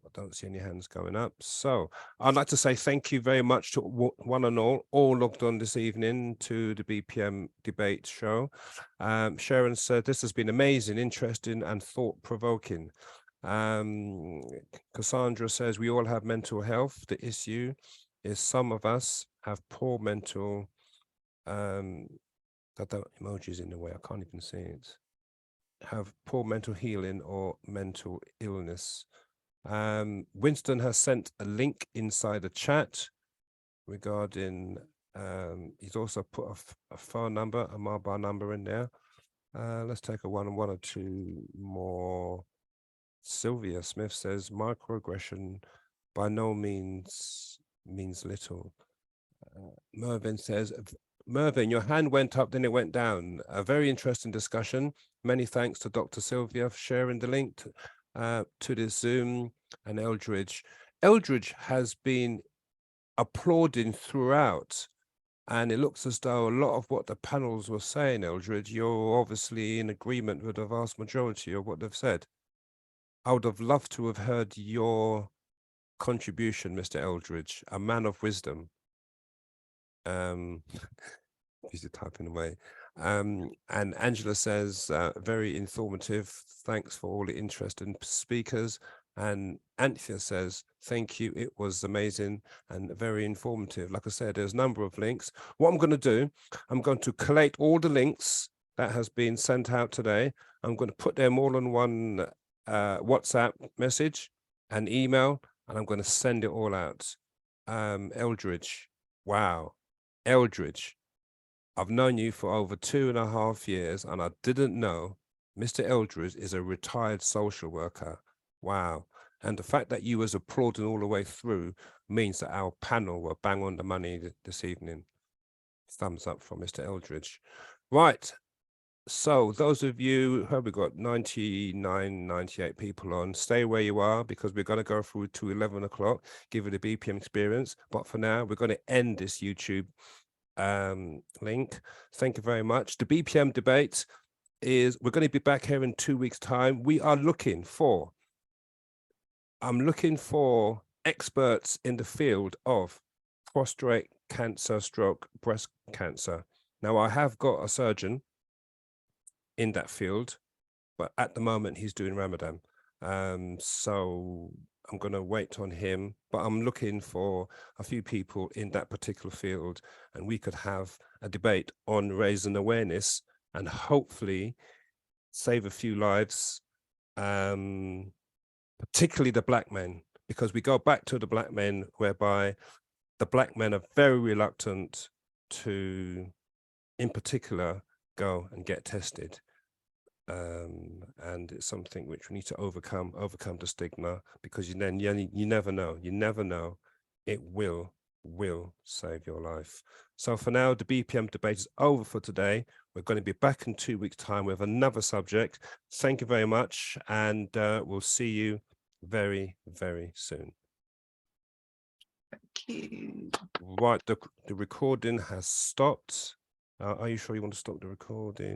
I don't see any hands going up. So I'd like to say thank you very much to one and all logged on this evening to the BPM debate show. Sharon said this has been amazing, interesting, and thought-provoking. Cassandra says we all have mental health. The issue is some of us have poor mental. That emoji's in the way. I can't even see it. Have poor mental healing or mental illness. Winston has sent a link inside the chat regarding, he's also put a phone number, a mobile number in there. Let's take one or two more. Sylvia Smith says microaggression by no means means little. Mervyn says, Mervyn, your hand went up, then it went down. A very interesting discussion. Many thanks to Dr. Sylvia for sharing the link to this Zoom, and Eldridge. Eldridge has been applauding throughout, and it looks as though a lot of what the panels were saying, Eldridge, you're obviously in agreement with the vast majority of what they've said. I would have loved to have heard your contribution, Mr. Eldridge, a man of wisdom. He's typing away. And Angela says, very informative. Thanks for all the interesting speakers. And Anthea says, thank you. It was amazing and very informative. Like I said, there's a number of links. What I'm going to do, I'm going to collate all the links that has been sent out today. I'm going to put them all on one WhatsApp message and email, and I'm going to send it all out. Eldridge, wow. Eldridge, I've known you for over 2.5 years, and I didn't know Mr. Eldridge is a retired social worker. Wow. And the fact that you was applauding all the way through means that our panel were bang on the money this evening. Thumbs up from Mr. Eldridge. Right. So those of you who have we got 99, 98 people on, stay where you are because we're going to go through to 11 o'clock, give it a BPM experience. But for now, we're going to end this YouTube link. Thank you very much. The BPM debate is, we're going to be back here in 2 weeks' time. We are looking for, I'm looking for experts in the field of prostate cancer, stroke, breast cancer. Now, I have got a surgeon in that field, but at the moment he's doing Ramadan. So I'm going to wait on him, but I'm looking for a few people in that particular field, and we could have a debate on raising awareness and hopefully save a few lives, particularly the black men, because we go back to the black men whereby the black men are very reluctant to, in particular, go and get tested. And it's something which we need to overcome the stigma, because you never know, it will save your life. So for now, the BPM debate is over for today. We're going to be back in 2 weeks' time with another subject. Thank you very much, and we'll see you very, very soon. Thank you. Right, the recording has stopped. Are you sure you want to stop the recording?